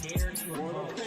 dare to oppose.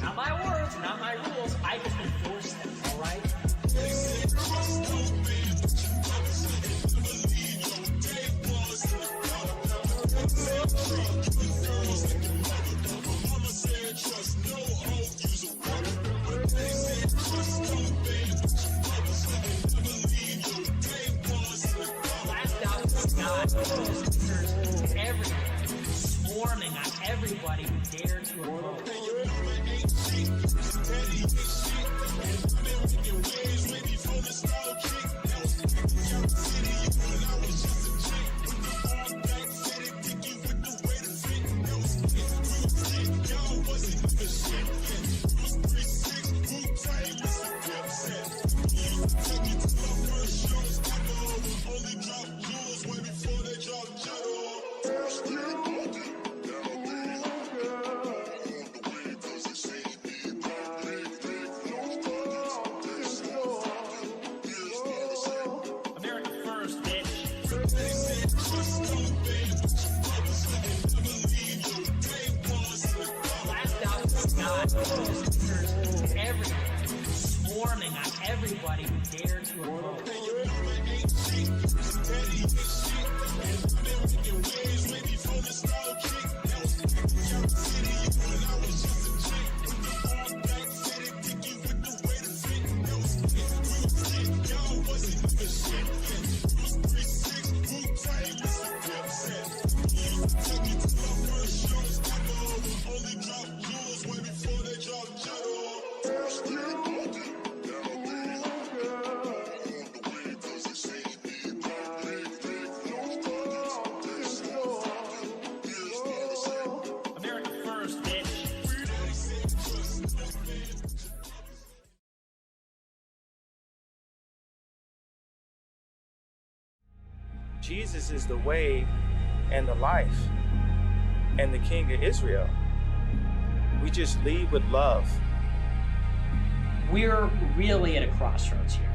Not my words, not my rules. I just enforce them, all right? Swarming on everybody who dare to oppose. Swarming on everybody who dare to oppose. Jesus is the way and the life and the King of Israel. We just lead with love. We're really at a crossroads here.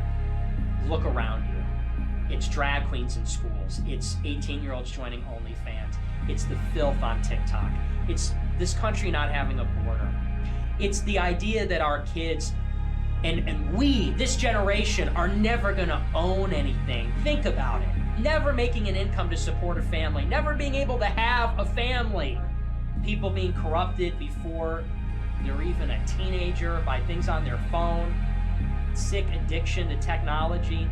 Look around you. It's drag queens in schools. It's 18-year-olds joining OnlyFans. It's the filth on TikTok. It's this country not having a border. It's the idea that our kids and we, this generation, are never gonna own anything. Think about it. Never making an income to support a family. Never being able to have a family. People being corrupted before they're even a teenager by things on their phone. Sick addiction to technology.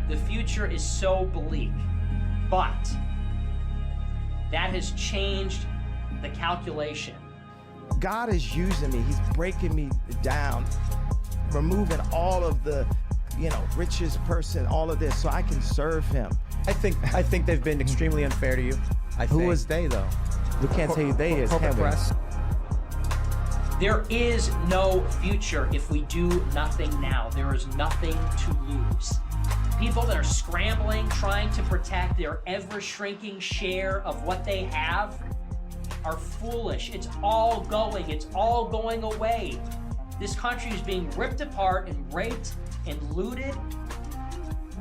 The future is so bleak. But that has changed the calculation. God is using me. He's breaking me down, removing all of the, richest person, all of this, so I can serve him. I think they've been extremely unfair to you. Who is they, though? We can't say who they is, can we? Press. There is no future if we do nothing now. There is nothing to lose. People that are scrambling, trying to protect their ever-shrinking share of what they have are foolish. It's all going away. This country is being ripped apart and raped and looted.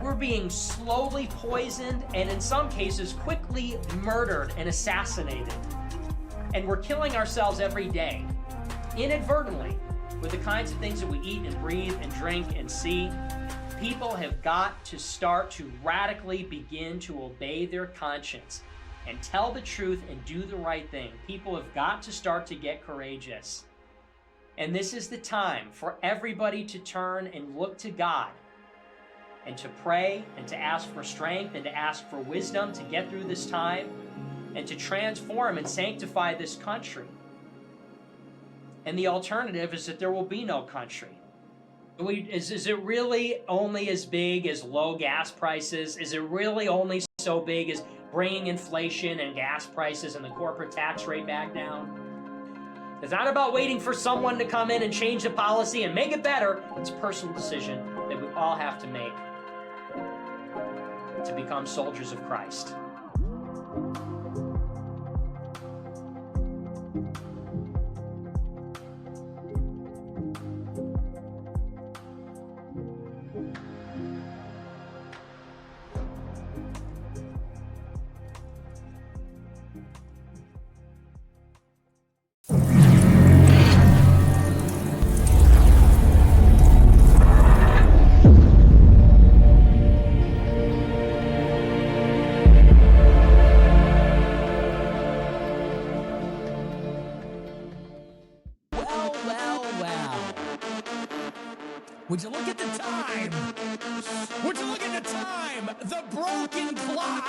We're being slowly poisoned and in some cases quickly murdered and assassinated. And we're killing ourselves every day, inadvertently, with the kinds of things that we eat and breathe and drink and see. People have got to start to radically begin to obey their conscience and tell the truth and do the right thing. People have got to start to get courageous. And this is the time for everybody to turn and look to God and to pray and to ask for strength and to ask for wisdom to get through this time and to transform and sanctify this country. And the alternative is that there will be no country. Is it really only as big as low gas prices? Is it really only so big as bringing inflation and gas prices and the corporate tax rate back down? It's not about waiting for someone to come in and change the policy and make it better. It's a personal decision that we all have to make to become soldiers of Christ. Would you look at the time? Would you look at the time? The broken clock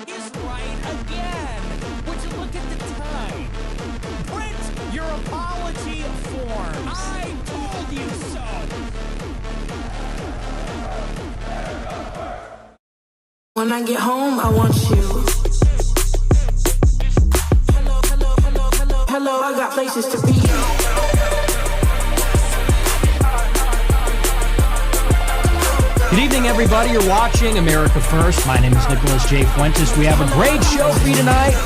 is right again. Would you look at the time? Print your apology forms. I told you so. When I get home, I want you. Hello, I got places to be. Good evening, everybody. You're watching America First. My name is Nicholas J. Fuentes. We have a great show for you tonight.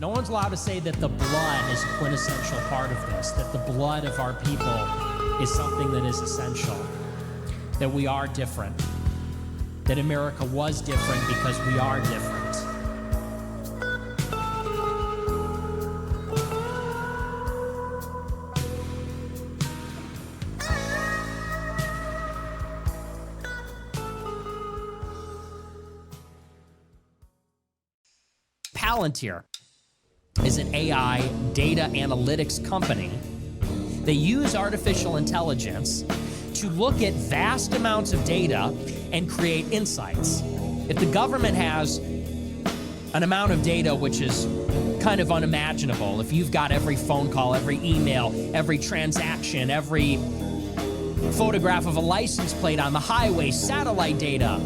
No one's allowed to say that the blood is a quintessential part of this, that the blood of our people is something that is essential, that we are different, that America was different because we are different. Palantir is an AI data analytics company. They use artificial intelligence to look at vast amounts of data and create insights. If the government has an amount of data which is kind of unimaginable, if you've got every phone call, every email, every transaction, every photograph of a license plate on the highway, satellite data,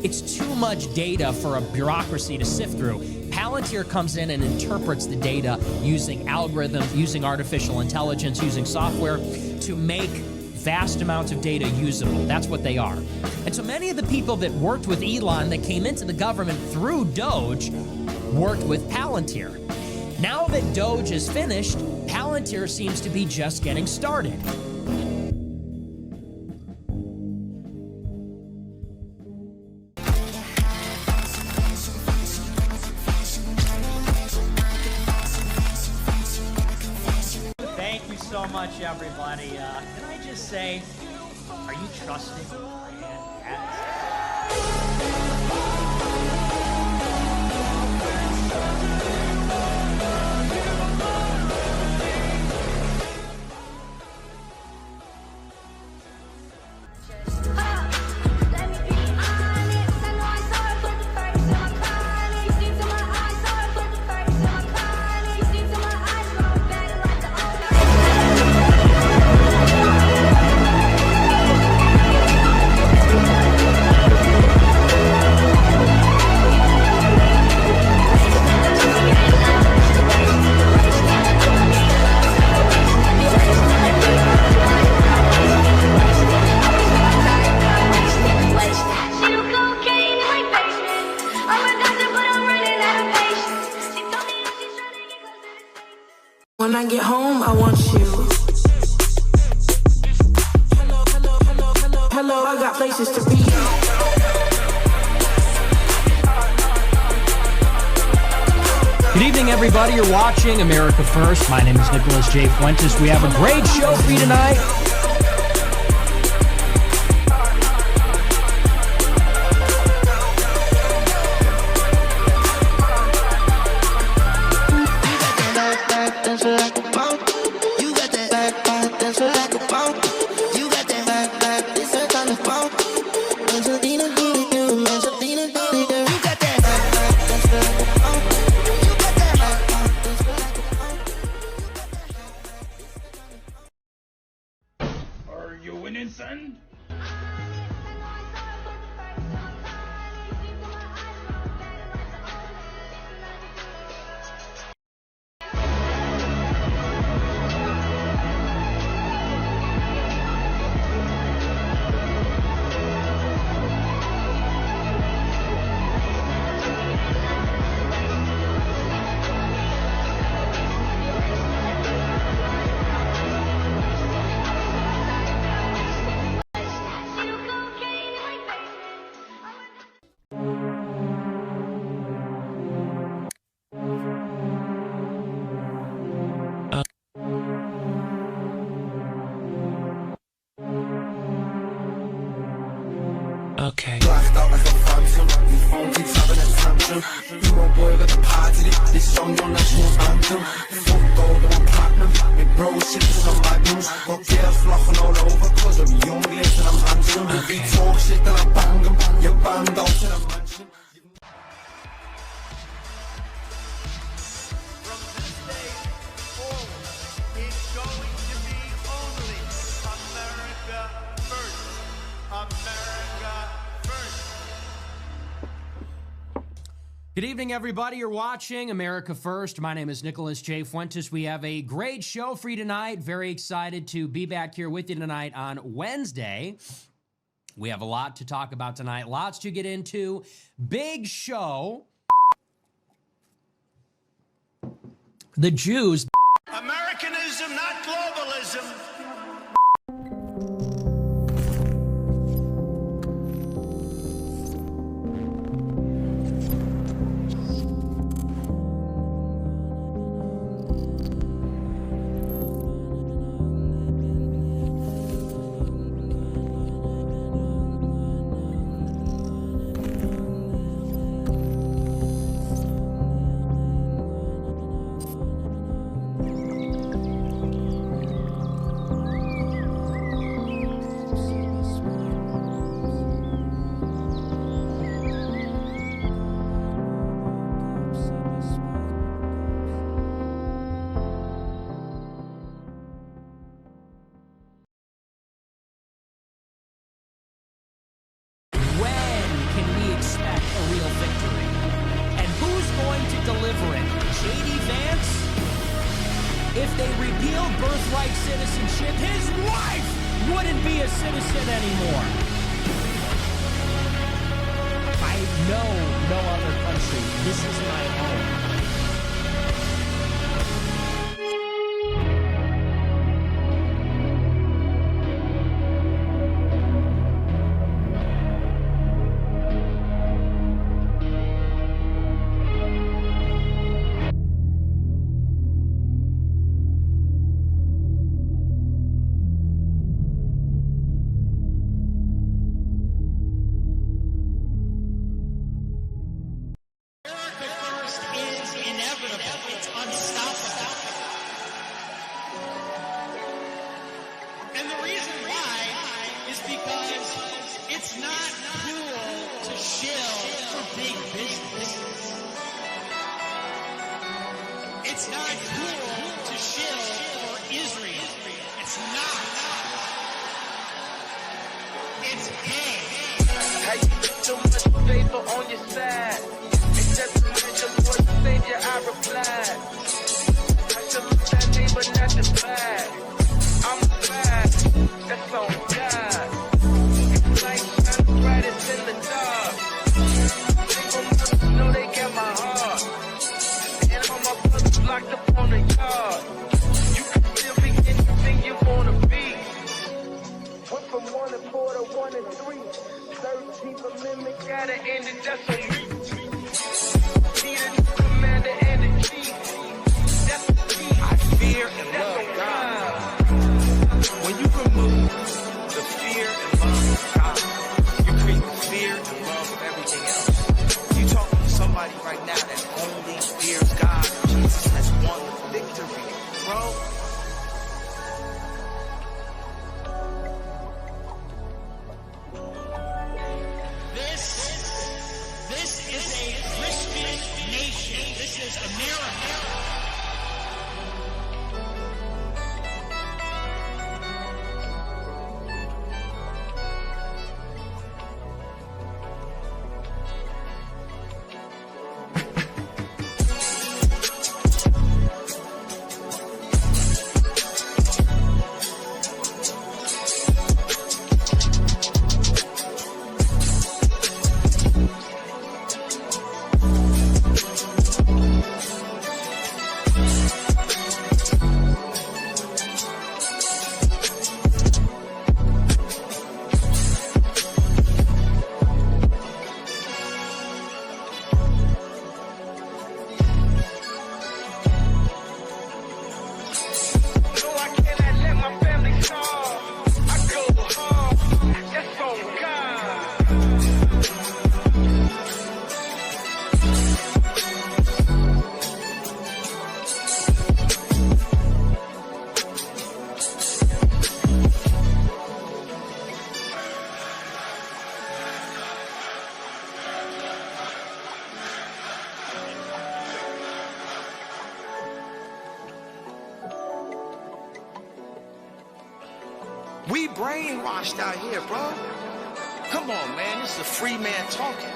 it's too much data for a bureaucracy to sift through. Palantir comes in and interprets the data using algorithms, using artificial intelligence, using software to make vast amounts of data usable. That's what they are. And so many of the people that worked with Elon that came into the government through Doge worked with Palantir. Now that Doge is finished, Palantir seems to be just getting started. So much, everybody. Can I just say, are you trusting When I get home, I want you. Hello, hello, hello, hello, hello, I got places to be. Good evening, everybody. You're watching America First. My name is Nicholas J. Fuentes. We have a great show for you tonight. Are you winning, son? Okay. Blacked out like a phantom, your phone keeps having a tantrum. You my boy got the party, this song your national anthem. Fuck gold, I'm platinum, my bro shit on magnums. Got girls flocking all over, cause I'm young, lit and I'm handsome. If you talk shit then I bang them, you're banned out in a mansion. From this day forward, it's going to be only America first. America first. Good evening, everybody. You're watching America First. My name is Nicholas J. Fuentes. We have a great show for you tonight. Very excited to be back here with you tonight on Wednesday. We have a lot to talk about tonight, lots to get into. Big show. The Jews. Americanism, not globalism. When can we expect a real victory? And who's going to deliver it? J.D. Vance? If they repealed birthright citizenship, his wife wouldn't be a citizen anymore. I know no other country. This is my home. And the reason why is because it's not cool to shill for big business. It's not cool to shill for Israel. It's not. It's gay. Hey, so much favor on your side. It's just a mention for the savior, I replied. I should look that neighbor, not the bad. I'm bad, that's on God. Like I'm brightest in the dark. They gon' know they get my heart. And all my brothers locked up on the yard. that's on me. Be the new commander and the chief. That's the key. I fear and love God. When you remove the fear and love of God, you create the fear and love of everything else. You talking to somebody right now that only fears God. Jesus has won the victory, bro. This is a Christian nation. This is America. No, I cannot let my family starve. I go hard, that's on God. We brainwashed out here, bro. Come on, man. This is a free man talking.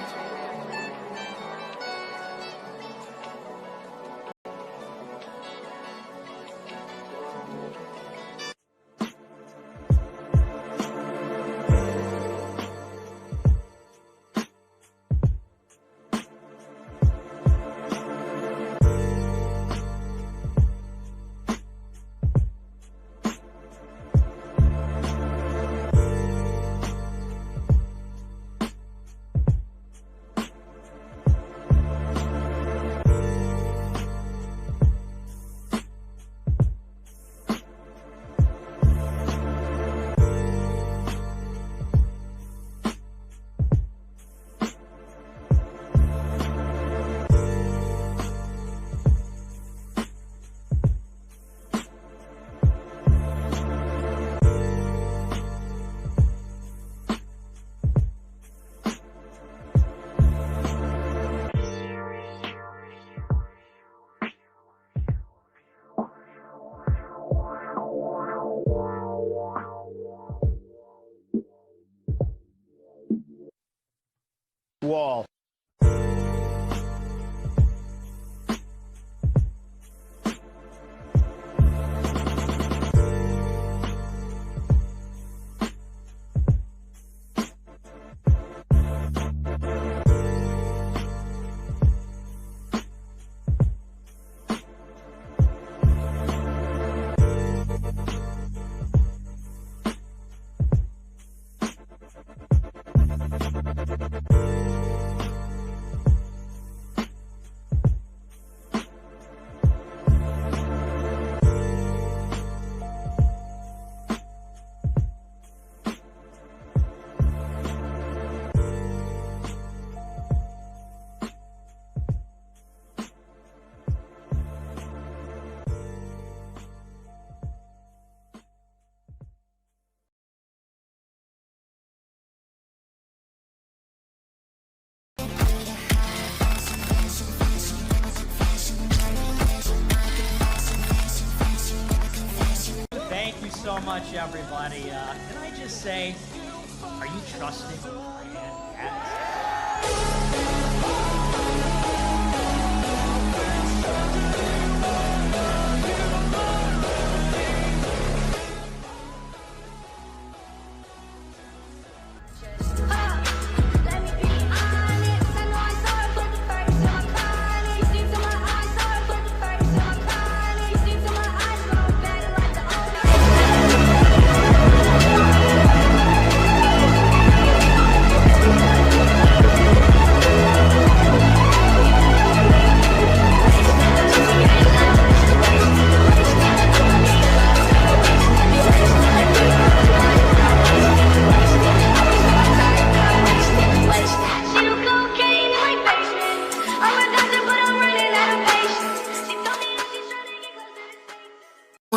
Wall. Thank you so much, everybody. Can I just say, are you trusting the brand yet?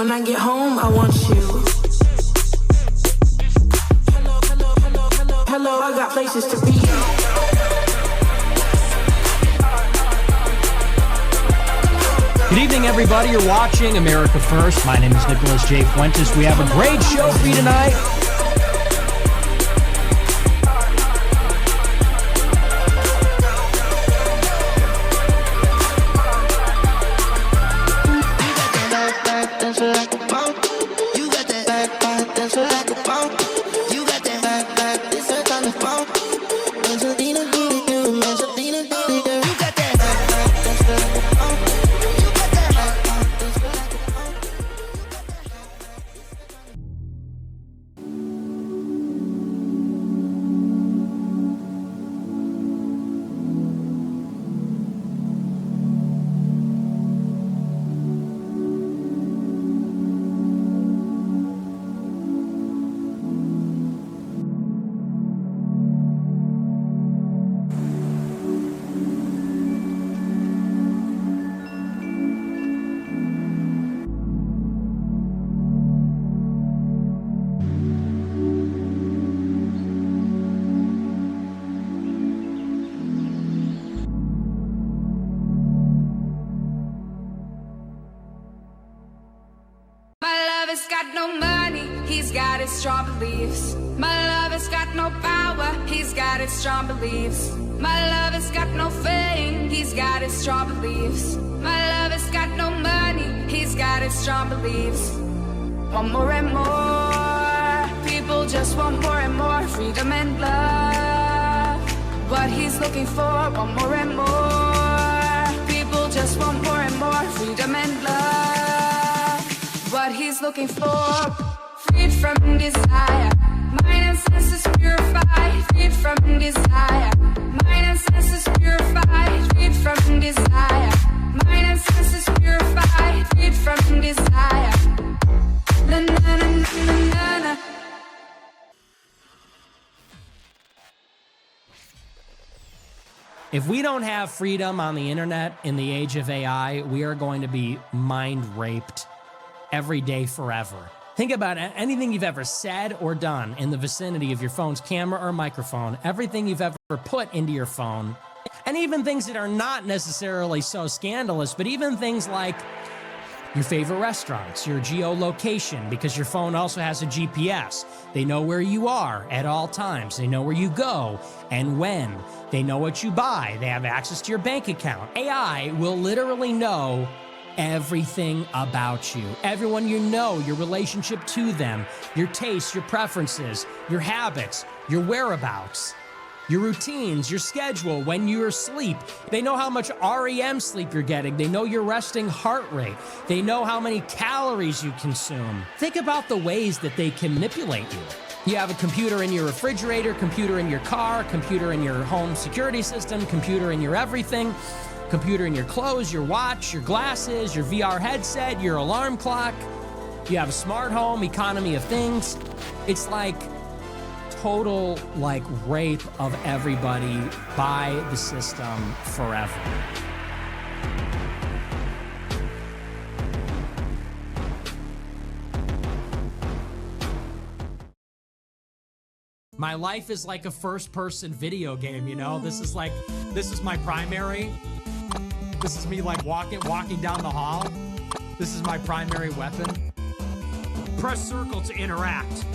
When I get home, I want you. Hello, hello, hello, hello, hello, I got places to be. Good evening, everybody. You're watching America First. My name is Nicholas J. Fuentes. We have a great show for you tonight. Got no money, he's got his strong beliefs. My love has got no power, he's got his strong beliefs. My love has got no fame, he's got his strong beliefs. My love has got no money, he's got his strong beliefs. Want more and more, people just want more and more freedom and love. What he's looking for, want more and more, people just want more and more freedom and love. What he's looking for, freed from desire, mind and senses purified, freed from desire, mind and senses purified, freed from desire, mind and senses purified, freed from desire. Na na na na na na. If we don't have freedom on the internet in the age of AI, we are going to be mind raped every day forever. Think about anything you've ever said or done in the vicinity of your phone's camera or microphone, everything you've ever put into your phone, and even things that are not necessarily so scandalous, but even things like your favorite restaurants, your geolocation, because your phone also has a GPS. They know where you are at all times. They know where you go and when. They know what you buy. They have access to your bank account. AI will literally know everything about you, everyone you know, your relationship to them, your tastes, your preferences, your habits, your whereabouts, your routines, your schedule, when you're asleep. They know how much REM sleep you're getting. They know your resting heart rate. They know how many calories you consume. Think about the ways that they can manipulate you. You have a computer in your refrigerator, computer in your car, computer in your home security system, computer in your everything. Computer in your clothes, your watch, your glasses, your VR headset, your alarm clock. You have a smart home, economy of things. It's like total rape of everybody by the system forever. My life is like a first-person video game, you know? This is my primary. This is me walking down the hall. This is my primary weapon. Press circle to interact.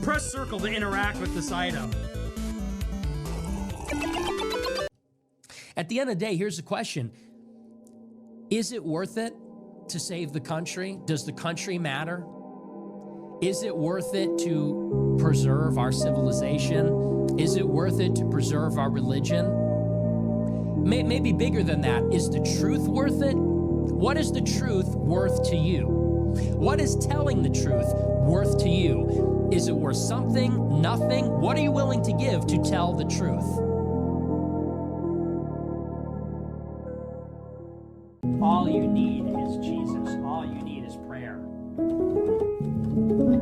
Press circle to interact with this item. At the end of the day, here's the question. Is it worth it to save the country? Does the country matter? Is it worth it to preserve our civilization? Is it worth it to preserve our religion? Maybe bigger than that, is the truth worth it? What is the truth worth to you? What is telling the truth worth to you? Is it worth something, nothing? What are you willing to give to tell the truth? All you need is Jesus. All you need is prayer.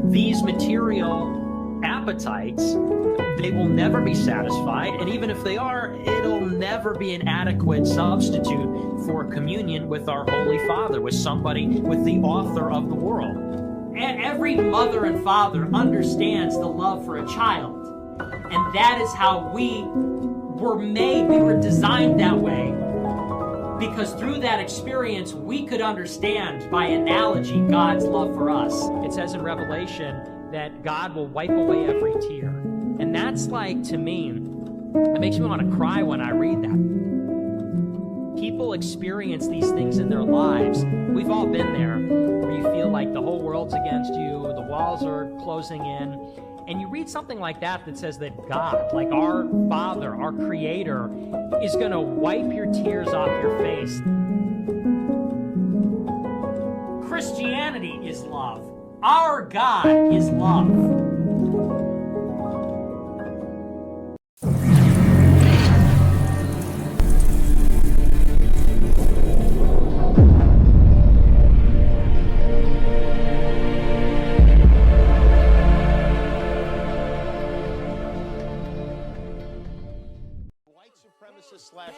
These material appetites, they will never be satisfied. And even if they are, it'll never be an adequate substitute for communion with our Holy Father, with somebody, with the author of the world. And every mother and father understands the love for a child. And that is how we were made. We were designed that way. Because through that experience, we could understand, by analogy, God's love for us. It says in Revelation that God will wipe away every tear. And that's like, to me, it makes me want to cry when I read that. People experience these things in their lives. We've all been there, where you feel like the whole world's against you, the walls are closing in, and you read something like that says that God, like our Father, our Creator, is going to wipe your tears off your face. Christianity is love. Our God is love.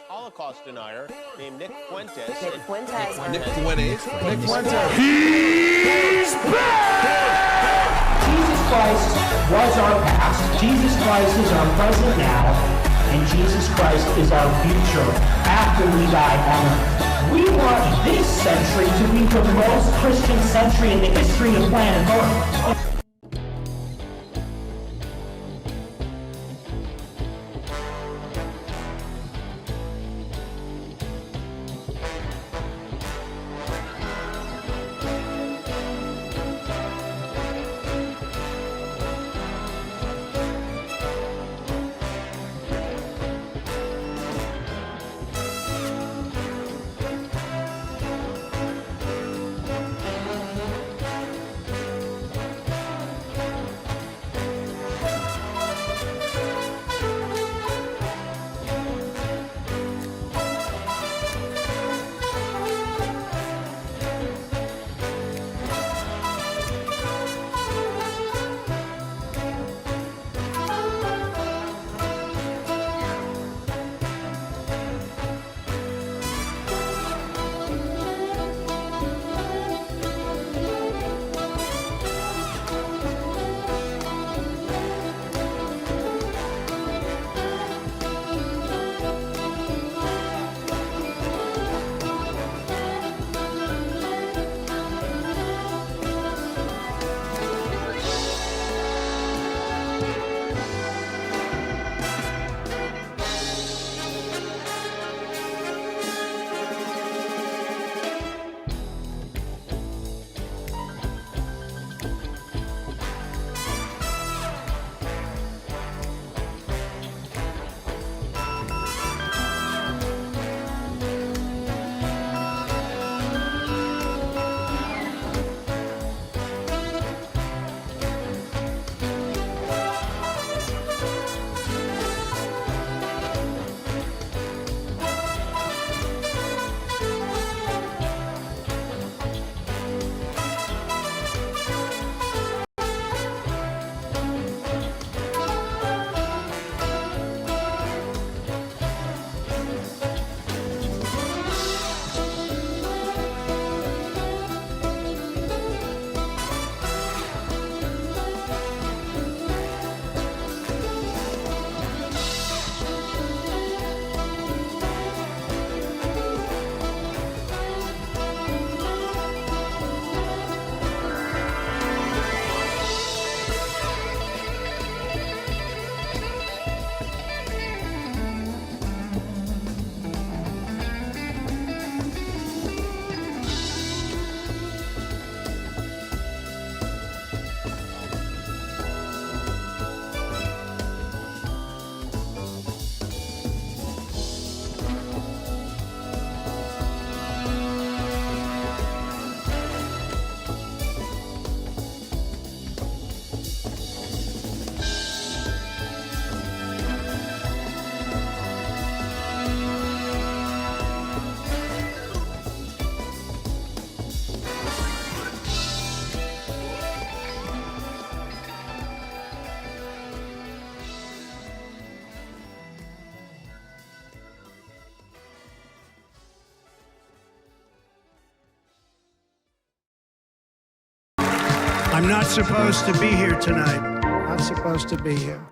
Holocaust denier named Nick Fuentes. Nick Fuentes. He's back! Jesus Christ was our past. Jesus Christ is our present now. And Jesus Christ is our future after we die on earth. We want this century to be the most Christian century in the history of planet Earth. I'm not supposed to be here tonight. Not supposed to be here.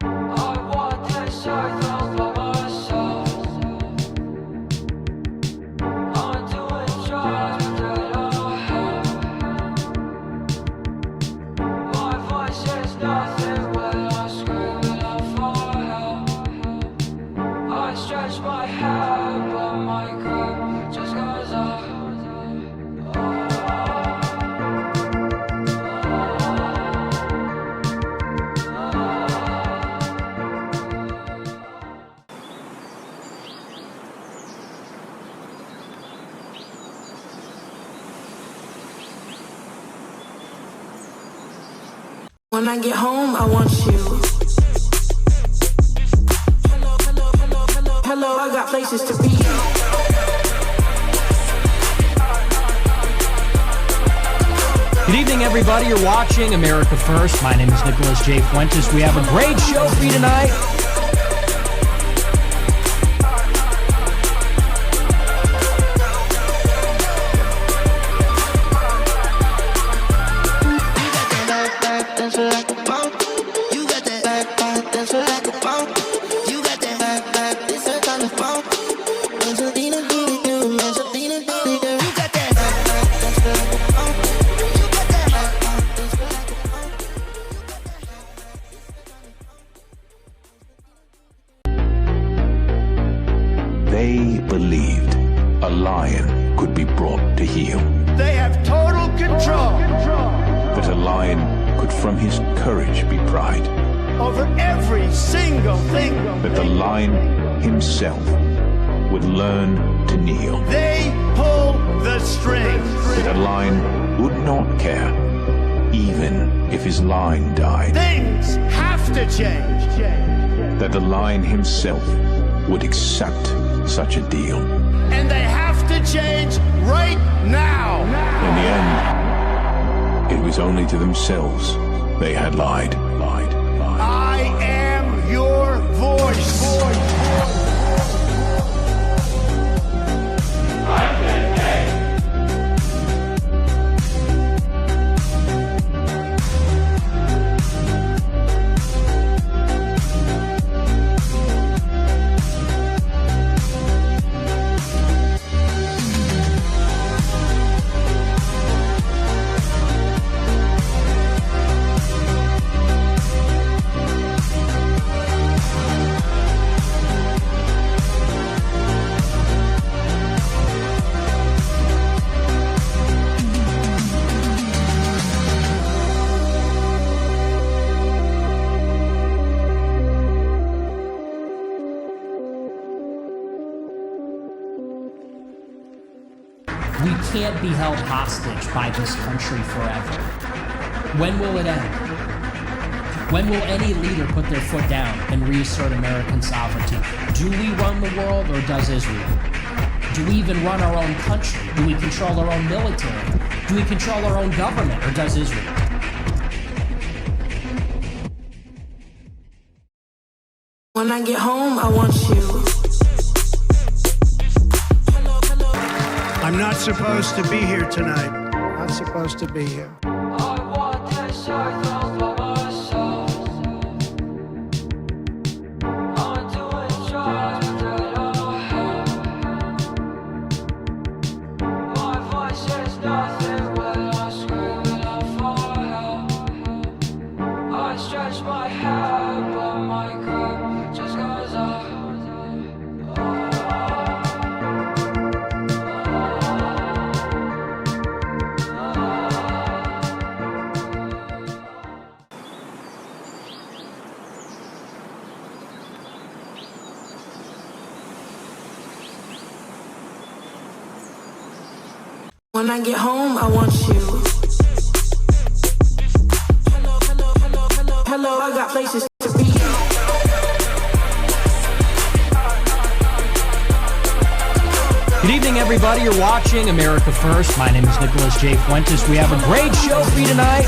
When I get home, I want you. Hello, I got places to be. Good evening, everybody. You're watching America First. My name is Nicholas J. Fuentes. We have a great show for you tonight. They believed a lion could be brought to heel. They have total control. That a lion could from his courage be pride. Over every single thing. That the lion himself would learn to kneel. They pull the strings. That a lion would not care, even if his line died. Things have to change. That the lion himself would accept such a deal. And they have to change right now. In the end, it was only to themselves they had lied. I am your voice. We can't be held hostage by this country forever. When will it end? When will any leader put their foot down and reassert American sovereignty? Do we run the world or does Israel? Do we even run our own country? Do we control our own military? Do we control our own government or does Israel? When I get home, I want you. I'm not supposed to be here tonight. Not supposed to be here. When I get home, I want you. Hello, I got places to be. Good evening, everybody. You're watching America First. My name is Nicholas J. Fuentes. We have a great show for you tonight.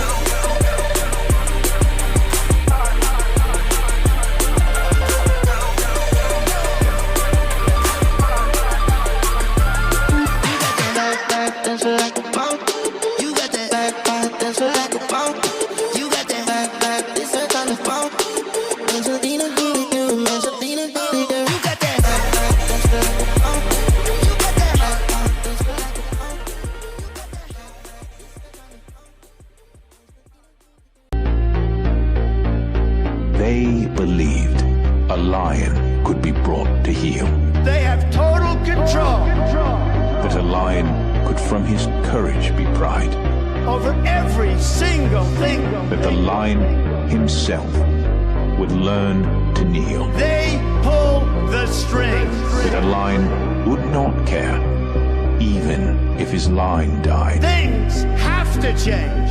lion could from his courage be proud. Over every single thing. That the lion himself would learn to kneel. They pull the strings. That a lion would not care, even if his line died. Things have to change.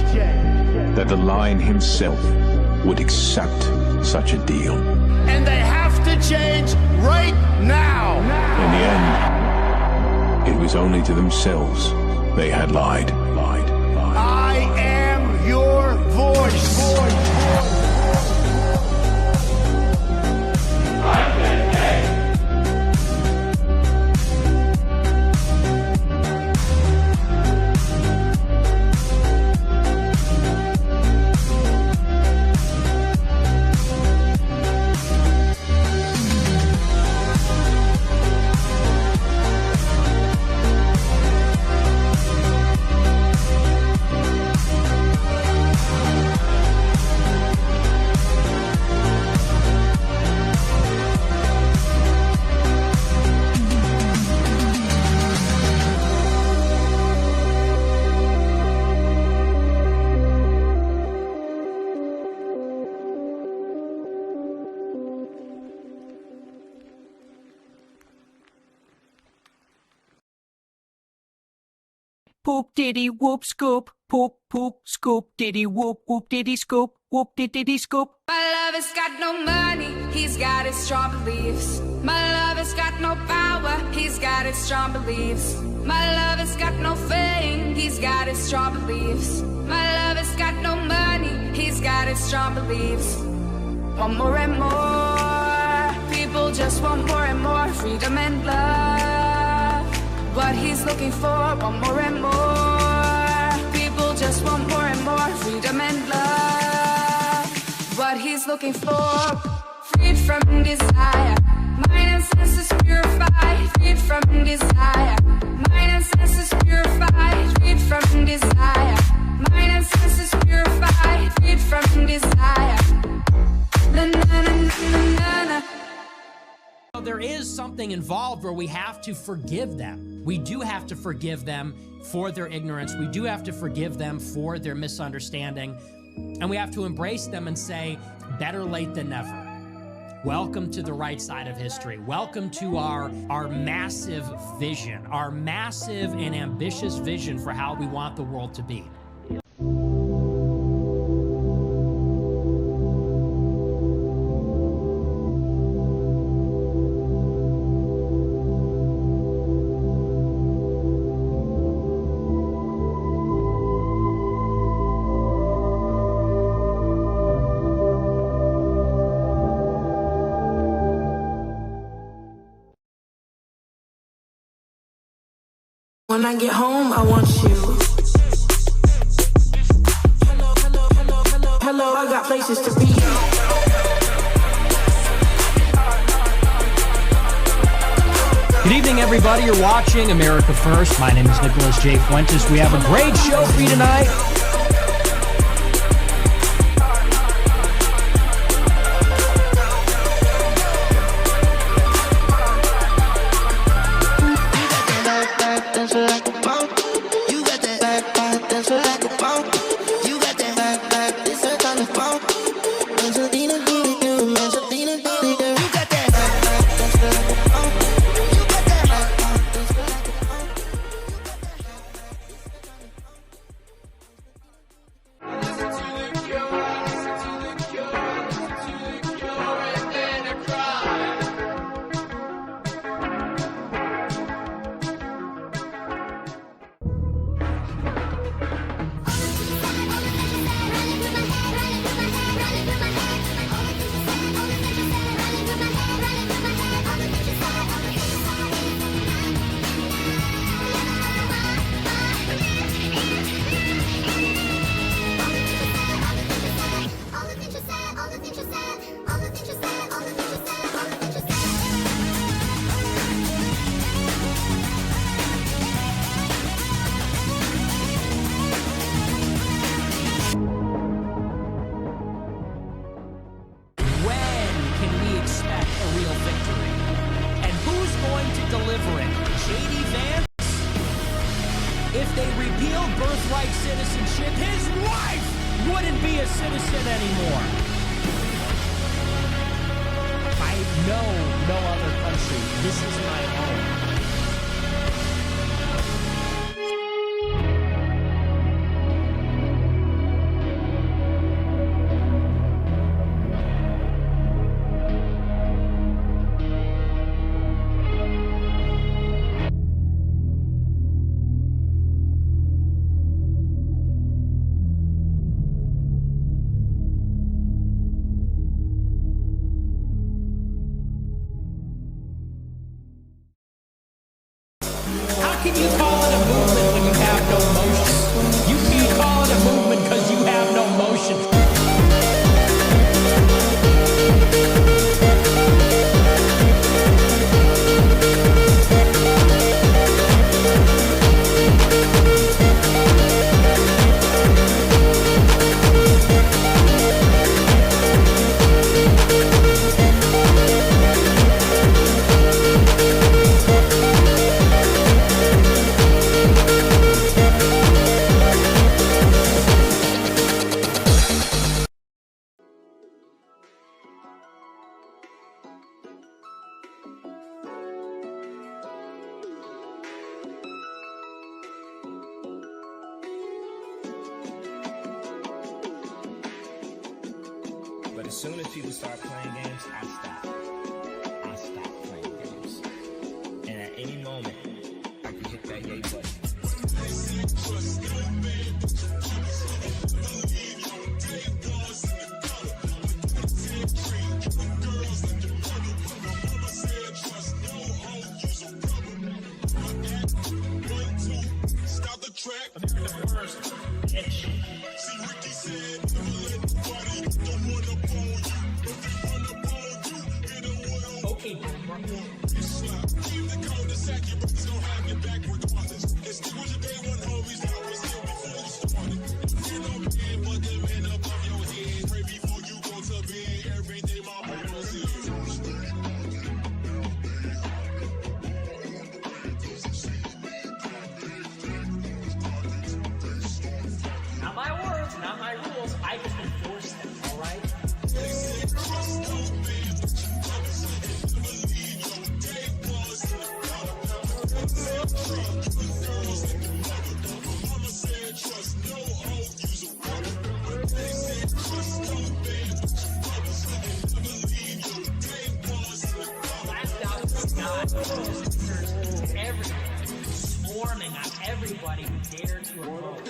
That the lion himself would accept such a deal. And they have to change right now. In the end, it was only to themselves they had lied. I am your voice. Poop diddy whoop scoop, poop poop scoop diddy whoop whoop diddy scoop, whoop diddy scoop. My lover's got no money, he's got his strong beliefs. My lover's got no power, he's got his strong beliefs. My lover's got no fame, he's got his strong beliefs. My lover's got no money, he's got his strong beliefs. Want more and more, people just want more and more freedom and love. What he's looking for, want more and more. People just want more and more freedom and love. What he's looking for, freed from desire. Mind and senses purified, freed from desire. Mind and senses purified, freed from desire. Mind and senses purified, freed from desire. Na na na na na na. There is something involved where we have to forgive them. We do have to forgive them for their ignorance. We do have to forgive them for their misunderstanding. And we have to embrace them and say, better late than never. Welcome to the right side of history. Welcome to our massive vision, our massive and ambitious vision for how we want the world to be. When I get home, I want you. Hello, I got places to be. Good evening, everybody. You're watching America First. My name is Nicholas J. Fuentes. We have a great show for you tonight. If they repealed birthright citizenship, his wife wouldn't be a citizen anymore. I know no other country. This is my home. How can you call it a movement when you have no motion? You can't call it a movement because you have no motion. But as soon as people start playing games, I stop playing games. And at any moment, I can hit that yay button. Stop the track. The first pitch. See, Ricky said, don't want to bone you. If they want to bone you, hit them with a okay, you slap. Keep the cul-de-sac, your brothers don't have your back regardless. And stick with your day one homies that was here before you started. If you know me, put them in above your head. Pray before you go to bed. Every day my mama says. Not my words, not my rules. I just enforce them, all right? Swarming on everybody who dared to oppose.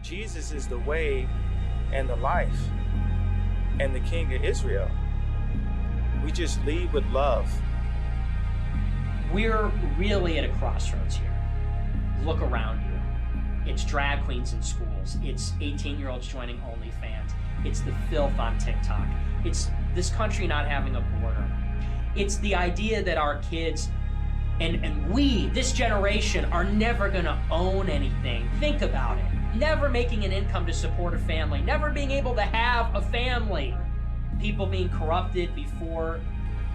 Jesus is the way and the life and the King of Israel. We just lead with love. We're really at a crossroads here. Look around you. It's drag queens in schools. It's 18-year-olds joining OnlyFans. It's the filth on TikTok. It's this country not having a border. It's the idea that our kids and we, this generation, are never gonna own anything. Think about it. Never making an income to support a family. Never being able to have a family. People being corrupted before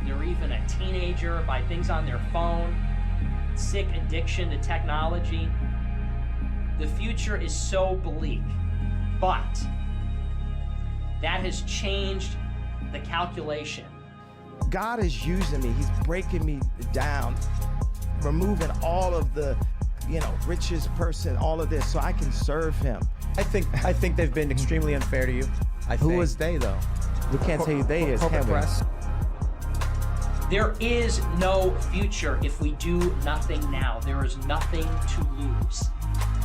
they're even a teenager by things on their phone. Sick addiction to technology. The future is so bleak. But that has changed the calculation. God is using me. He's breaking me down, removing all of the, richest person, all of this, so I can serve him. I think they've been extremely unfair to you. Who is they, though? We can't tell you they is, can we? Press. There is no future if we do nothing now. There is nothing to lose.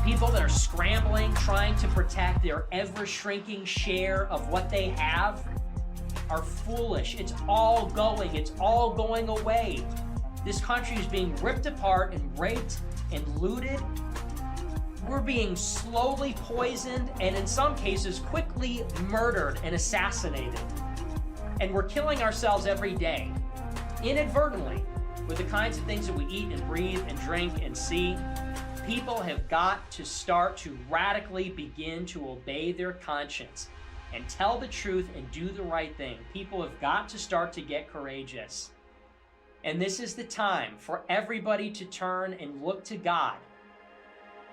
People that are scrambling, trying to protect their ever-shrinking share of what they have are foolish. It's all going away. This country is being ripped apart and raped and looted. We're being slowly poisoned and in some cases quickly murdered and assassinated. And we're killing ourselves every day, inadvertently, with the kinds of things that we eat and breathe and drink and see. People have got to start to radically begin to obey their conscience and tell the truth and do the right thing. People have got to start to get courageous. And this is the time for everybody to turn and look to God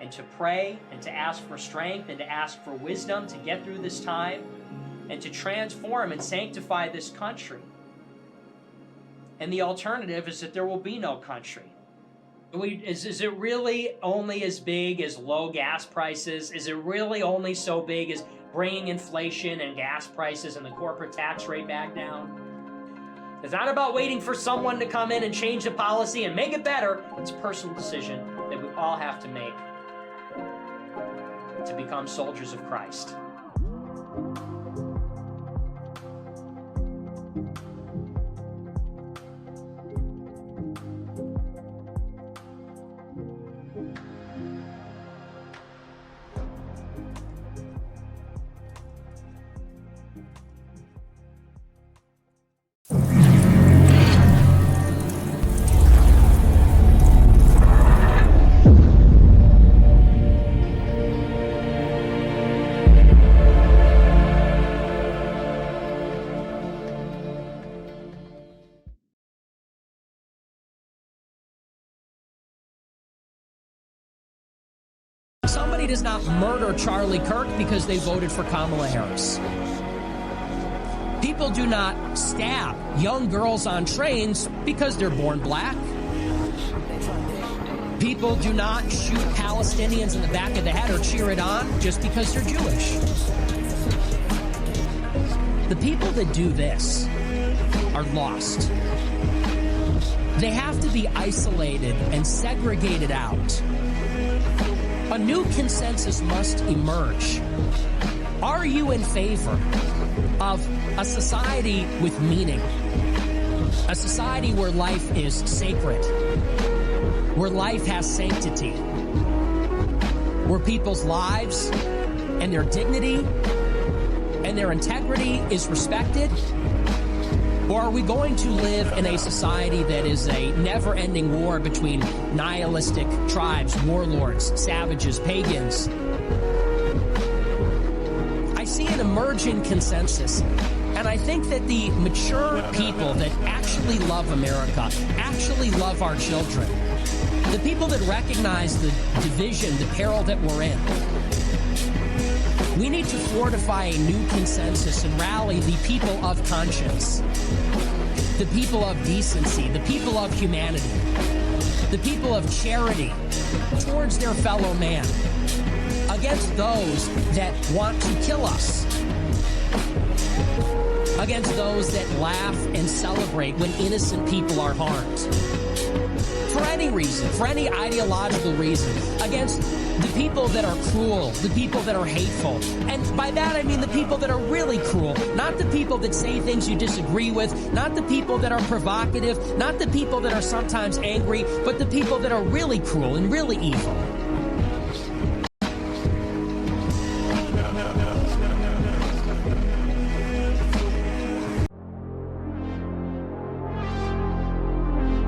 and to pray and to ask for strength and to ask for wisdom to get through this time and to transform and sanctify this country. And the alternative is that there will be no country. Is it really only as big as low gas prices? Is it really only so big as bringing inflation and gas prices and the corporate tax rate back down? It's not about waiting for someone to come in and change the policy and make it better. It's a personal decision that we all have to make to become soldiers of Christ. Somebody does not murder Charlie Kirk because they voted for Kamala Harris. People do not stab young girls on trains because they're born black. People do not shoot Palestinians in the back of the head or cheer it on just because they're Jewish. The people that do this are lost. They have to be isolated and segregated out. A new consensus must emerge. Are you in favor of a society with meaning? A society where life is sacred, where life has sanctity, where people's lives and their dignity and their integrity is respected? Or are we going to live in a society that is a never-ending war between nihilistic tribes, warlords, savages, pagans? I see an emerging consensus, and I think that the mature people that actually love America, actually love our children, the people that recognize the division, the peril that we're in, we need to fortify a new consensus and rally the people of conscience, the people of decency, the people of humanity, the people of charity towards their fellow man, against those that want to kill us, against those that laugh and celebrate when innocent people are harmed. For any reason, for any ideological reason, against the people that are cruel, the people that are hateful. And by that I mean the people that are really cruel, not the people that say things you disagree with, not the people that are provocative, not the people that are sometimes angry, but the people that are really cruel and really evil.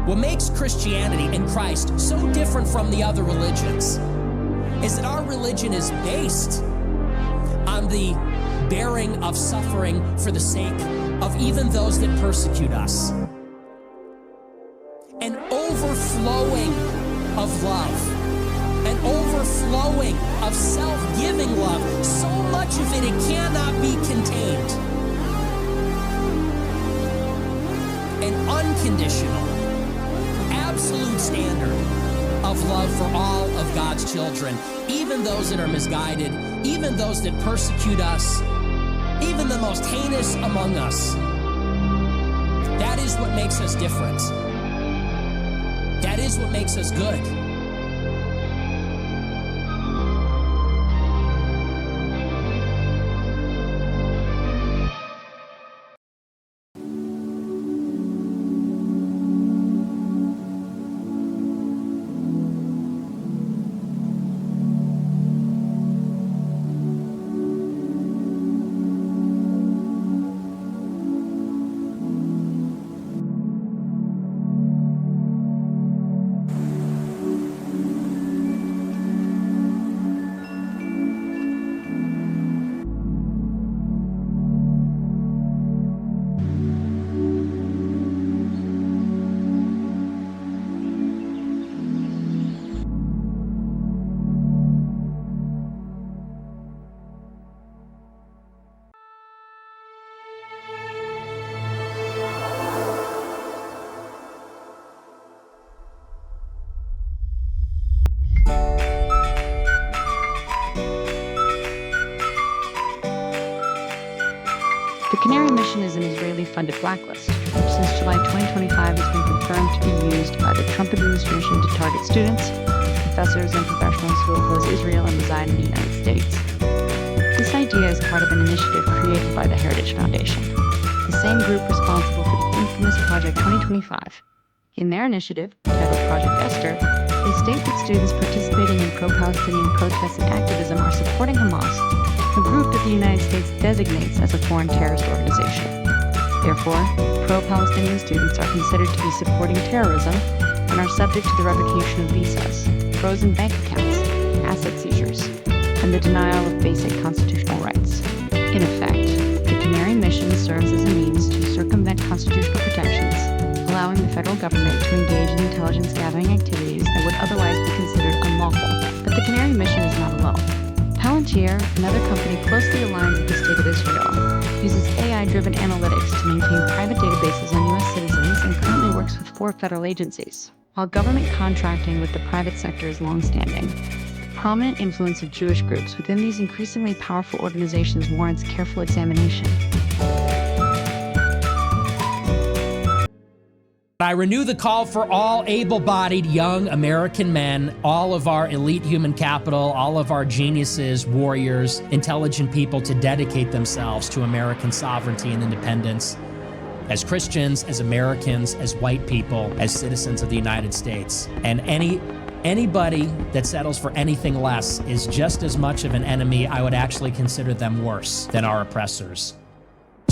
What makes Christianity and Christ so different from the other religions is that our religion is based on the bearing of suffering for the sake of even those that persecute us. An overflowing of love, an overflowing of self-giving love, so much of it cannot be contained. An unconditional, absolute standard of love for all of God's children, even those that are misguided, even those that persecute us, even the most heinous among us. That is what makes us different. That is what makes us good. The Canary Mission is an Israeli-funded blacklist, which since July 2025 has been confirmed to be used by the Trump administration to target students, professors, and professionals who oppose Israel and reside in the United States. This idea is part of an initiative created by the Heritage Foundation, the same group responsible for the infamous Project 2025. In their initiative, titled Project Esther, they state that students participating in pro-Palestinian protests and activism are supporting Hamas, a group that the United States designates as a foreign terrorist organization. Therefore, pro-Palestinian students are considered to be supporting terrorism and are subject to the revocation of visas, frozen bank accounts, asset seizures, and the denial of basic constitutional rights. In effect, the Canary Mission serves as a means to circumvent constitutional protections, allowing the federal government to engage in intelligence gathering activities that would otherwise be considered unlawful. But the Canary Mission is not alone. Palantir, another company closely aligned with the State of Israel, uses AI-driven analytics to maintain private databases on U.S. citizens and currently works with 4 federal agencies. While government contracting with the private sector is longstanding, the prominent influence of Jewish groups within these increasingly powerful organizations warrants careful examination. I renew the call for all able-bodied young American men, all of our elite human capital, all of our geniuses, warriors, intelligent people to dedicate themselves to American sovereignty and independence as Christians, as Americans, as white people, as citizens of the United States. And anybody that settles for anything less is just as much of an enemy. I would actually consider them worse than our oppressors.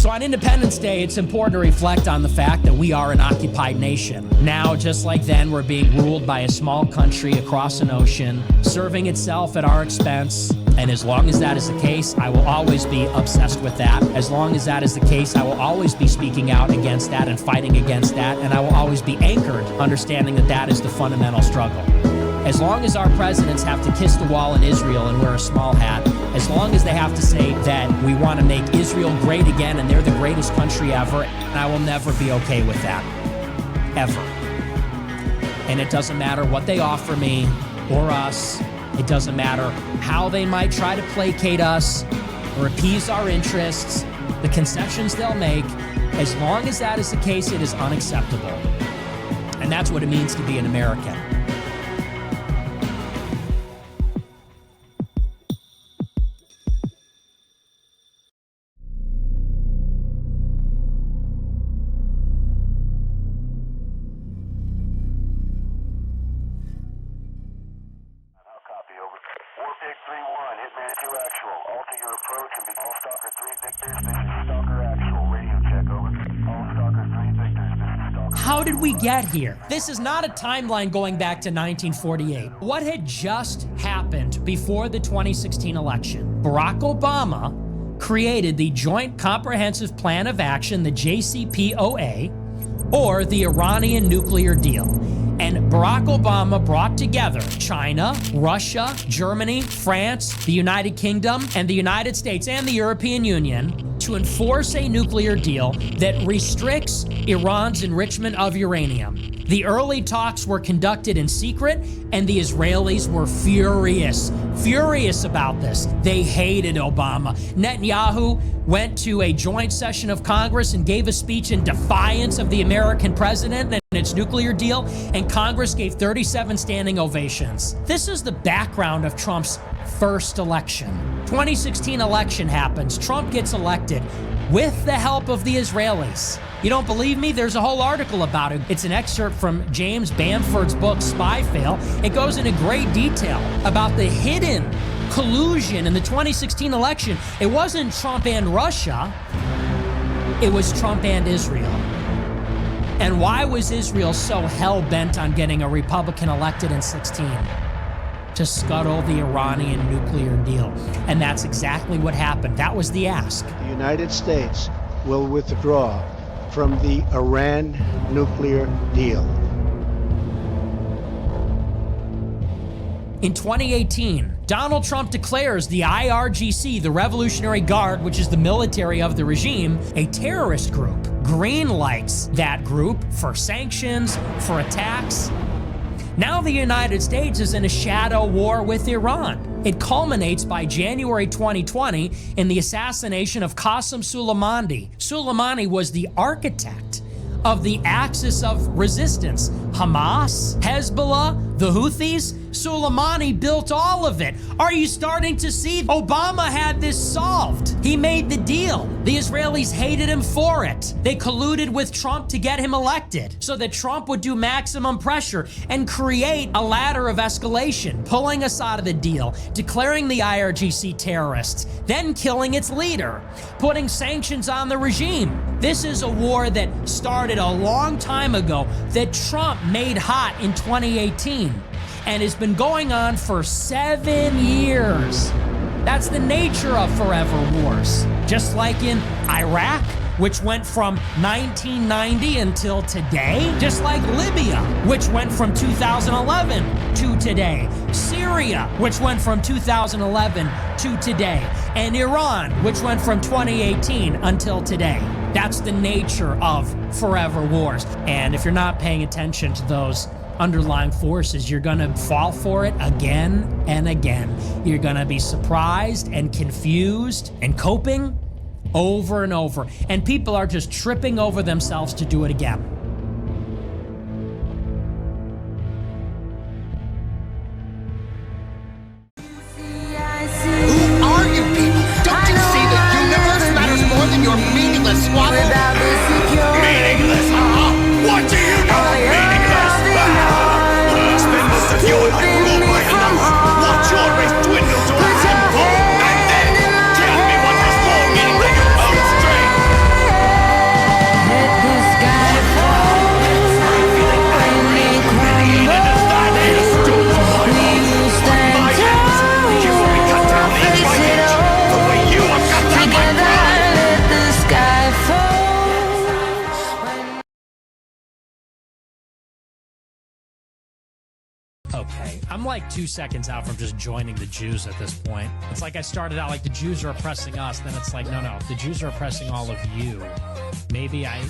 So on Independence Day, it's important to reflect on the fact that we are an occupied nation. Now, just like then, we're being ruled by a small country across an ocean, serving itself at our expense. And as long as that is the case, I will always be obsessed with that. As long as that is the case, I will always be speaking out against that and fighting against that. And I will always be anchored, understanding that that is the fundamental struggle. As long as our presidents have to kiss the wall in Israel and wear a small hat, as long as they have to say that we want to make Israel great again and they're the greatest country ever, I will never be okay with that. Ever. And it doesn't matter what they offer me or us. It doesn't matter how they might try to placate us or appease our interests, the concessions they'll make. As long as that is the case, it is unacceptable. And that's what it means to be an American. How did we get here? This is not a timeline going back to 1948. What had just happened before the 2016 election? Barack Obama created the Joint Comprehensive Plan of Action, the JCPOA, or the Iranian nuclear deal. And Barack Obama brought together China, Russia, Germany, France, the United Kingdom, and the United States and the European Union to enforce a nuclear deal that restricts Iran's enrichment of uranium. The early talks were conducted in secret, and the Israelis were furious about this. They hated Obama. Netanyahu went to a joint session of Congress and gave a speech in defiance of the American president and its nuclear deal, and Congress gave 37 standing ovations. This is the background of Trump's first election. 2016 election happens. Trump gets elected with the help of the Israelis. You don't believe me? There's a whole article about it. It's an excerpt from James Bamford's book, Spy Fail. It goes into great detail about the hidden collusion in the 2016 election. It wasn't Trump and Russia. It was Trump and Israel. And why was Israel so hell-bent on getting a Republican elected in 16? To scuttle the Iranian nuclear deal. And that's exactly what happened. That was the ask. The United States will withdraw from the Iran nuclear deal. In 2018, Donald Trump declares the IRGC, the Revolutionary Guard, which is the military of the regime, a terrorist group. Green lights that group for sanctions, for attacks. Now the United States is in a shadow war with Iran. It culminates by January 2020 in the assassination of Qasem Soleimani. Soleimani was the architect of the axis of resistance. Hamas, Hezbollah, the Houthis, Soleimani built all of it. Are you starting to see? Obama had this solved. He made the deal. The Israelis hated him for it. They colluded with Trump to get him elected so that Trump would do maximum pressure and create a ladder of escalation, pulling us out of the deal, declaring the IRGC terrorists, then killing its leader, putting sanctions on the regime. This is a war that started a long time ago that Trump made hot in 2018 and has been going on for 7 years. That's the nature of forever wars. Just like in Iraq, which went from 1990 until today. Just like Libya, which went from 2011 to today. Syria, which went from 2011 to today. And Iran, which went from 2018 until today. That's the nature of forever wars. And if you're not paying attention to those underlying forces, you're gonna fall for it again and again. You're gonna be surprised and confused and coping over and over. And people are just tripping over themselves to do it again. Who are you people? Don't you see the universe matters more than your meaningless squabble? Meaningless, huh? What do you know? Meaningless. Spend most of your life ruled by enough. Watch your race dwindle to a handful, and then tell me what has more meaning than your own strength. I'm like 2 seconds out from just joining the Jews at this point. It's like I started out like the Jews are oppressing us. Then it's like, no, the Jews are oppressing all of you. Maybe I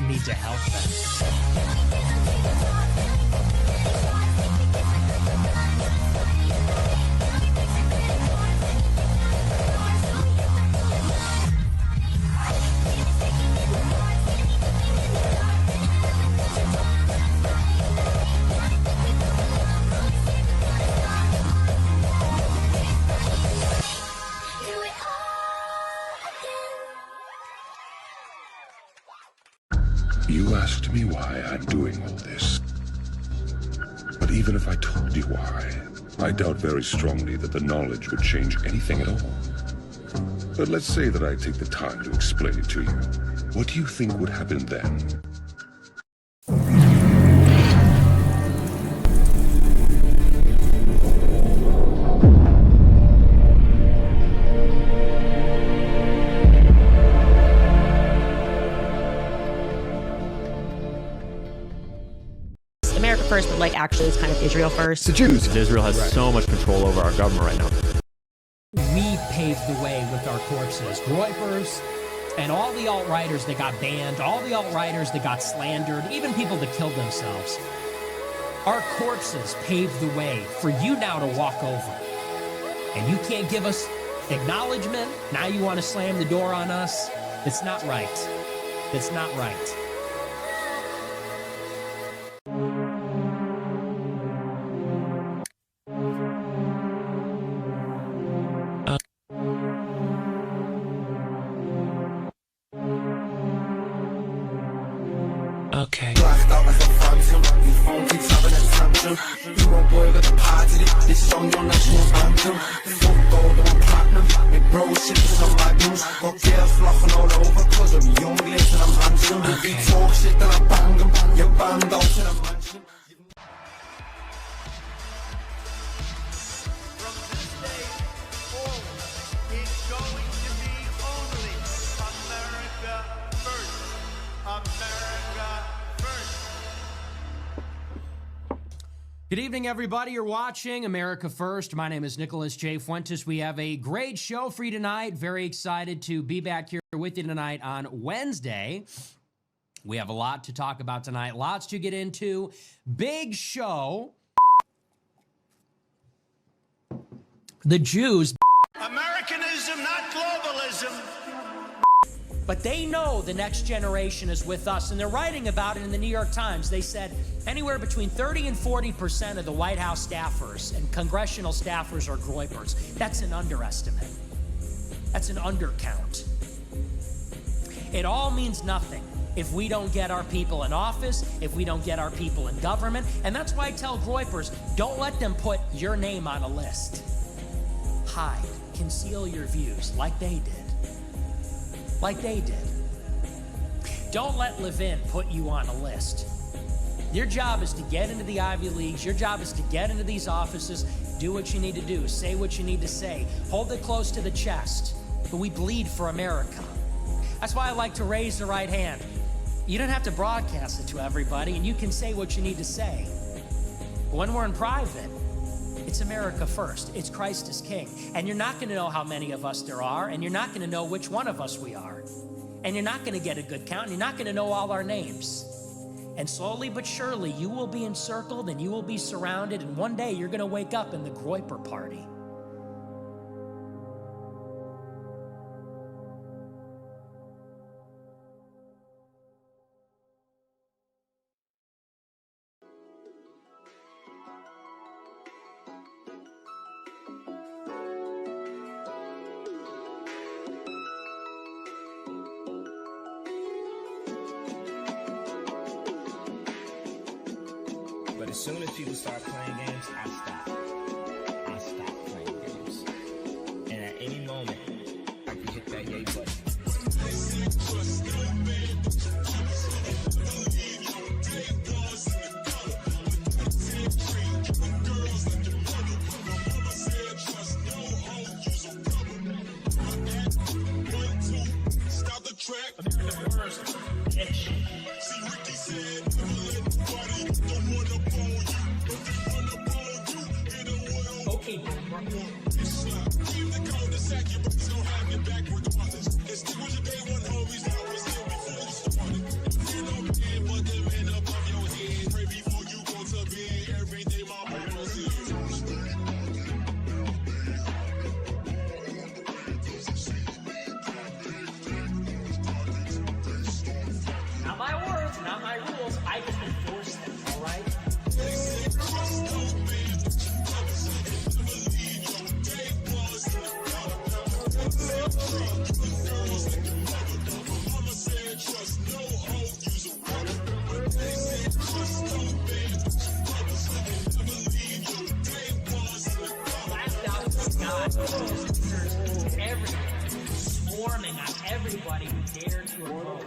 need to help them. You asked me why I'm doing all this. But even if I told you why, I doubt very strongly that the knowledge would change anything at all. But let's say that I take the time to explain it to you. What do you think would happen then? America first, but like actually it's kind of Israel first. The Jews. Israel has so much control over our government right now. We paved the way with our corpses. Groypers and all the alt-righters that got banned, all the alt-righters that got slandered, even people that killed themselves. Our corpses paved the way for you now to walk over. And you can't give us acknowledgement. Now you want to slam the door on us. It's not right. It's not right. Okay. Good evening, everybody. You're watching America First. My name is Nicholas J. Fuentes. We have a great show for you tonight. Very excited to be back here with you tonight on Wednesday. We have a lot to talk about tonight, lots to get into. Big show. The Jews. Americanism, not globalism. But they know the next generation is with us, and they're writing about it in the New York Times. They said anywhere between 30 and 40% of the White House staffers and congressional staffers are groypers. That's an underestimate. That's an undercount. It all means nothing if we don't get our people in office, if we don't get our people in government, and that's why I tell groypers, don't let them put your name on a list. Hide, conceal your views like they did. Like they did. Don't let Levin put you on a list. Your job is to get into the Ivy Leagues. Your job is to get into these offices, do what you need to do, say what you need to say, hold it close to the chest. But we bleed for America. That's why I like to raise the right hand. You don't have to broadcast it to everybody, and you can say what you need to say. But when we're in private, it's America first. It's Christ is King. And you're not going to know how many of us there are, and you're not going to know which one of us we are. And you're not going to get a good count, and you're not going to know all our names. And slowly but surely, you will be encircled, and you will be surrounded, and one day you're going to wake up in the Groyper party. But as soon as people start playing games, I stop. I stop playing games. And at any moment, I can hit that yay button. Stop the track. See, Ricky said, don't let nobody, don't wanna bone you. If they wanna bone you, Not my words, not my rules. I just enforce them, all right? Swarming on everybody who dared to oppose.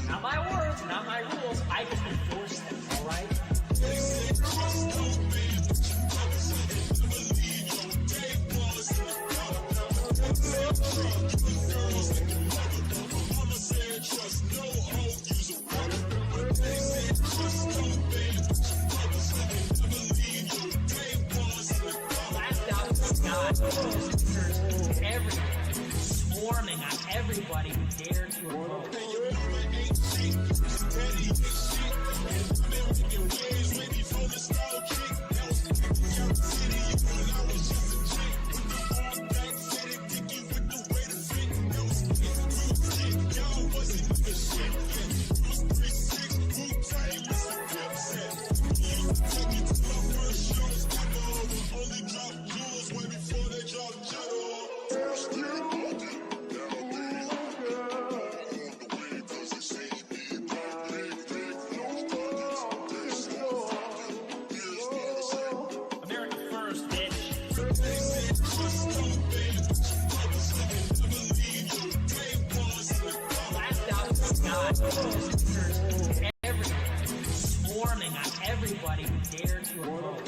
Not my words, not my rules. I just enforce them, all right? Swarming on everybody who dared to oppose. Swarming on everybody who dared to oppose.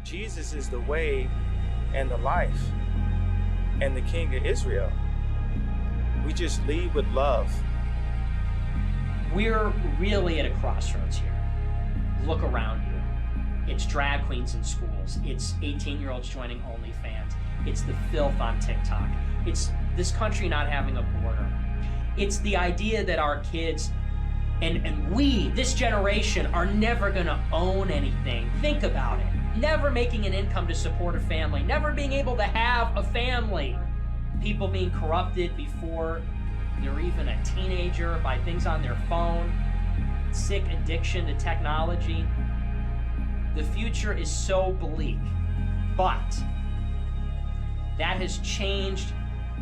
Jesus is the way and the life and the King of Israel. We just lead with love. We're really at a crossroads here. Look around you. It's drag queens in schools. It's 18-year-olds joining OnlyFans. It's the filth on TikTok. It's this country not having a border. It's the idea that our kids and we, this generation, are never gonna own anything. Think about it. Never making an income to support a family. Never being able to have a family. people being corrupted before they're even a teenager by things on their phone, sick addiction to technology. The future is so bleak, but that has changed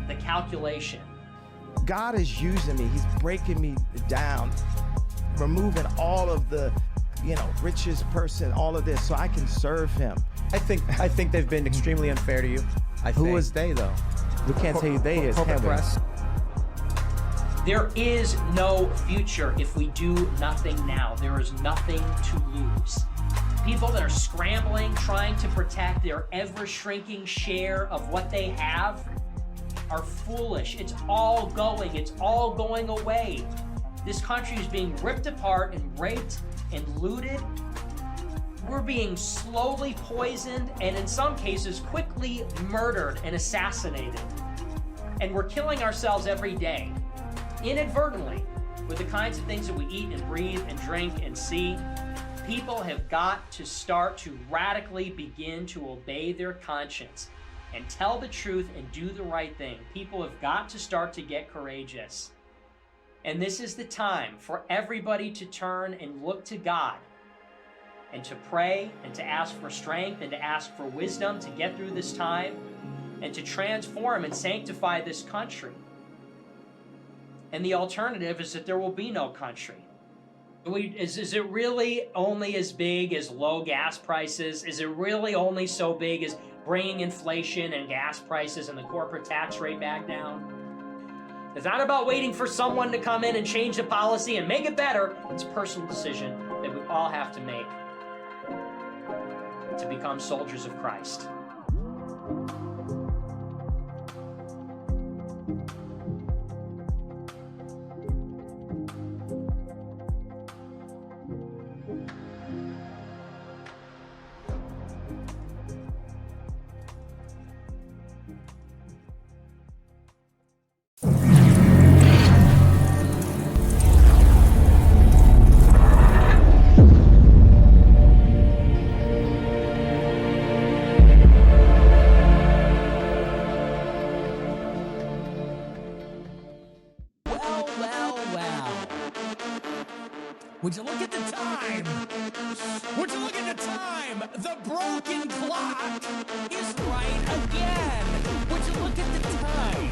the calculation. God is using me. He's breaking me down, removing all of the, richest person, all of this, so I can serve him. I think they've been extremely unfair to you. Who is they, though? We can't tell you they is corporate heaven. press. There is no future if we do nothing now. There is nothing to lose. People that are scrambling, trying to protect their ever-shrinking share of what they have are foolish. It's all going away. This country is being ripped apart and raped and looted. We're being slowly poisoned and in some cases quickly murdered and assassinated. And we're killing ourselves every day, inadvertently, with the kinds of things that we eat and breathe and drink and see. People have got to start to radically begin to obey their conscience and tell the truth and do the right thing. People have got to start to get courageous. And this is the time for everybody to turn and look to God and to pray and to ask for strength and to ask for wisdom to get through this time and to transform and sanctify this country. And the alternative is that there will be no country. Is it really only as big as low gas prices? Is it really only so big as bringing inflation and gas prices and the corporate tax rate back down? It's not about waiting for someone to come in and change the policy and make it better. It's a personal decision that we all have to make to become soldiers of Christ. Would you look at the time? Would you look at the time? The broken clock is right again. Would you look at the time?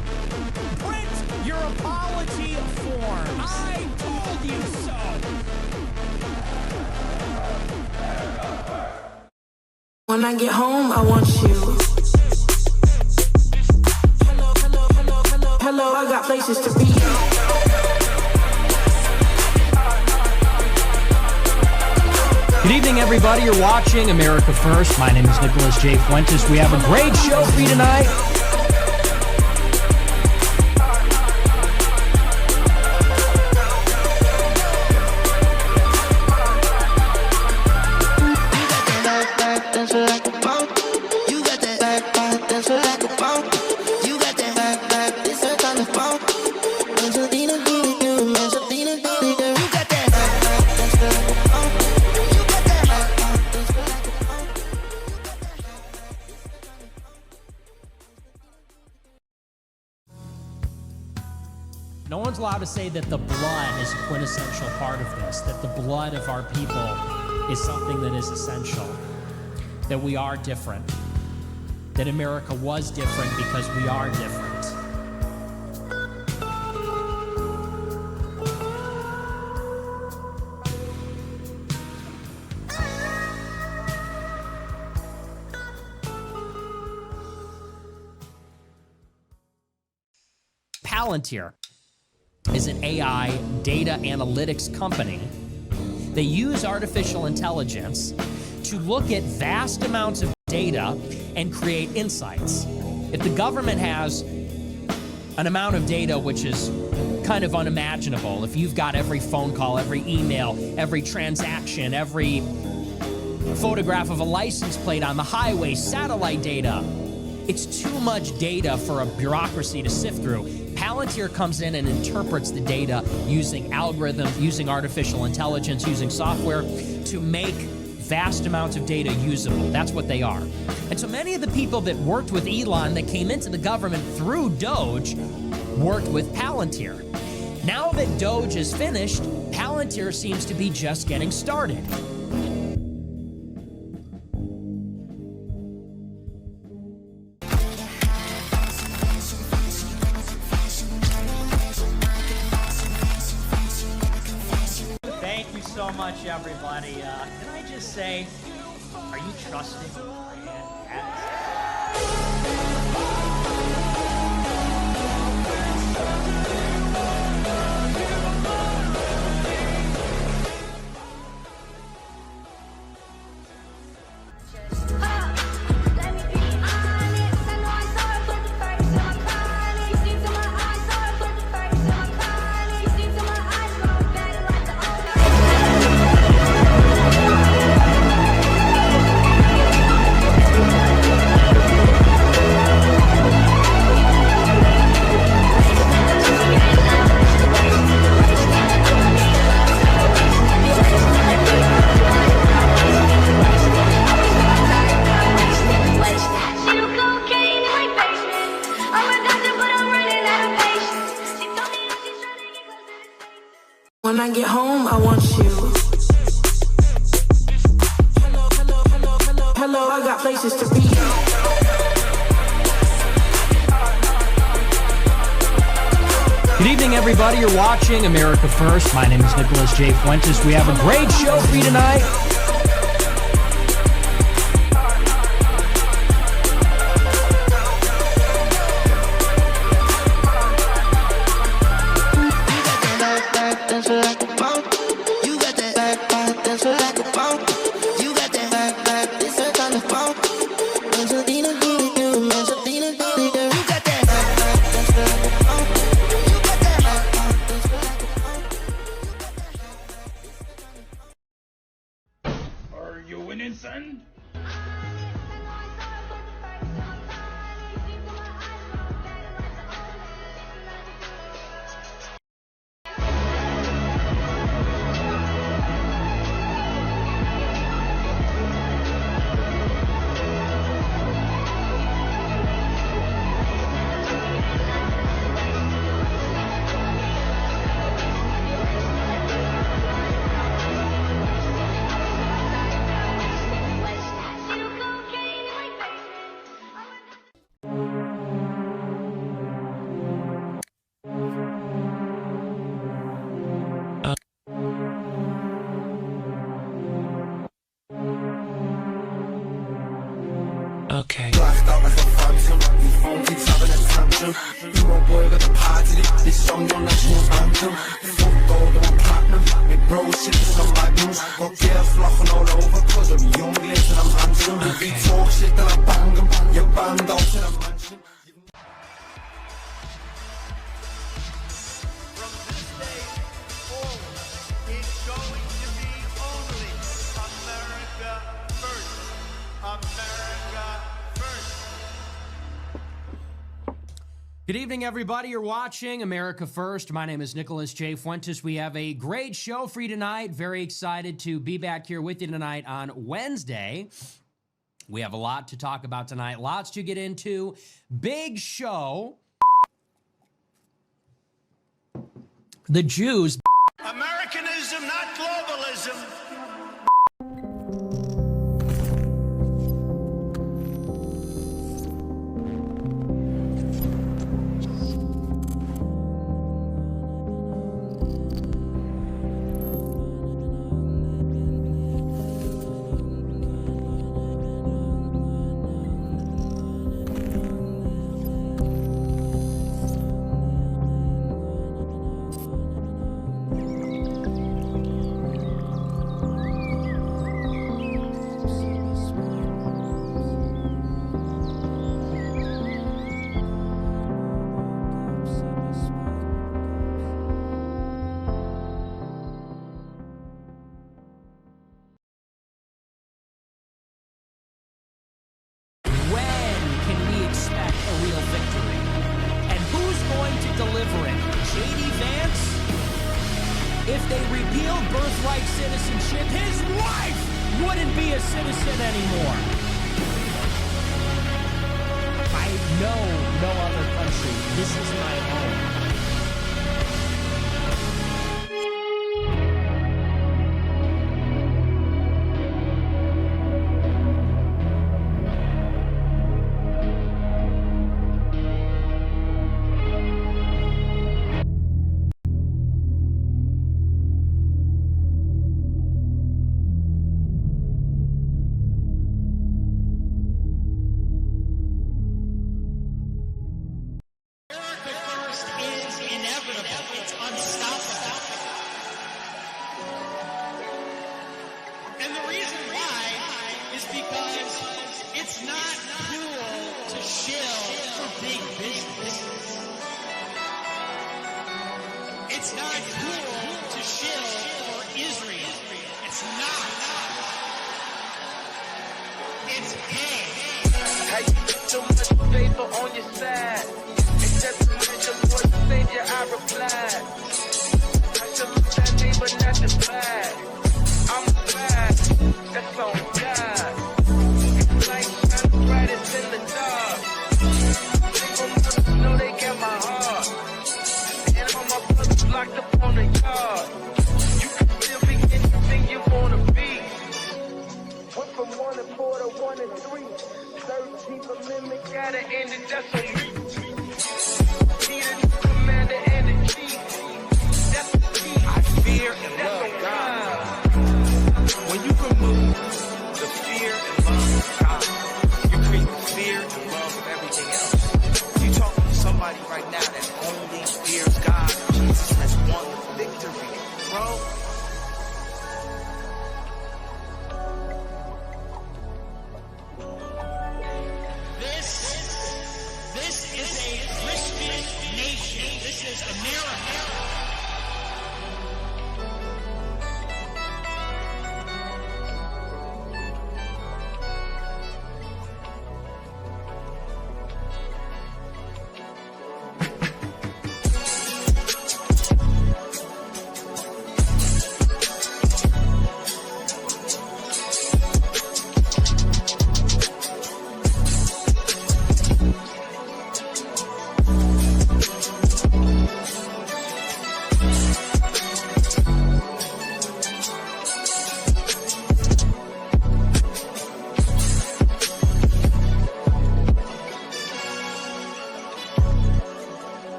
Print your apology forms. I told you so. When I get home, I want you. Hello, I got places to be. Good evening, everybody. You're watching America First. My name is Nicholas J. Fuentes. We have a great show for you tonight. No one's allowed to say that the blood is a quintessential part of this, that the blood of our people is something that is essential, that we are different, that America was different because we are different. Palantir is an AI data analytics company. They use artificial intelligence to look at vast amounts of data and create insights. If the government has an amount of data which is kind of unimaginable, if you've got every phone call, every email, every transaction, every photograph of a license plate on the highway, satellite data, it's too much data for a bureaucracy to sift through. Palantir comes in and interprets the data using algorithms, using artificial intelligence, using software to make vast amounts of data usable. That's what they are. And so many of the people that worked with Elon that came into the government through Doge worked with Palantir. Now that Doge is finished, Palantir seems to be just getting started. Thank you so much, everybody. Can I just say, are you trusting brand ads? When I get home, I want you. Hello, I got places to be. Good evening, everybody. You're watching America First. My name is Nicholas J. Fuentes. We have a great show for you tonight. Are you winning, son? Okay. Good evening, everybody. You're watching America First. My name is Nicholas J. Fuentes. We have a great show for you tonight. Very excited to be back here with you tonight on Wednesday. We have a lot to talk about tonight, lots to get into. Big show. The Jews. Americanism, not globalism. If they repeal birthright citizenship, his wife wouldn't be a citizen anymore. I know no other country. This is my home.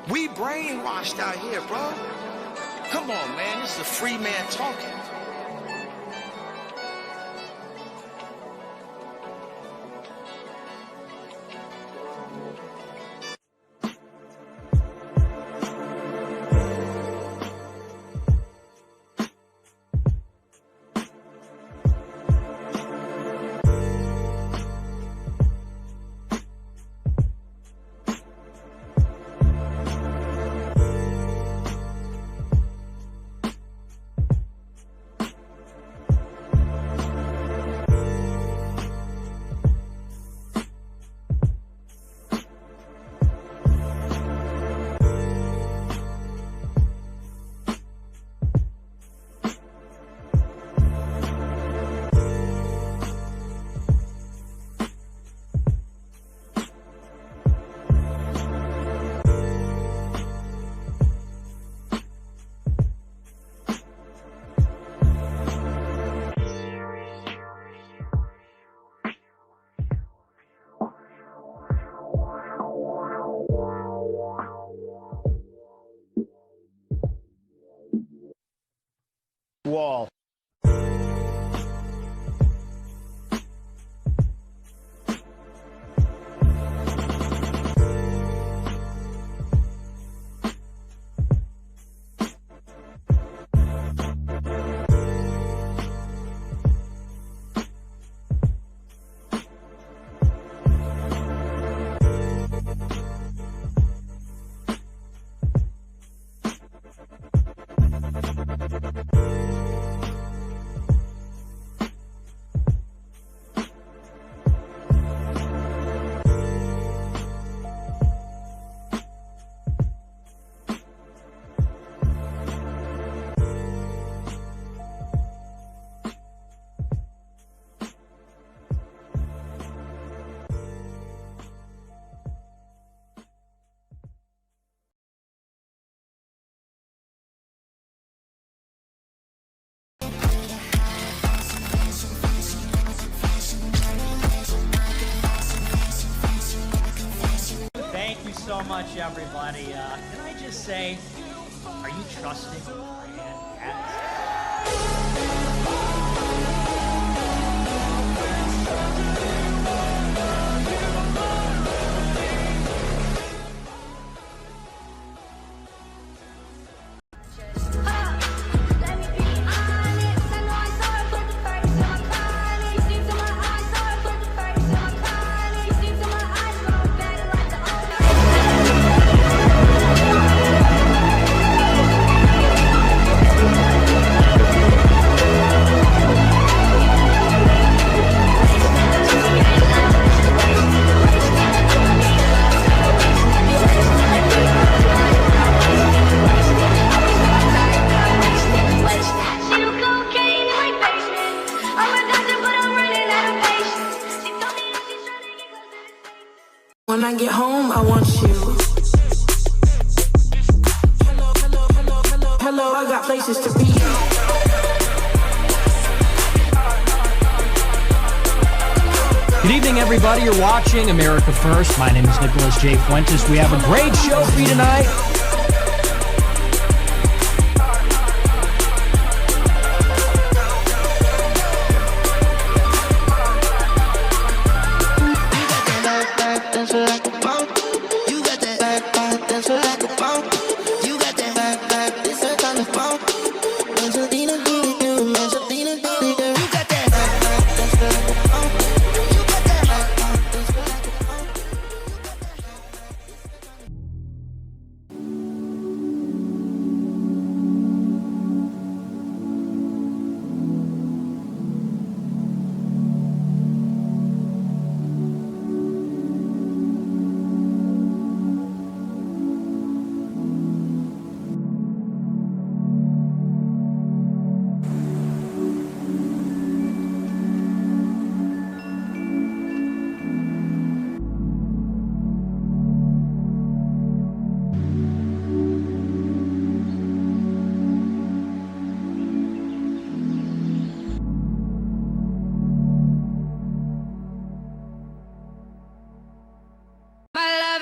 We brainwashed out here, bro. Come on, man. This is a free man talking. Wall. much, everybody. Can I just say, are you trusting the plan yet? When I get home, I want you. Hello, hello, hello, hello, hello, I got places to be. Good evening, everybody. You're watching America First. My name is Nicholas J. Fuentes. We have a great show for you tonight.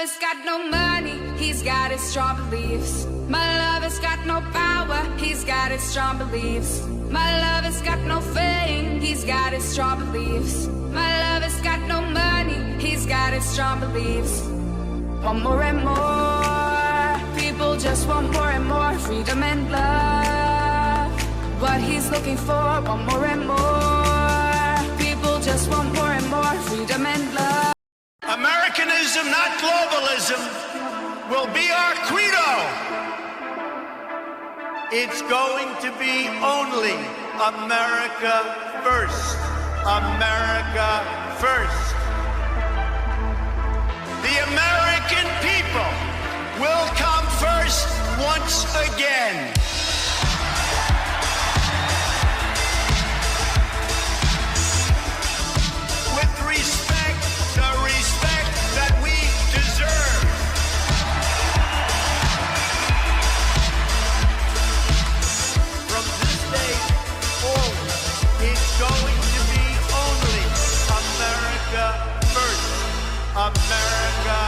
lover's got no money, he's got his strong beliefs. My lover's got no power, he's got his strong beliefs. My lover's got no fame, he's got his strong beliefs. My lover's got no money, he's got his strong beliefs. Want more and more, people just want more and more freedom and love. What he's looking for, want more and more, people just want more and more freedom and love. Americanism, not globalism, will be our credo. It's going to be only America first. America first. The American people will come first once again. With respect, the respect that we deserve. From this day forward, it's going to be only America first. America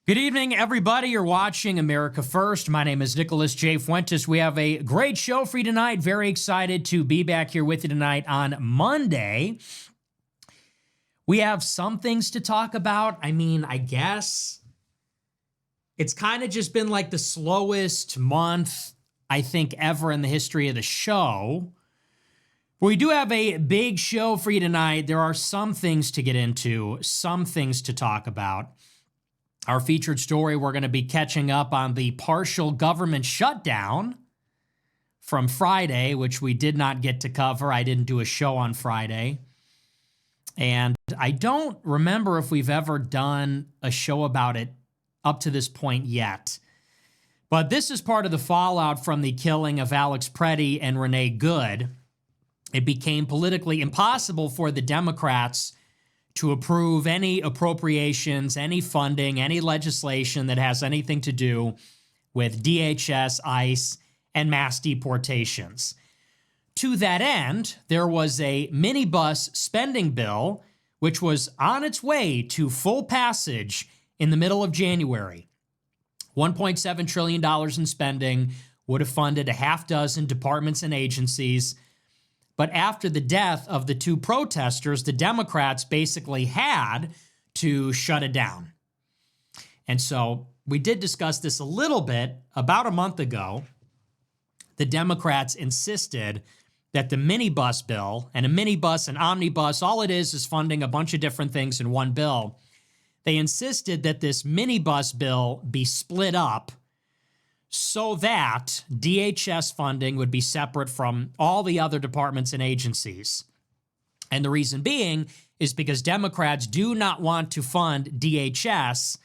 Good evening, everybody. You're watching America First. My name is Nicholas J. Fuentes. We have a great show for you tonight. Very excited to be back here with you tonight on Monday. We have some things to talk about. I mean, I guess it's kind of just been like the slowest month, I think, ever in the history of the show. We do have a big show for you tonight. There are some things to get into, some things to talk about. Our featured story, we're going to be catching up on the partial government shutdown from Friday, which we did not get to cover. I didn't do a show on Friday. And I don't remember if we've ever done a show about it up to this point yet. But this is part of the fallout from the killing of Alex Preddy and Renee Good. It became politically impossible for the Democrats to approve any appropriations, any funding, any legislation that has anything to do with DHS, ICE, and mass deportations. To that end, there was a minibus spending bill which was on its way to full passage in the middle of January. $1.7 trillion in spending would have funded a half dozen departments and agencies. But after the death of the two protesters, the Democrats basically had to shut it down. And so we did discuss this a little bit about a month ago. The Democrats insisted that the minibus bill, and a minibus, an omnibus, all it is funding a bunch of different things in one bill. They insisted that this minibus bill be split up so that DHS funding would be separate from all the other departments and agencies. And the reason being is because Democrats do not want to fund DHS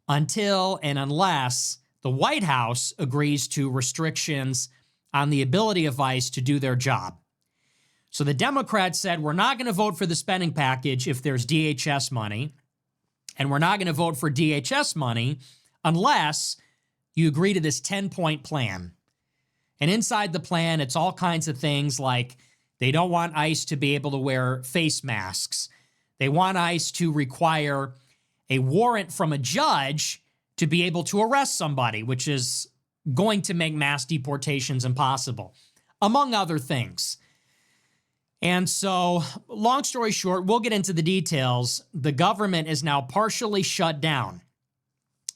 until and unless the White House agrees to restrictions on the ability of ICE to do their job. So the Democrats said, we're not going to vote for the spending package if there's DHS money, and we're not going to vote for DHS money unless you agree to this 10-point plan. And inside the plan, it's all kinds of things like they don't want ICE to be able to wear face masks. They want ICE to require a warrant from a judge to be able to arrest somebody, which is going to make mass deportations impossible, among other things. And so, long story short, we'll get into the details. The government is now partially shut down.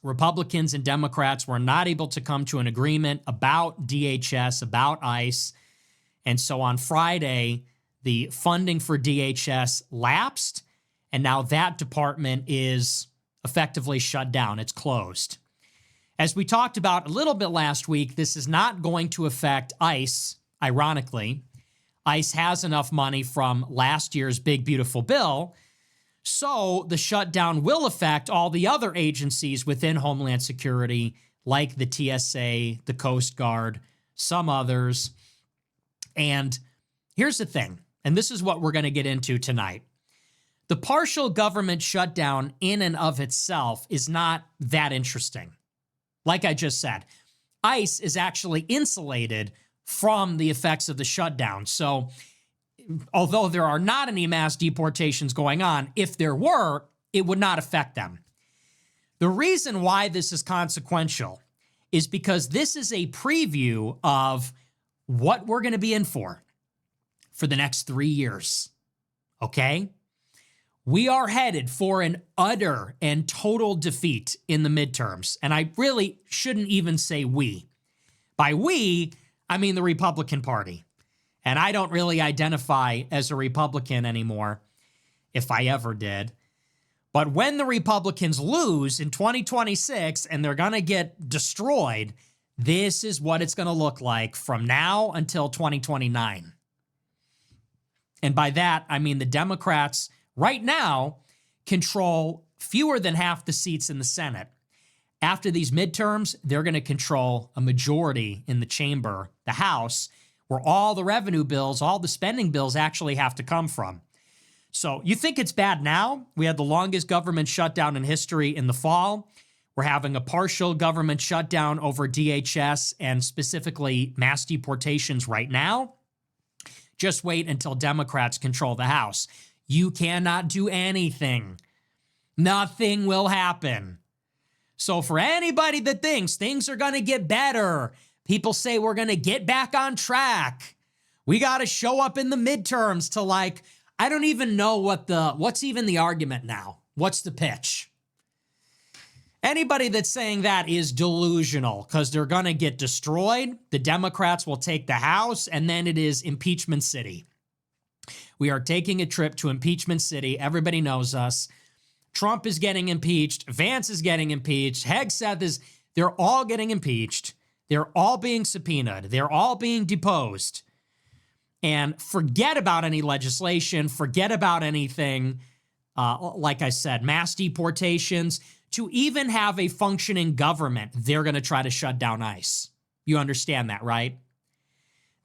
Republicans and Democrats were not able to come to an agreement about DHS, about ICE. And so on Friday, the funding for DHS lapsed, and now that department is effectively shut down. It's closed. As we talked about a little bit last week, this is not going to affect ICE, ironically. ICE has enough money from last year's big, beautiful bill. So the shutdown will affect all the other agencies within Homeland Security, like the TSA, the Coast Guard, some others. And here's the thing, and this is what we're going to get into tonight. The partial government shutdown in and of itself is not that interesting. Like I just said, ICE is actually insulated from the effects of the shutdown. So although there are not any mass deportations going on, if there were, it would not affect them. The reason why this is consequential is because this is a preview of what we're going to be in for the next 3 years. Okay? We are headed for an utter and total defeat in the midterms. And I really shouldn't even say we. By we, I mean the Republican Party. And I don't really identify as a Republican anymore, if I ever did. But when the Republicans lose in 2026 and they're going to get destroyed, this is what it's going to look like from now until 2029. And by that, I mean the Democrats right now control fewer than half the seats in the Senate. After these midterms, they're going to control a majority in the chamber, the House, where all the revenue bills, all the spending bills actually have to come from. So you think it's bad now? We had the longest government shutdown in history in the fall. We're having a partial government shutdown over DHS and specifically mass deportations right now. Just wait until Democrats control the House. You cannot do anything. Nothing will happen So for anybody that thinks things are going to get better, people say we're going to get back on track. We got to show up in the midterms to like, I don't even know what's even the argument now. What's the pitch? Anybody that's saying that is delusional because they're going to get destroyed. The Democrats will take the House, and then it is impeachment city. We are taking a trip to impeachment city. Everybody knows us. Trump is getting impeached. Vance is getting impeached. Hegseth is, they're all getting impeached. They're all being subpoenaed. They're all being deposed. And forget about any legislation. Forget about anything. Like I said, mass deportations. To even have a functioning government, they're going to try to shut down ICE. You understand that, right?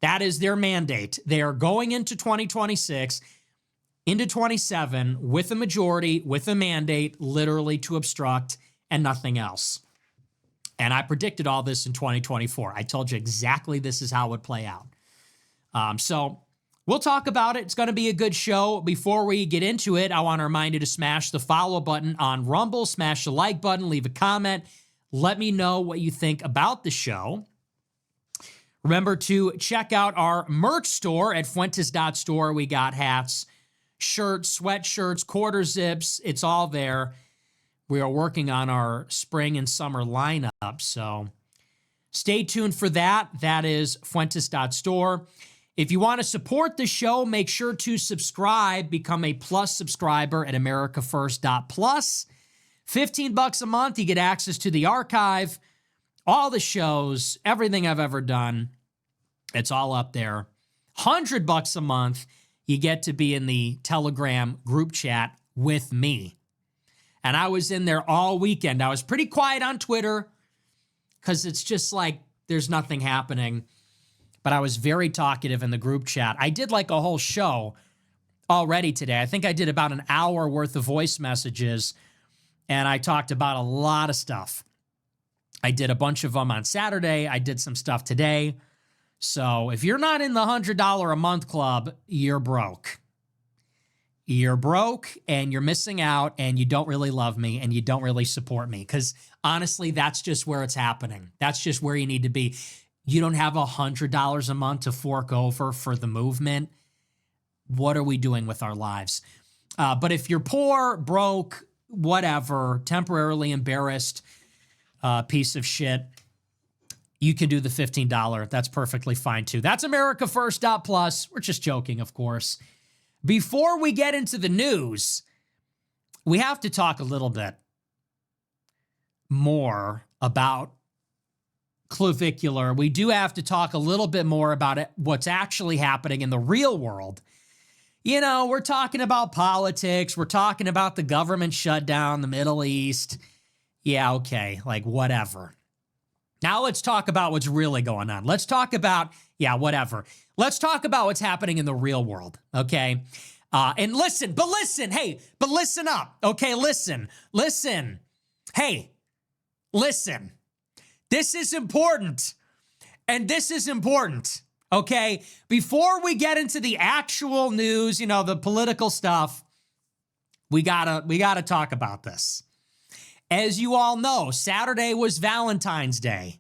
That is their mandate. They are going into 2026, into 27, with a majority, with a mandate, literally to obstruct and nothing else. And I predicted all this in 2024. I told you exactly this is how it would play out. So we'll talk about it. It's going to be a good show. Before we get into it, I want to remind you to smash the follow button on Rumble, smash the like button, leave a comment. Let me know what you think about the show. Remember to check out our merch store at Fuentes.store. We got hats, shirts, sweatshirts, quarter zips. It's all there. We are working on our spring and summer lineup, so stay tuned for that. That is Fuentes.store. If you want to support the show, make sure to subscribe. Become a Plus subscriber at AmericaFirst.plus. $15 a month, you get access to the archive, all the shows, everything I've ever done. It's all up there. $100 a month, you get to be in the Telegram group chat with me. And I was in there all weekend. I was pretty quiet on Twitter because it's just like there's nothing happening. But I was very talkative in the group chat. I did like a whole show already today. I think I did about an hour worth of voice messages, and I talked about a lot of stuff. I did a bunch of them on Saturday. I did some stuff today. So if you're not in the $100 a month club, you're broke. You're broke, and you're missing out, and you don't really love me, and you don't really support me. Because honestly, that's just where it's happening. That's just where you need to be. You don't have $100 a month to fork over for the movement. What are we doing with our lives? But if you're poor, broke, whatever, temporarily embarrassed, piece of shit, you can do the $15. That's perfectly fine too. That's AmericaFirst.plus. We're just joking, of course. Before we get into the news, we have to talk a little bit more about clavicular. We do have to talk a little bit more about it, what's actually happening in the real world. You know, we're talking about politics. We're talking about the government shutdown, the Middle East. Yeah, okay, like whatever. Now let's talk about what's really going on. Let's talk about, whatever. Let's talk about what's happening in the real world, okay? And listen up, okay? Listen. Hey, listen. This is important, and this is important, okay? Before we get into the actual news, you know, the political stuff, we gotta talk about this. As you all know, Saturday was Valentine's Day.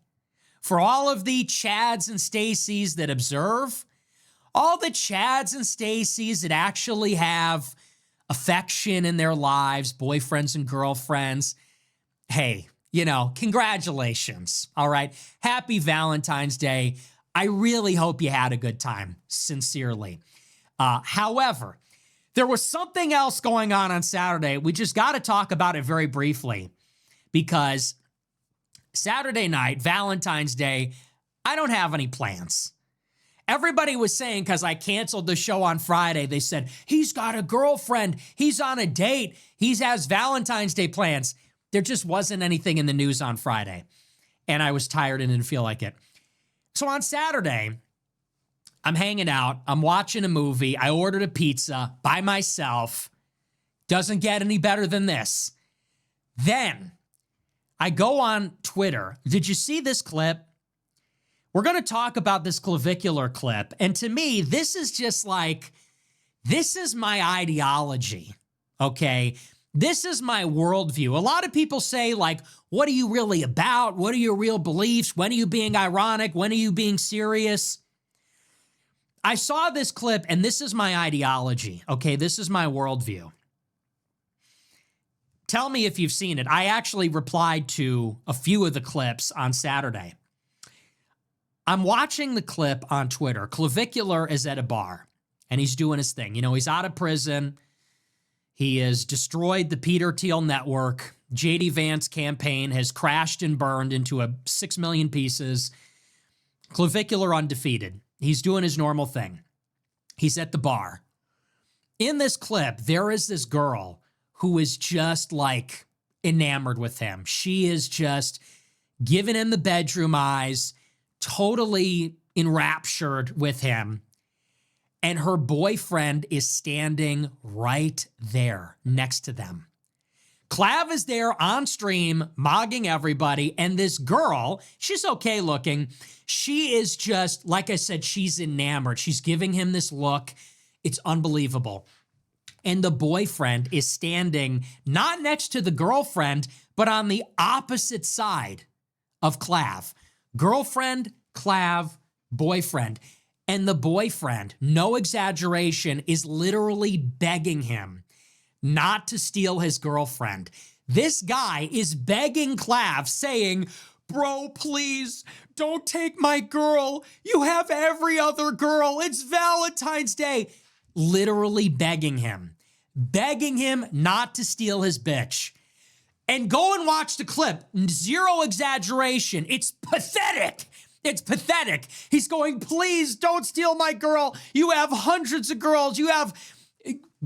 For all of the Chads and Stacys that observe, all the Chads and Stacys that actually have affection in their lives, boyfriends and girlfriends, hey, you know, congratulations, all right? Happy Valentine's Day. I really hope you had a good time, sincerely. However, there was something else going on Saturday. We just got to talk about it very briefly because Saturday night, Valentine's Day, I don't have any plans. Everybody was saying, because I canceled the show on Friday, they said, he's got a girlfriend, he's on a date, he has Valentine's Day plans. There just wasn't anything in the news on Friday, and I was tired and didn't feel like it. So on Saturday, I'm hanging out, I'm watching a movie, I ordered a pizza by myself. Doesn't get any better than this. Then I go on Twitter. Did you see this clip? We're going to talk about this clavicular clip. And to me, this is just like, this is my ideology, okay? This is my worldview. A lot of people say, like, what are you really about? What are your real beliefs? When are you being ironic? When are you being serious? I saw this clip, and this is my ideology, okay? This is my worldview. Tell me if you've seen it. I actually replied to a few of the clips on Saturday. I'm watching the clip on Twitter. Clavicular is at a bar, and he's doing his thing. You know, he's out of prison. He has destroyed the Peter Thiel network. J.D. Vance campaign has crashed and burned into 6 million pieces. Clavicular undefeated. He's doing his normal thing. He's at the bar. In this clip, there is this girl who is just like enamored with him. She is just giving him the bedroom eyes, totally enraptured with him. And her boyfriend is standing right there next to them. Clav is there on stream, mogging everybody. And this girl, she's okay looking. She is just, like I said, she's enamored. She's giving him this look. It's unbelievable. And the boyfriend is standing not next to the girlfriend, but on the opposite side of Clav. Girlfriend, Clav, boyfriend. And the boyfriend, no exaggeration, is literally begging him not to steal his girlfriend. This guy is begging Clav, saying, bro, please, don't take my girl. You have every other girl. It's Valentine's Day. Literally begging him not to steal his bitch. And go and watch the clip. Zero exaggeration. It's pathetic. It's pathetic. He's going, please don't steal my girl. You have hundreds of girls. You have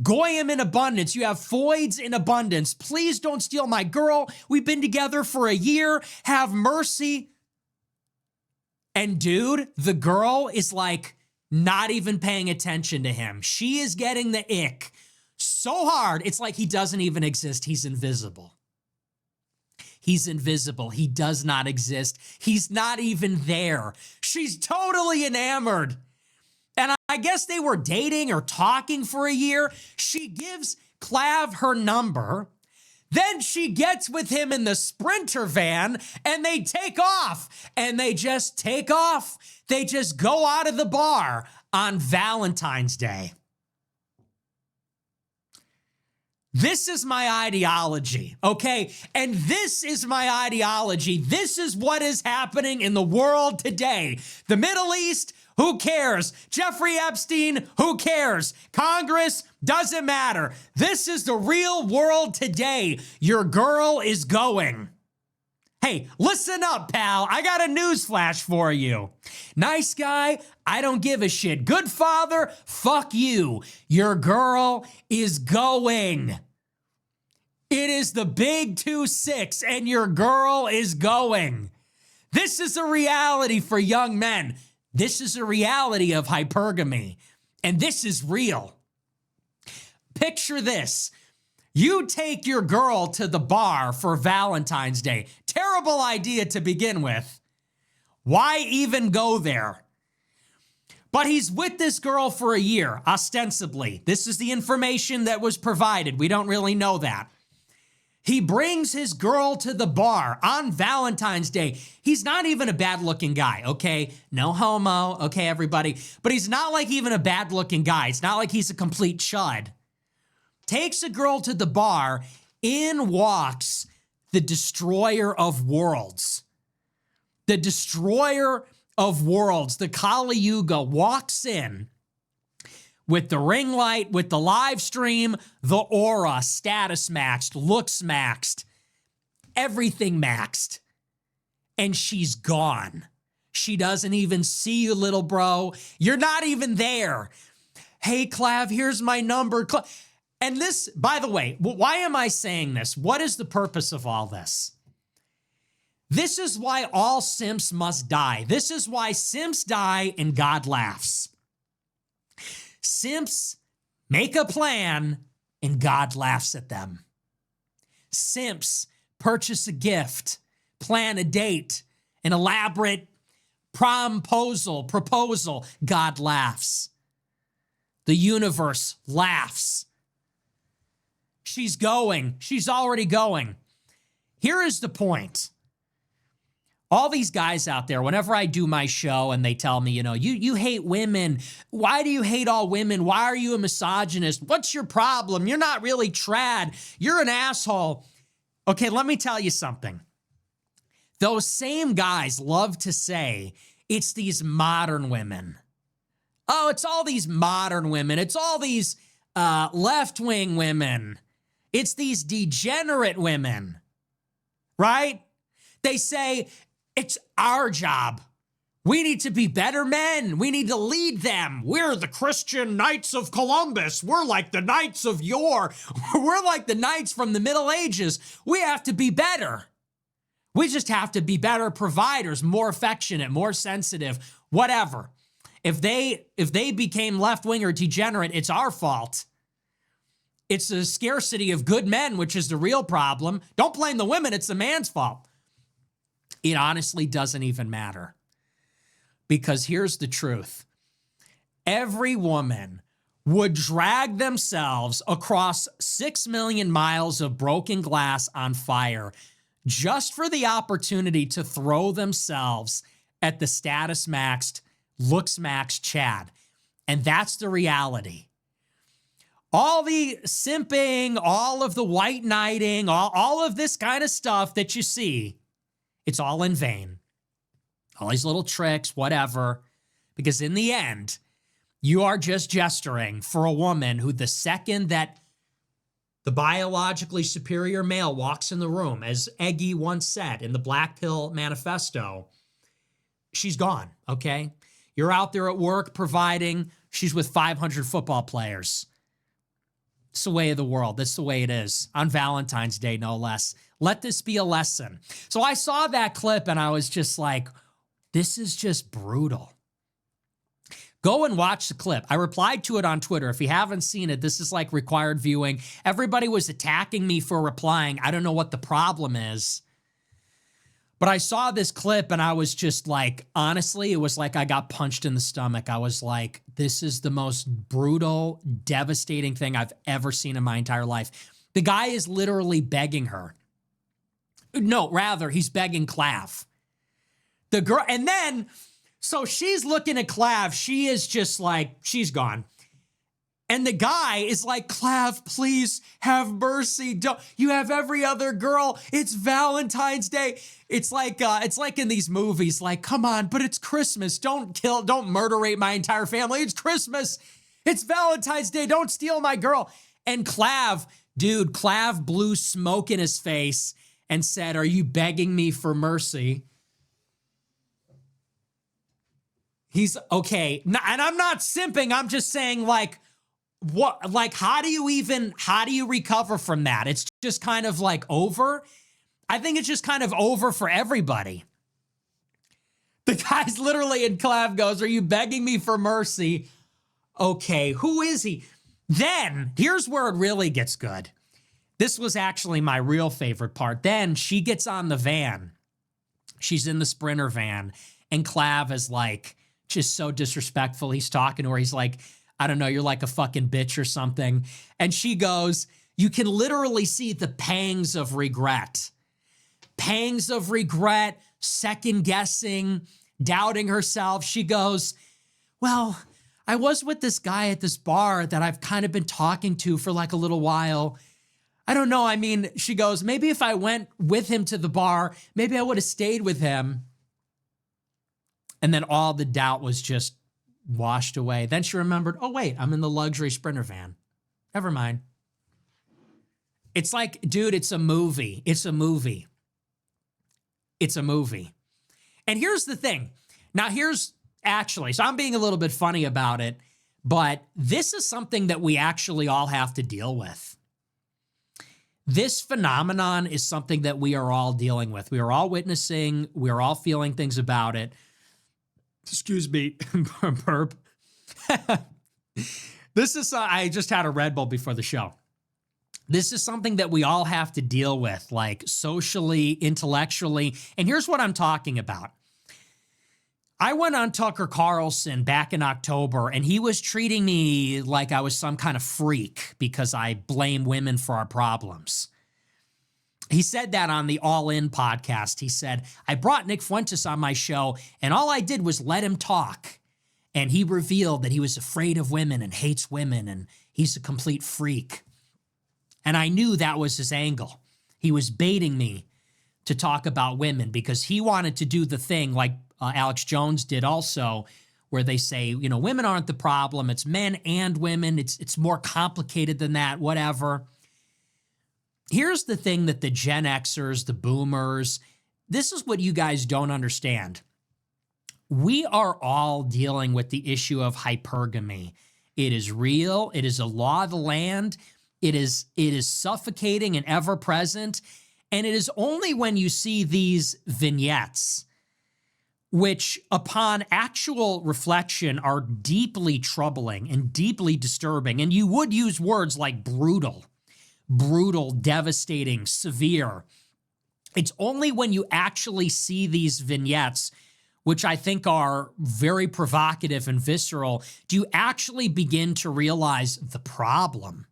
goyim in abundance. You have foids in abundance. Please don't steal my girl. We've been together for a year. Have mercy. And dude, the girl is like not even paying attention to him. She is getting the ick so hard. It's like he doesn't even exist. He's invisible. He's invisible. He does not exist. He's not even there. She's totally enamored. And I guess they were dating or talking for a year. She gives Clav her number. Then she gets with him in the Sprinter van and they take off. And they just take off. They just go out of the bar on Valentine's Day. This is my ideology, okay? And this is my ideology. This is what is happening in the world today. The Middle East, who cares? Jeffrey Epstein, who cares? Congress, doesn't matter. This is the real world today. Your girl is going. Hey, listen up, pal. I got a news flash for you. Nice guy, I don't give a shit. Good father, fuck you. Your girl is going. It is the big 2-6 and your girl is going. This is a reality for young men. This is a reality of hypergamy. And this is real. Picture this. You take your girl to the bar for Valentine's Day. Terrible idea to begin with. Why even go there? But he's with this girl for a year, ostensibly. This is the information that was provided. We don't really know that. He brings his girl to the bar on Valentine's Day. He's not even a bad-looking guy, okay? No homo, okay, everybody? But he's not like even a bad-looking guy. It's not like he's a complete chud. Takes a girl to the bar. In walks the destroyer of worlds. The destroyer of worlds, the Kali Yuga, walks in with the ring light, with the live stream, the aura, status maxed, looks maxed, everything maxed. And she's gone. She doesn't even see you, little bro. You're not even there. Hey, Clav, here's my number. And this, by the way, why am I saying this? What is the purpose of all this? This is why all simps must die. This is why simps die and God laughs. Simps make a plan and God laughs at them. Simps purchase a gift, plan a date, an elaborate proposal. God laughs. The universe laughs. She's going. She's already going. Here is the point. All these guys out there, whenever I do my show and they tell me, you hate women. Why do you hate all women? Why are you a misogynist? What's your problem? You're not really trad. You're an asshole. Okay, let me tell you something. Those same guys love to say it's these modern women. Oh, it's all these modern women. It's all these left-wing women. It's these degenerate women, right? They say it's our job. We need to be better men. We need to lead them. We're the Christian Knights of Columbus. We're like the knights of yore. We're like the knights from the Middle Ages. We have to be better. We just have to be better providers, more affectionate, more sensitive, whatever. If they became left-wing or degenerate, it's our fault. It's the scarcity of good men, which is the real problem. Don't blame the women. It's the man's fault. It honestly doesn't even matter. Because here's the truth. Every woman would drag themselves across 6 million miles of broken glass on fire just for the opportunity to throw themselves at the status maxed, looks maxed Chad. And that's the reality. All the simping, all of the white knighting, all of this kind of stuff that you see, it's all in vain. All these little tricks, whatever. Because in the end, you are just gesturing for a woman who the second that the biologically superior male walks in the room, as Eggy once said in the Black Pill Manifesto, she's gone, okay? You're out there at work providing, she's with 500 football players. It's the way of the world. That's the way it is. On Valentine's Day, no less. Let this be a lesson. So I saw that clip and I was just like, this is just brutal. Go and watch the clip. I replied to it on Twitter. If you haven't seen it, this is like required viewing. Everybody was attacking me for replying. I don't know what the problem is. But I saw this clip and I was just like, honestly, it was like I got punched in the stomach. I was like, this is the most brutal, devastating thing I've ever seen in my entire life. The guy is literally begging her. No, rather, he's begging Clav. The girl, and then, so she's looking at Clav. She is just like, she's gone. And the guy is like, Clav, please have mercy. Don't, you have every other girl. It's Valentine's Day. It's like in these movies, like, come on, but it's Christmas. Don't murderate my entire family. It's Christmas. It's Valentine's Day. Don't steal my girl. And Clav blew smoke in his face and said, are you begging me for mercy? He's okay. And I'm not simping. I'm just saying, like, what, like, how do you recover from that? It's just kind of like over. I think it's just kind of over for everybody. The guy's literally, and Clav goes, are you begging me for mercy? Okay, who is he? Then here's where it really gets good. This was actually my real favorite part. Then she gets on the van. She's in the Sprinter van, and Clav is like, just so disrespectful. He's talking to her. He's like, I don't know, you're like a fucking bitch or something. And she goes, you can literally see the pangs of regret. Pangs of regret, second guessing, doubting herself. She goes, well, I was with this guy at this bar that I've kind of been talking to for like a little while. I don't know. I mean, she goes, maybe if I went with him to the bar, maybe I would have stayed with him. And then all the doubt was just washed away. Then she remembered, oh, wait, I'm in the luxury Sprinter van. Never mind. It's like, dude, it's a movie. It's a movie. It's a movie. And here's the thing. Now, here's actually, so I'm being a little bit funny about it, but this is something that we actually all have to deal with. This phenomenon is something that we are all dealing with. We are all witnessing. We are all feeling things about it. Excuse me, burp. This is, I just had a Red Bull before the show. This is something that we all have to deal with, like socially, intellectually. And here's what I'm talking about. I went on Tucker Carlson back in October, and he was treating me like I was some kind of freak because I blame women for our problems. He said that on the All In podcast. He said, I brought Nick Fuentes on my show, and all I did was let him talk. And he revealed that he was afraid of women and hates women, and he's a complete freak. And I knew that was his angle. He was baiting me to talk about women because he wanted to do the thing like Alex Jones did also, where they say, you know, women aren't the problem. It's men and women. It's more complicated than that, whatever. Here's the thing that the Gen Xers, the boomers, this is what you guys don't understand. We are all dealing with the issue of hypergamy. It is real. It is a law of the land. It is suffocating and ever present. And it is only when you see these vignettes, which upon actual reflection are deeply troubling and deeply disturbing. And you would use words like brutal, devastating, severe. It's only when you actually see these vignettes, which I think are very provocative and visceral, do you actually begin to realize the problem.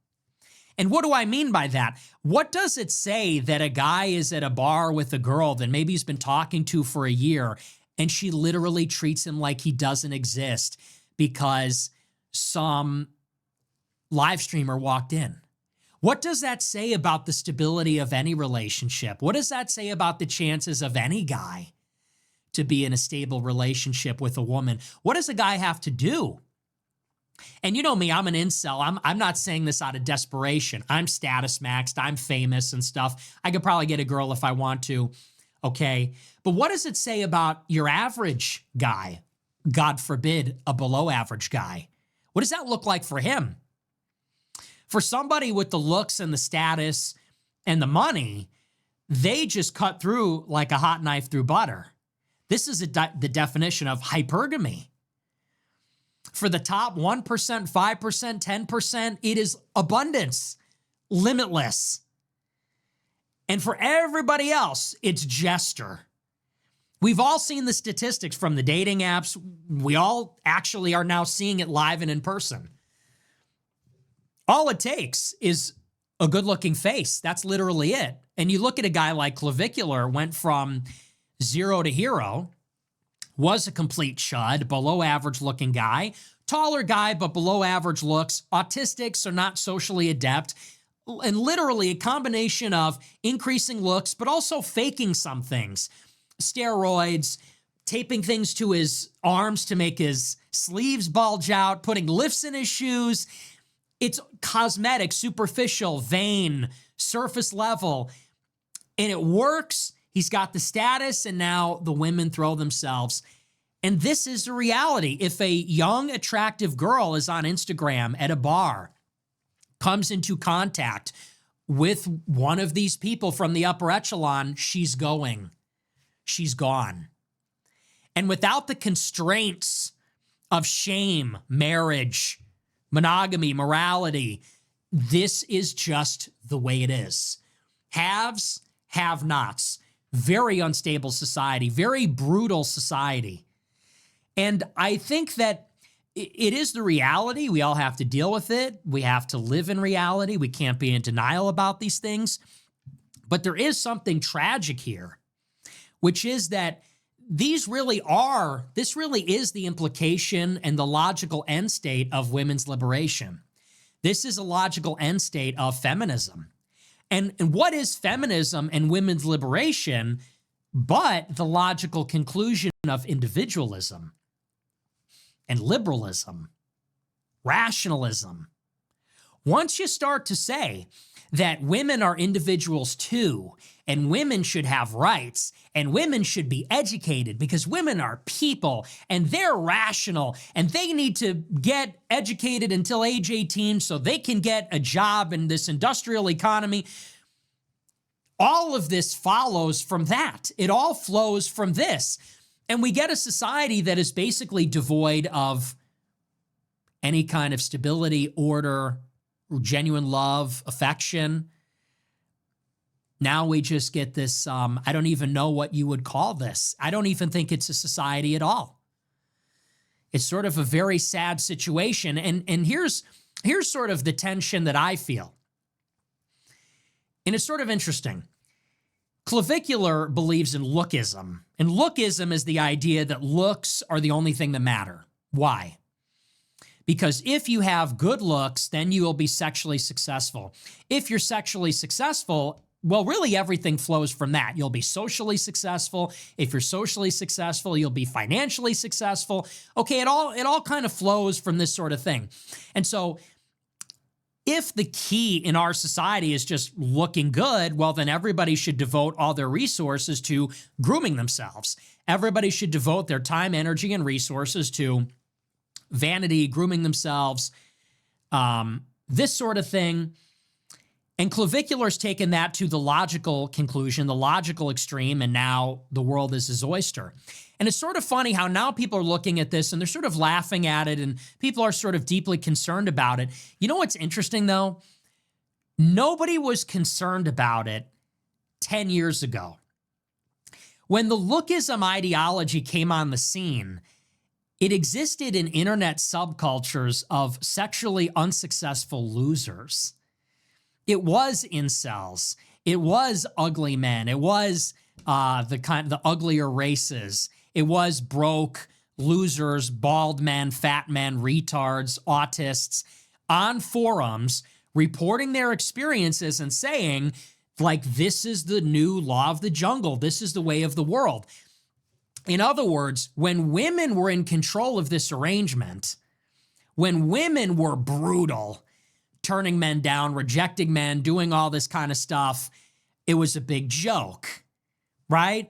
And what do I mean by that? What does it say that a guy is at a bar with a girl that maybe he's been talking to for a year, and she literally treats him like he doesn't exist because some live streamer walked in? What does that say about the stability of any relationship? What does that say about the chances of any guy to be in a stable relationship with a woman? What does a guy have to do? And you know me, I'm an incel. I'm not saying this out of desperation. I'm status maxed. I'm famous and stuff. I could probably get a girl if I want to. Okay. But what does it say about your average guy? God forbid, a below average guy. What does that look like for him? For somebody with the looks and the status and the money, they just cut through like a hot knife through butter. This is the definition of hypergamy. For the top 1%, 5%, 10%, it is abundance, limitless. And for everybody else, it's jester. We've all seen the statistics from the dating apps. We all actually are now seeing it live and in person. All it takes is a good-looking face. That's literally it. And you look at a guy like Clavicular, went from 0 to hero, was a complete chud, below average looking guy, taller guy, but below average looks, autistic, so not socially adept, and literally a combination of increasing looks, but also faking some things. Steroids, taping things to his arms to make his sleeves bulge out, putting lifts in his shoes. It's cosmetic, superficial, vain, surface level, and it works. He's got the status, and now the women throw themselves. And this is the reality. If a young, attractive girl is on Instagram at a bar, comes into contact with one of these people from the upper echelon, she's going. She's gone. And without the constraints of shame, marriage, monogamy, morality, this is just the way it is. Haves, have-nots. Very unstable society, very brutal society. And I think that it is the reality. We all have to deal with it. We have to live in reality. We can't be in denial about these things. But there is something tragic here, which is that this really is the implication and the logical end state of women's liberation. This is a logical end state of feminism. And what is feminism and women's liberation but the logical conclusion of individualism and liberalism, rationalism? Once you start to say that women are individuals too, and women should have rights, and women should be educated because women are people, and they're rational, and they need to get educated until age 18 so they can get a job in this industrial economy. All of this follows from that. It all flows from this. And we get a society that is basically devoid of any kind of stability, order, genuine love, affection. Now we just get this, I don't even know what you would call this. I don't even think it's a society at all. It's sort of a very sad situation. And here's sort of the tension that I feel. And it's sort of interesting. Clavicular believes in lookism. And lookism is the idea that looks are the only thing that matter. Why? Because if you have good looks, then you will be sexually successful. If you're sexually successful, well, really everything flows from that. You'll be socially successful. If you're socially successful, you'll be financially successful. Okay, it all kind of flows from this sort of thing. And so if the key in our society is just looking good, well, then everybody should devote all their resources to grooming themselves. Everybody should devote their time, energy, and resources to vanity, grooming themselves, this sort of thing. And Clavicular's taken that to the logical conclusion, the logical extreme, and now the world is his oyster. And it's sort of funny how now people are looking at this and they're sort of laughing at it and people are sort of deeply concerned about it. You know what's interesting though? Nobody was concerned about it 10 years ago. When the lookism ideology came on the scene, it existed in internet subcultures of sexually unsuccessful losers. It was incels. It was ugly men. It was the uglier races. It was broke losers, bald men, fat men, retards, autists on forums reporting their experiences and saying, like, this is the new law of the jungle. This is the way of the world. In other words, when women were in control of this arrangement, when women were brutal, turning men down, rejecting men, doing all this kind of stuff, it was a big joke, right?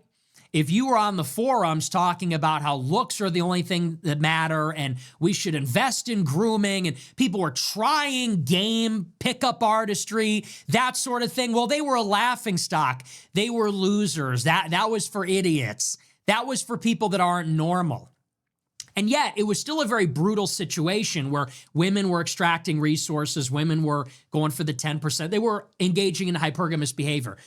If you were on the forums talking about how looks are the only thing that matter and we should invest in grooming and people were trying game, pickup artistry, that sort of thing, well, they were a laughingstock. They were losers. That was for idiots. That was for people that aren't normal. And yet, it was still a very brutal situation where women were extracting resources, women were going for the 10%, they were engaging in hypergamous behavior.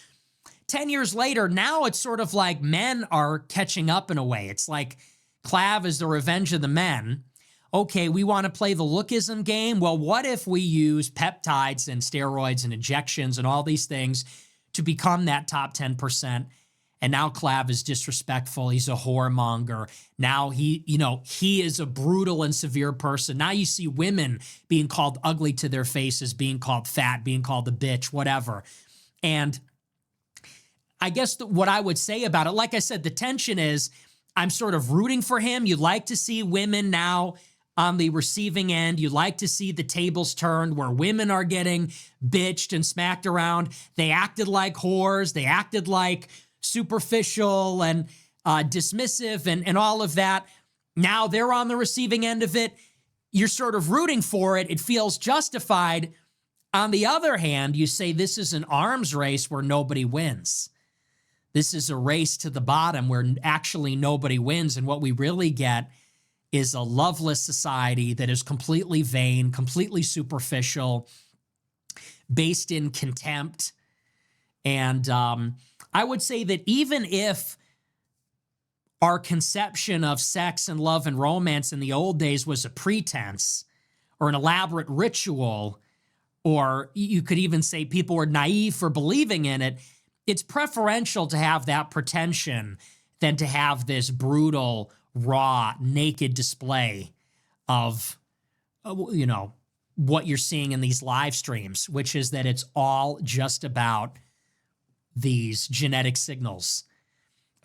10 years later, now it's sort of like men are catching up in a way. It's like Clav is the revenge of the men. Okay, we want to play the lookism game. Well, what if we use peptides and steroids and injections and all these things to become that top 10%? And now Clav is disrespectful. He's a whoremonger. Now he is a brutal and severe person. Now you see women being called ugly to their faces, being called fat, being called a bitch, whatever. And I guess what I would say about it, like I said, the tension is I'm sort of rooting for him. You'd like to see women now on the receiving end. You'd like to see the tables turned where women are getting bitched and smacked around. They acted like whores. They acted like superficial and dismissive and all of that. Now they're on the receiving end of it. You're sort of rooting for it. It feels justified. On the other hand, you say this is an arms race where nobody wins. This is a race to the bottom where actually nobody wins. And what we really get is a loveless society that is completely vain, completely superficial, based in contempt. And I would say that even if our conception of sex and love and romance in the old days was a pretense or an elaborate ritual, or you could even say people were naive for believing in it, it's preferential to have that pretension than to have this brutal, raw, naked display of, what you're seeing in these live streams, which is that it's all just about these genetic signals,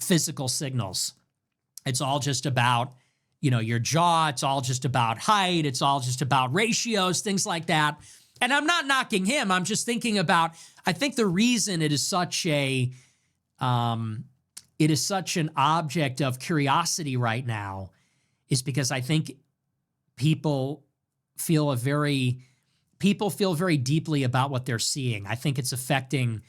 physical signals. It's all just about, your jaw. It's all just about height. It's all just about ratios, things like that. And I'm not knocking him. I'm just thinking about, I think the reason it is such an object of curiosity right now is because I think people feel very deeply about what they're seeing. I think it's affecting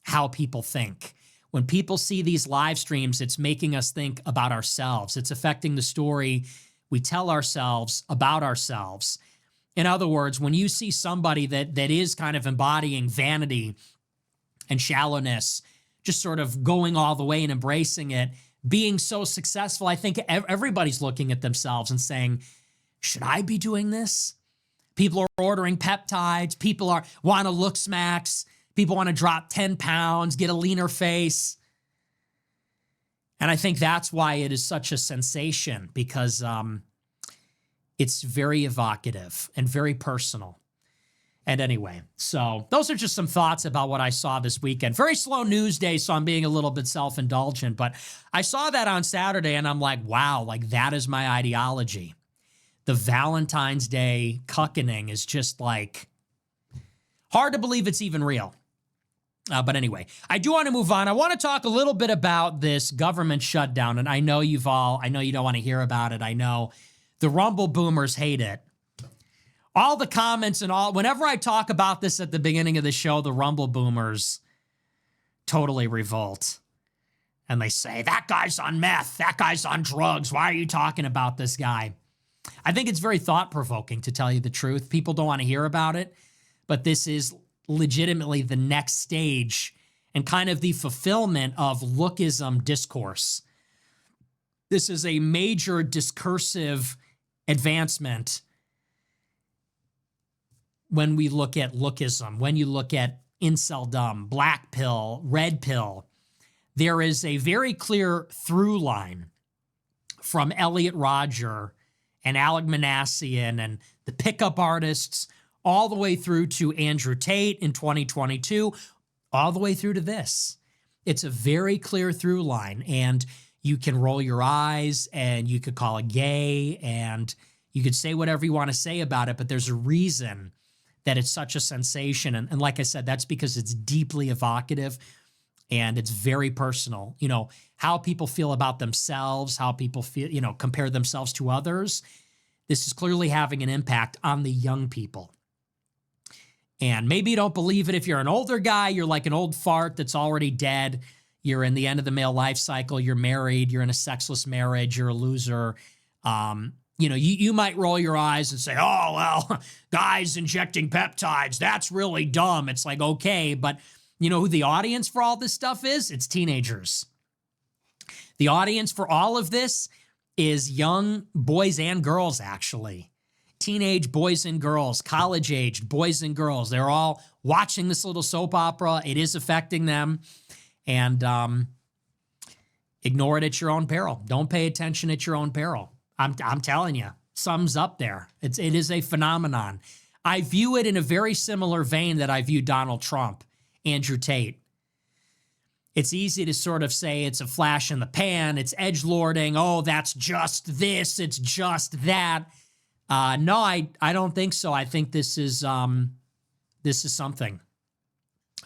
how people think. When people see these live streams, it's making us think about ourselves. It's affecting the story we tell ourselves about ourselves. In other words, when you see somebody that is kind of embodying vanity and shallowness, just sort of going all the way and embracing it, being so successful, I think everybody's looking at themselves and saying, should I be doing this? People are ordering peptides. People want to look smacks. People want to drop 10 pounds, get a leaner face. And I think that's why it is such a sensation, because it's very evocative and very personal. And anyway, so those are just some thoughts about what I saw this weekend. Very slow news day, so I'm being a little bit self-indulgent. But I saw that on Saturday, and I'm like, wow, like that is my ideology. The Valentine's Day cuckening is just like hard to believe it's even real. But anyway, I do want to move on. I want to talk a little bit about this government shutdown. And I know you don't want to hear about it. I know the Rumble boomers hate it. All the comments and whenever I talk about this at the beginning of the show, the Rumble boomers totally revolt. And they say, that guy's on meth. That guy's on drugs. Why are you talking about this guy? I think it's very thought-provoking, to tell you the truth. People don't want to hear about it, but this is legitimately the next stage and kind of the fulfillment of lookism discourse. This is a major discursive advancement when we look at lookism, when you look at inceldom, black pill, red pill. There is a very clear through line from Elliot Rodger and Alec Manassian and the pickup artists all the way through to Andrew Tate in 2022, all the way through to this. It's a very clear through line, and you can roll your eyes and you could call it gay and you could say whatever you want to say about it, but there's a reason that it's such a sensation. And like I said, that's because it's deeply evocative and it's very personal. You know, how people feel about themselves, how people feel, you know, compare themselves to others. This is clearly having an impact on the young people. And maybe you don't believe it if you're an older guy, you're like an old fart that's already dead. You're in the end of the male life cycle, you're married, you're in a sexless marriage, you're a loser. You know, you might roll your eyes and say, oh, well, guys injecting peptides, that's really dumb. It's like, okay, but you know who the audience for all this stuff is? It's teenagers. The audience for all of this is young boys and girls, actually. Teenage boys and girls, college-aged boys and girls. They're all watching this little soap opera. It is affecting them. And ignore it at your own peril. Don't pay attention at your own peril. I'm telling you, sums up there. It is a phenomenon. I view it in a very similar vein that I view Donald Trump, Andrew Tate. It's easy to sort of say it's a flash in the pan. It's edgelording. Oh, that's just this. It's just that. No, I don't think so. I think this is something.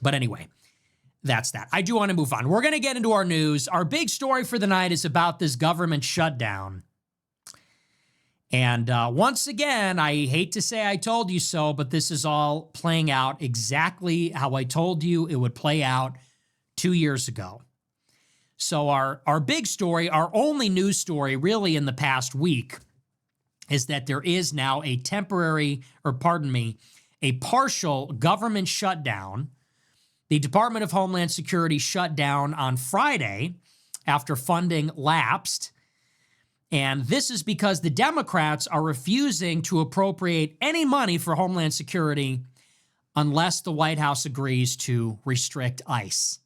But anyway, that's that. I do want to move on. We're going to get into our news. Our big story for the night is about this government shutdown. And once again, I hate to say I told you so, but this is all playing out exactly how I told you it would play out 2 years ago. So our big story, our only news story really in the past week, is that there is now a partial government shutdown. The Department of Homeland Security shut down on Friday after funding lapsed. And this is because the Democrats are refusing to appropriate any money for Homeland Security unless the White House agrees to restrict ICE.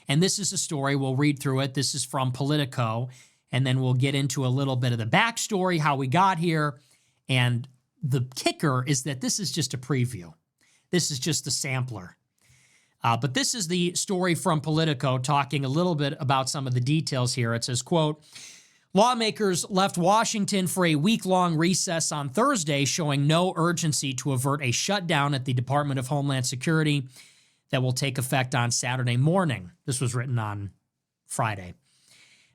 And this is a story, we'll read through it. This is from Politico, and then we'll get into a little bit of the backstory, how we got here. And the kicker is that this is just a preview. This is just a sampler. But this is the story from Politico talking a little bit about some of the details here. It says, quote, lawmakers left Washington for a week-long recess on Thursday, showing no urgency to avert a shutdown at the Department of Homeland Security that will take effect on Saturday morning. This was written on Friday.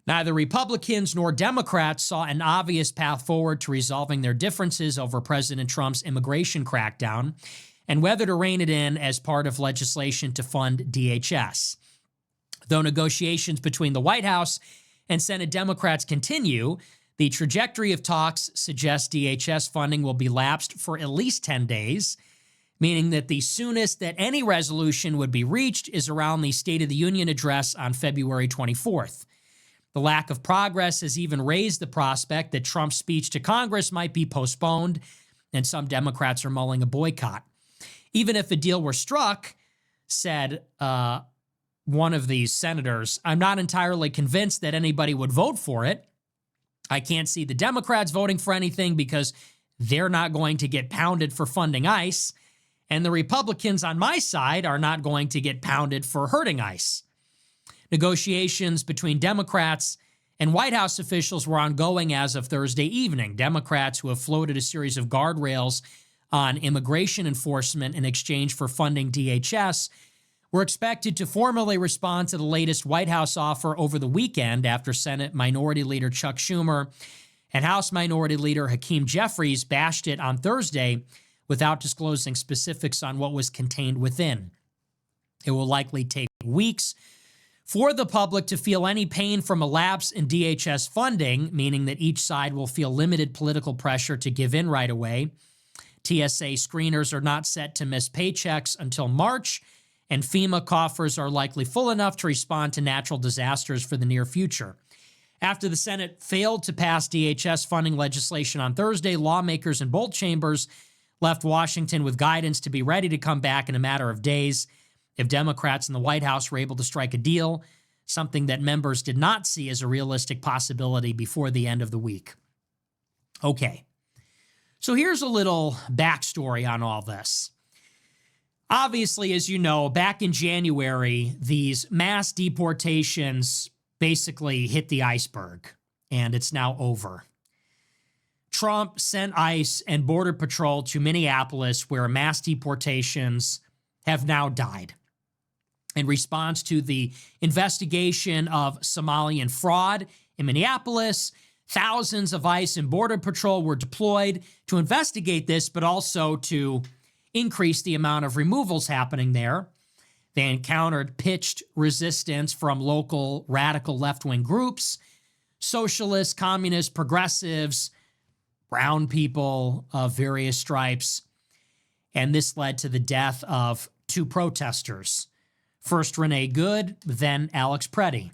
Neither Republicans nor Democrats saw an obvious path forward to resolving their differences over President Trump's immigration crackdown and whether to rein it in as part of legislation to fund DHS. Though negotiations between the White House and Senate Democrats continue, the trajectory of talks suggests DHS funding will be lapsed for at least 10 days, meaning that the soonest that any resolution would be reached is around the State of the Union address on February 24th. The lack of progress has even raised the prospect that Trump's speech to Congress might be postponed, and some Democrats are mulling a boycott. Even if a deal were struck, said one of these senators, I'm not entirely convinced that anybody would vote for it. I can't see the Democrats voting for anything because they're not going to get pounded for funding ICE, and the Republicans on my side are not going to get pounded for hurting ICE. Negotiations between Democrats and White House officials were ongoing as of Thursday evening. Democrats, who have floated a series of guardrails on immigration enforcement in exchange for funding DHS, were expected to formally respond to the latest White House offer over the weekend after Senate Minority Leader Chuck Schumer and House Minority Leader Hakeem Jeffries bashed it on Thursday without disclosing specifics on what was contained within. It will likely take weeks for the public to feel any pain from a lapse in DHS funding, meaning that each side will feel limited political pressure to give in right away. TSA screeners are not set to miss paychecks until March, and FEMA coffers are likely full enough to respond to natural disasters for the near future. After the Senate failed to pass DHS funding legislation on Thursday, lawmakers in both chambers left Washington with guidance to be ready to come back in a matter of days if Democrats in the White House were able to strike a deal, something that members did not see as a realistic possibility before the end of the week. Okay, so here's a little backstory on all this. Obviously, as you know, back in January, these mass deportations basically hit the iceberg, and it's now over. Trump sent ICE and Border Patrol to Minneapolis, where mass deportations have now died. In response to the investigation of Somalian fraud in Minneapolis, thousands of ICE and Border Patrol were deployed to investigate this, but also to increase the amount of removals happening there. They encountered pitched resistance from local radical left-wing groups, socialists, communists, progressives, brown people of various stripes, and this led to the death of 2 protesters. First Renee Good, then Alex Preddy.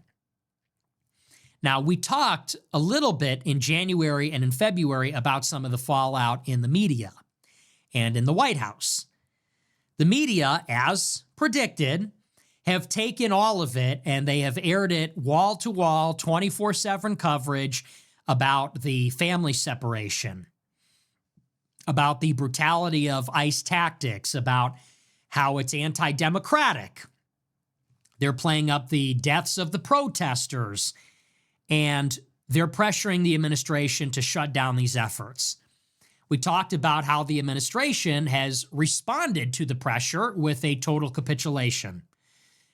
Now, we talked a little bit in January and in February about some of the fallout in the media and in the White House. The media, as predicted, have taken all of it and they have aired it wall-to-wall, 24/7 coverage about the family separation, about the brutality of ICE tactics, about how it's anti-democratic. They're playing up the deaths of the protesters, and they're pressuring the administration to shut down these efforts. We talked about how the administration has responded to the pressure with a total capitulation.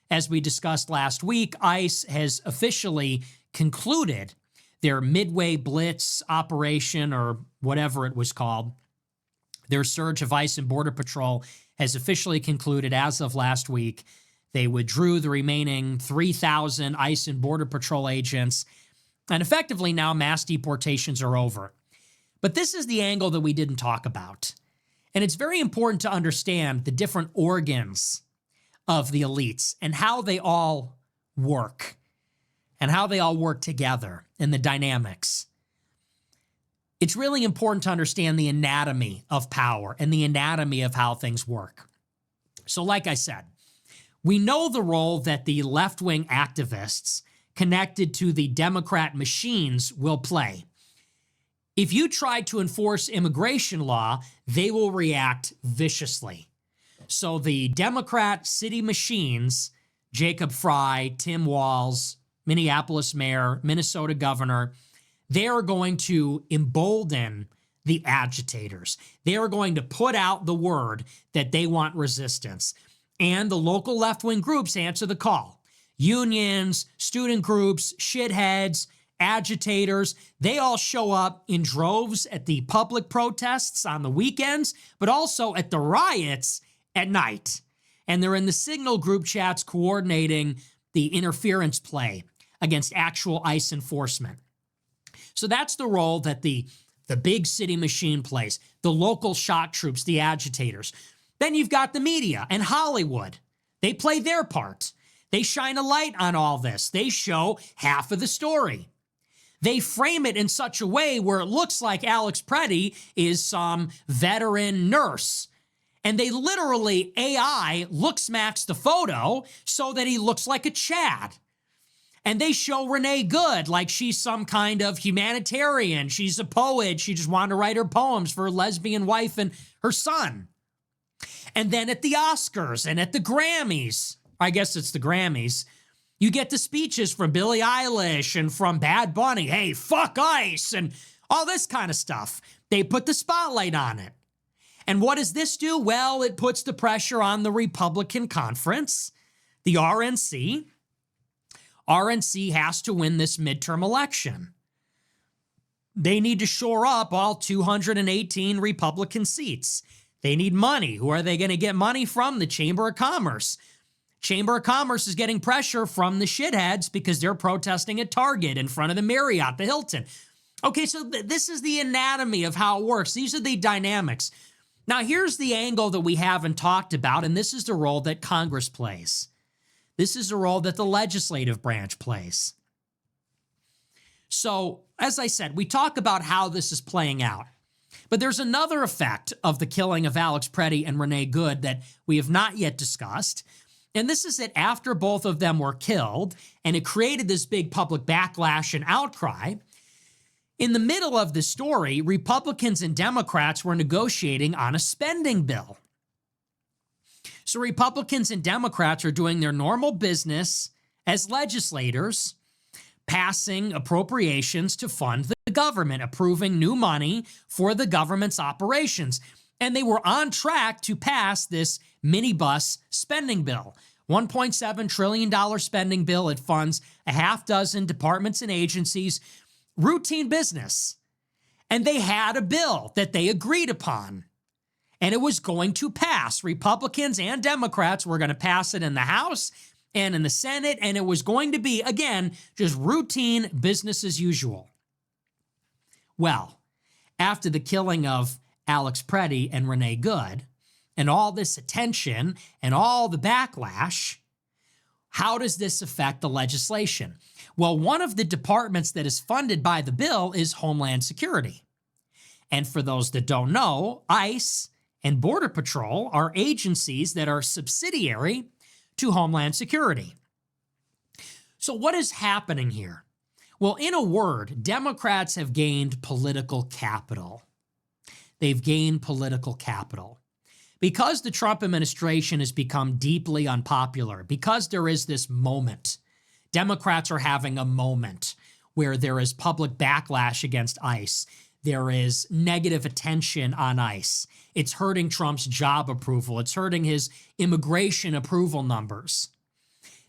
As we discussed last week, ICE has officially concluded their Midway Blitz operation, or whatever it was called. Their surge of ICE and Border Patrol has officially concluded as of last week. They withdrew the remaining 3,000 ICE and Border Patrol agents, and effectively now mass deportations are over. But this is the angle that we didn't talk about. And it's very important to understand the different organs of the elites and how they all work and how they all work together and the dynamics. It's really important to understand the anatomy of power and the anatomy of how things work. So like I said, we know the role that the left-wing activists connected to the Democrat machines will play. If you try to enforce immigration law, they will react viciously. So the Democrat city machines, Jacob Fry, Tim Walz, Minneapolis mayor, Minnesota governor, they are going to embolden the agitators. They are going to put out the word that they want resistance. And the local left-wing groups answer the call. Unions, student groups, shitheads, agitators, they all show up in droves at the public protests on the weekends, but also at the riots at night. And they're in the Signal group chats coordinating the interference play against actual ICE enforcement. So that's the role that the big city machine plays, the local shock troops, the agitators. Then you've got the media and Hollywood. They play their part. They shine a light on all this. They show half of the story. They frame it in such a way where it looks like Alex Preddy is some veteran nurse. And they literally, AI looksmacks the photo so that he looks like a Chad. And they show Renee Good like she's some kind of humanitarian. She's a poet. She just wanted to write her poems for her lesbian wife and her son. And then at the Oscars and at the Grammys, I guess it's the Grammys, you get the speeches from Billie Eilish and from Bad Bunny. Hey, fuck ICE and all this kind of stuff. They put the spotlight on it. And what does this do? Well, it puts the pressure on the Republican conference, the RNC. RNC has to win this midterm election. They need to shore up all 218 Republican seats. They need money. Who are they going to get money from? The Chamber of Commerce. Chamber of Commerce is getting pressure from the shitheads because they're protesting at Target in front of the Marriott, the Hilton. Okay, so this is the anatomy of how it works. These are the dynamics. Now, here's the angle that we haven't talked about, and this is the role that Congress plays. This is the role that the legislative branch plays. So, as I said, we talk about how this is playing out. But there's another effect of the killing of Alex Preddy and Renee Good that we have not yet discussed. And this is that after both of them were killed, and it created this big public backlash and outcry, in the middle of the story, Republicans and Democrats were negotiating on a spending bill. So Republicans and Democrats are doing their normal business as legislators, passing appropriations to fund the government, approving new money for the government's operations. And they were on track to pass this minibus spending bill, $1.7 trillion spending bill. It funds a half dozen departments and agencies, routine business. And they had a bill that they agreed upon. And it was going to pass. Republicans and Democrats were going to pass it in the House and in the Senate. And it was going to be, again, just routine business as usual. Well, after the killing of Alex Preddy and Renee Good, and all this attention and all the backlash, how does this affect the legislation? Well, one of the departments that is funded by the bill is Homeland Security. And for those that don't know, ICE and Border Patrol are agencies that are subsidiary to Homeland Security. So what is happening here? Well, in a word, Democrats have gained political capital. They've gained political capital. Because the Trump administration has become deeply unpopular, because there is this moment, Democrats are having a moment where there is public backlash against ICE. There is negative attention on ICE. It's hurting Trump's job approval. It's hurting his immigration approval numbers.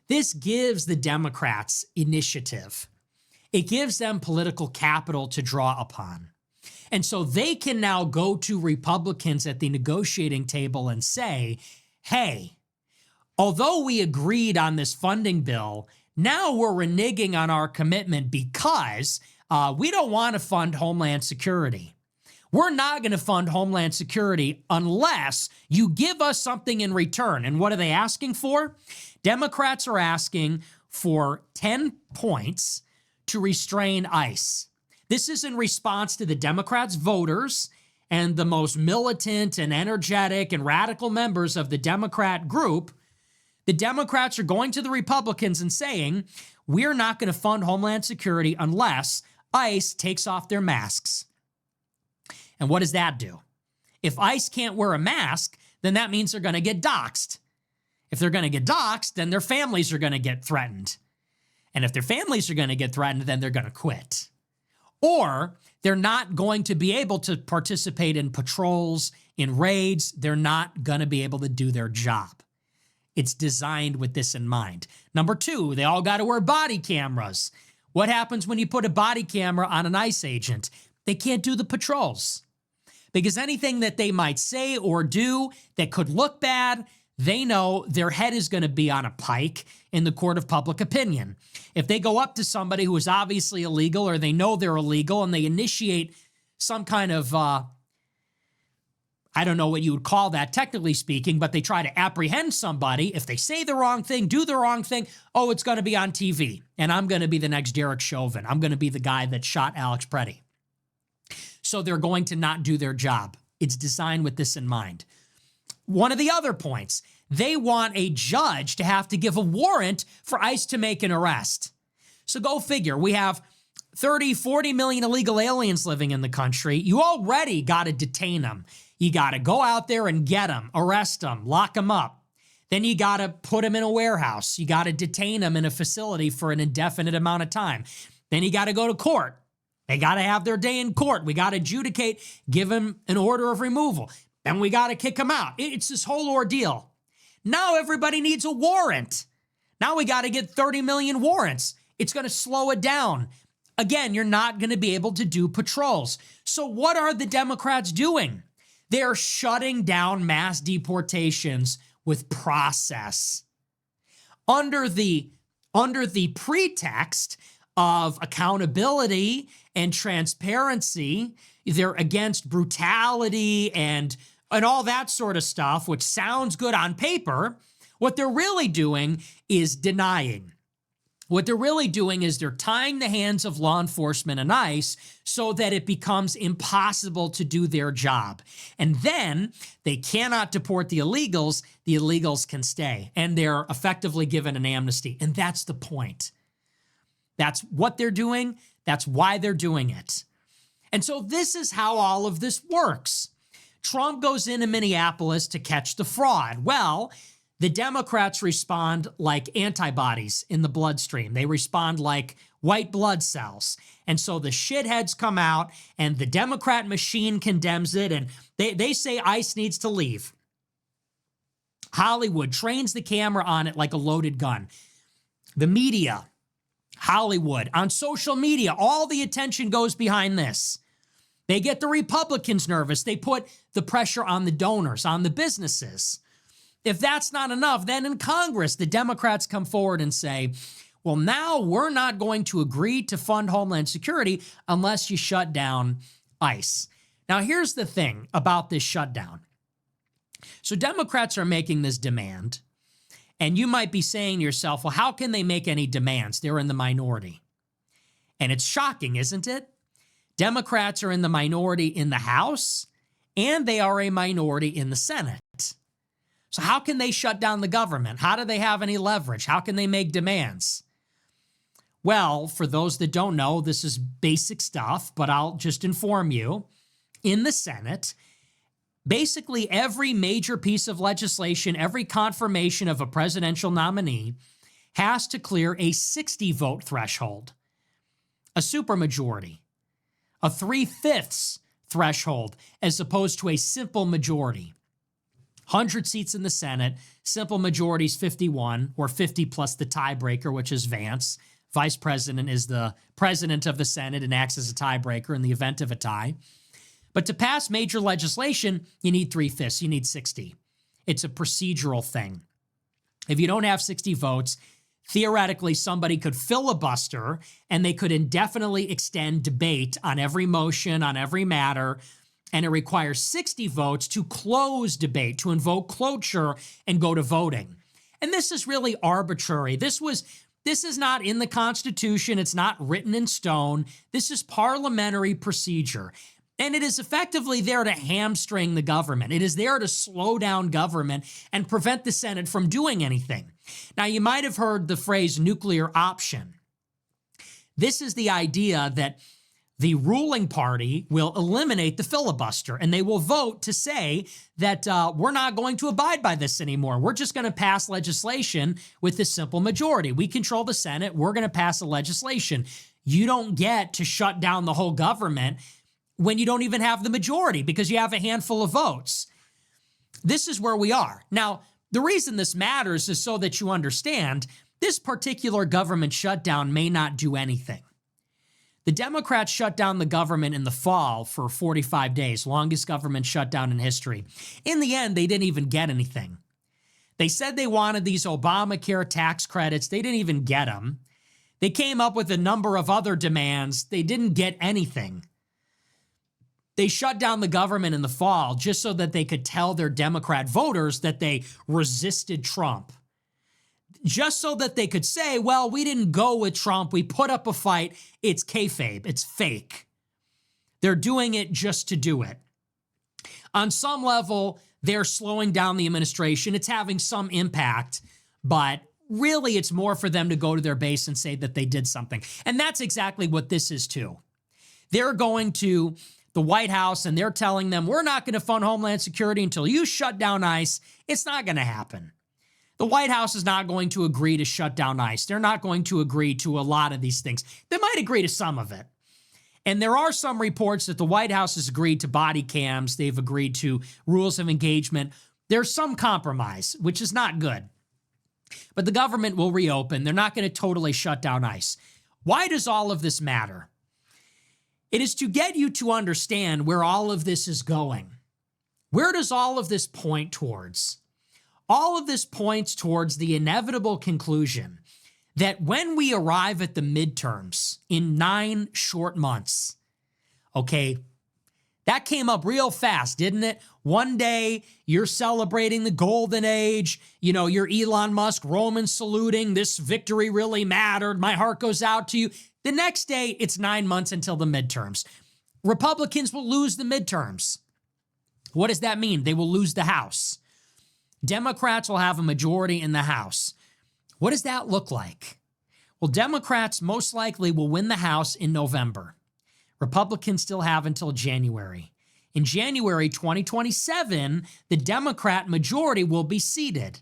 This gives the Democrats initiative. It gives them political capital to draw upon. And so they can now go to Republicans at the negotiating table and say, hey, although we agreed on this funding bill, now we're reneging on our commitment because we don't want to fund Homeland Security. We're not going to fund Homeland Security unless you give us something in return. And what are they asking for? Democrats are asking for 10 points to restrain ICE. This is in response to the Democrats' voters and the most militant and energetic and radical members of the Democrat group. The Democrats are going to the Republicans and saying, we're not going to fund Homeland Security unless ICE takes off their masks. And what does that do? If ICE can't wear a mask, then that means they're going to get doxxed. If they're going to get doxxed, then their families are going to get threatened. And if their families are going to get threatened, then they're going to quit. Or they're not going to be able to participate in patrols, in raids. They're not going to be able to do their job. It's designed with this in mind. Number two, they all got to wear body cameras. What happens when you put a body camera on an ICE agent? They can't do the patrols. Because anything that they might say or do that could look bad, they know their head is going to be on a pike in the court of public opinion. If they go up to somebody who is obviously illegal or they know they're illegal and they initiate some kind of I don't know what you would call that technically speaking, but they try to apprehend somebody. If they say the wrong thing, do the wrong thing, oh, it's going to be on TV. And I'm going to be the next Derek Chauvin. I'm going to be the guy that shot Alex Preddy. So they're going to not do their job. It's designed with this in mind. One of the other points, they want a judge to have to give a warrant for ICE to make an arrest. So go figure. We have 30, 40 million illegal aliens living in the country. You already got to detain them. You got to go out there and get them, arrest them, lock them up. Then you got to put them in a warehouse. You got to detain them in a facility for an indefinite amount of time. Then you got to go to court. They got to have their day in court. We got to adjudicate, give them an order of removal. Then we got to kick them out. It's this whole ordeal. Now everybody needs a warrant. Now we got to get 30 million warrants. It's going to slow it down. Again, you're not going to be able to do patrols. So what are the Democrats doing? They're shutting down mass deportations with process. Under the pretext of accountability and transparency, they're against brutality and all that sort of stuff, which sounds good on paper. What they're really doing is denying. What they're really doing is they're tying the hands of law enforcement and ICE so that it becomes impossible to do their job. And then they cannot deport the illegals can stay, and they're effectively given an amnesty. And that's the point. That's what they're doing. That's why they're doing it. And so this is how all of this works. Trump goes into Minneapolis to catch the fraud. Well, the Democrats respond like antibodies in the bloodstream. They respond like white blood cells. And so the shitheads come out and the Democrat machine condemns it, and they say ICE needs to leave. Hollywood trains the camera on it like a loaded gun. The media, Hollywood, on social media, all the attention goes behind this. They get the Republicans nervous. They put the pressure on the donors, on the businesses. If that's not enough, then in Congress, the Democrats come forward and say, well, now we're not going to agree to fund Homeland Security unless you shut down ICE. Now, here's the thing about this shutdown. So Democrats are making this demand, and you might be saying to yourself, well, how can they make any demands? They're in the minority. And it's shocking, isn't it? Democrats are in the minority in the House, and they are a minority in the Senate. So how can they shut down the government? How do they have any leverage? How can they make demands? Well, for those that don't know, this is basic stuff, but I'll just inform you. In the Senate, basically every major piece of legislation, every confirmation of a presidential nominee has to clear a 60-vote threshold, a supermajority, a 3/5 threshold, as opposed to a simple majority. 100 seats in the Senate, simple majority is 51, or 50 plus the tiebreaker, which is Vance. Vice president is the president of the Senate and acts as a tiebreaker in the event of a tie. But to pass major legislation, you need 3/5, you need 60. It's a procedural thing. If you don't have 60 votes, theoretically somebody could filibuster and they could indefinitely extend debate on every motion, on every matter, and it requires 60 votes to close debate, to invoke cloture and go to voting. And this is really arbitrary. This is not in the Constitution. It's not written in stone. This is parliamentary procedure. And it is effectively there to hamstring the government. It is there to slow down government and prevent the Senate from doing anything. Now, you might have heard the phrase nuclear option. This is the idea that the ruling party will eliminate the filibuster, and they will vote to say that we're not going to abide by this anymore. We're just going to pass legislation with this simple majority. We control the Senate. We're going to pass a legislation. You don't get to shut down the whole government when you don't even have the majority because you have a handful of votes. This is where we are. Now, the reason this matters is so that you understand this particular government shutdown may not do anything. The Democrats shut down the government in the fall for 45 days, longest government shutdown in history. In the end, they didn't even get anything. They said they wanted these Obamacare tax credits. They didn't even get them. They came up with a number of other demands. They didn't get anything. They shut down the government in the fall just so that they could tell their Democrat voters that they resisted Trump. Just so that they could say, well, we didn't go with Trump. We put up a fight. It's kayfabe. It's fake. They're doing it just to do it. On some level, they're slowing down the administration. It's having some impact, but really it's more for them to go to their base and say that they did something. And that's exactly what this is too. They're going to the White House and they're telling them, we're not going to fund Homeland Security until you shut down ICE. It's not going to happen. The White House is not going to agree to shut down ICE. They're not going to agree to a lot of these things. They might agree to some of it. And there are some reports that the White House has agreed to body cams. They've agreed to rules of engagement. There's some compromise, which is not good. But the government will reopen. They're not going to totally shut down ICE. Why does all of this matter? It is to get you to understand where all of this is going. Where does all of this point towards? All of this points towards the inevitable conclusion that when we arrive at the midterms in 9 short months, okay, that came up real fast, didn't it? One day you're celebrating the golden age, you're Elon Musk, Roman saluting, this victory really mattered, my heart goes out to you. The next day, it's 9 months until the midterms. Republicans will lose the midterms. What does that mean? They will lose the House. Democrats will have a majority in the House. What does that look like? Well, Democrats most likely will win the House in November. Republicans still have until January. In January 2027, the Democrat majority will be seated.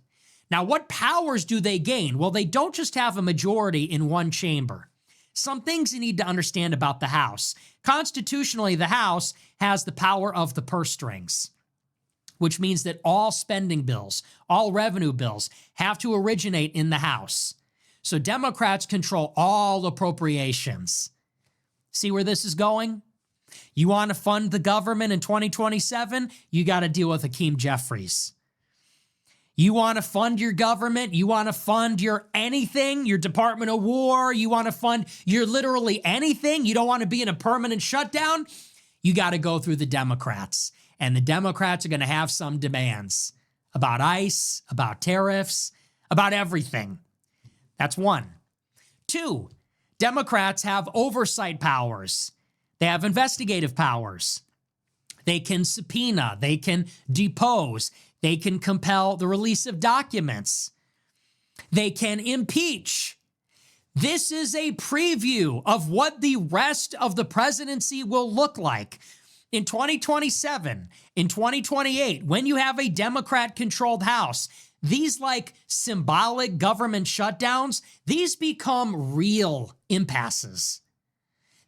Now, what powers do they gain? Well, they don't just have a majority in one chamber. Some things you need to understand about the House. Constitutionally, the House has the power of the purse strings, which means that all spending bills, all revenue bills have to originate in the House. So Democrats control all appropriations. See where this is going? You want to fund the government in 2027? You got to deal with Hakeem Jeffries. You want to fund your government? You want to fund your anything, your Department of War? You want to fund your literally anything? You don't want to be in a permanent shutdown? You got to go through the Democrats. And the Democrats are going to have some demands about ICE, about tariffs, about everything. That's one. 2, Democrats have oversight powers. They have investigative powers. They can subpoena. They can depose. They can compel the release of documents. They can impeach. This is a preview of what the rest of the presidency will look like. In 2027, in 2028, when you have a Democrat-controlled House, these symbolic government shutdowns, these become real impasses.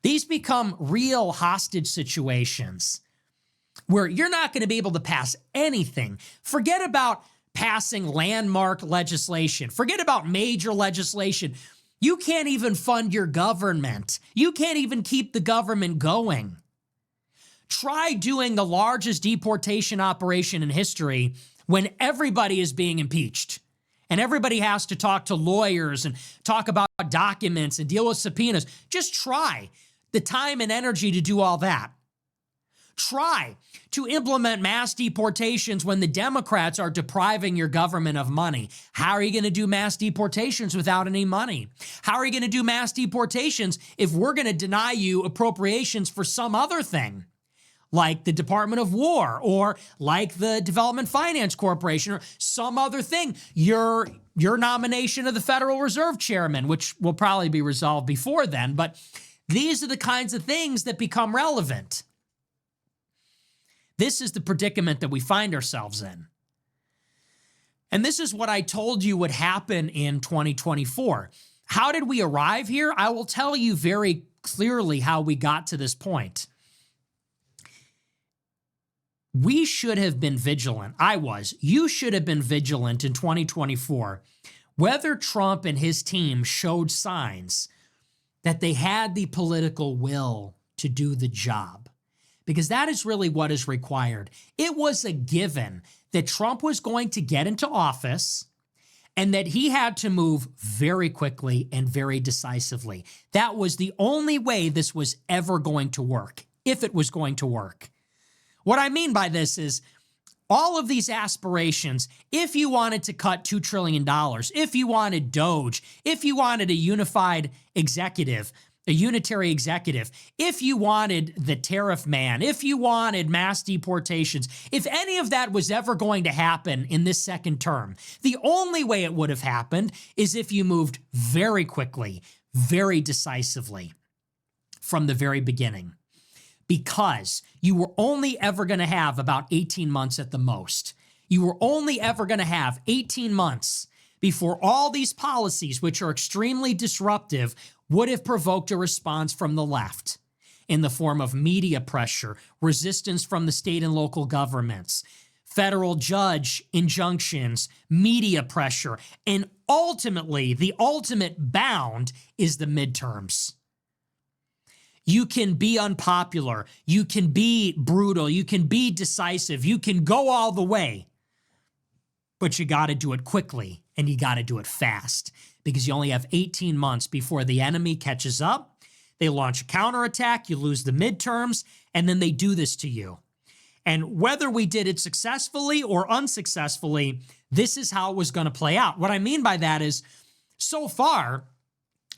These become real hostage situations where you're not going to be able to pass anything. Forget about passing landmark legislation. Forget about major legislation. You can't even fund your government. You can't even keep the government going. Try doing the largest deportation operation in history when everybody is being impeached and everybody has to talk to lawyers and talk about documents and deal with subpoenas. Just try the time and energy to do all that. Try to implement mass deportations when the Democrats are depriving your government of money. How are you going to do mass deportations without any money? How are you going to do mass deportations if we're going to deny you appropriations for some other thing? Like the Department of War or like the Development Finance Corporation or some other thing. Your nomination of the Federal Reserve Chairman, which will probably be resolved before then, but these are the kinds of things that become relevant. This is the predicament that we find ourselves in. And this is what I told you would happen in 2024. How did we arrive here? I will tell you very clearly how we got to this point. We should have been vigilant. You should have been vigilant in 2024, whether Trump and his team showed signs that they had the political will to do the job, because that is really what is required. It was a given that Trump was going to get into office and that he had to move very quickly and very decisively. That was the only way this was ever going to work, if it was going to work. What I mean by this is all of these aspirations, if you wanted to cut $2 trillion, if you wanted Doge, if you wanted a unified executive, a unitary executive, if you wanted the tariff man, if you wanted mass deportations, if any of that was ever going to happen in this second term, the only way it would have happened is if you moved very quickly, very decisively from the very beginning. Because you were only ever going to have about 18 months at the most. You were only ever going to have 18 months before all these policies, which are extremely disruptive, would have provoked a response from the left in the form of media pressure, resistance from the state and local governments, federal judge injunctions, media pressure, and ultimately, the ultimate bound is the midterms. You can be unpopular, you can be brutal, you can be decisive, you can go all the way, but you got to do it quickly and you got to do it fast because you only have 18 months before the enemy catches up. They launch a counterattack, you lose the midterms, and then they do this to you. And whether we did it successfully or unsuccessfully, this is how it was going to play out. What I mean by that is, so far,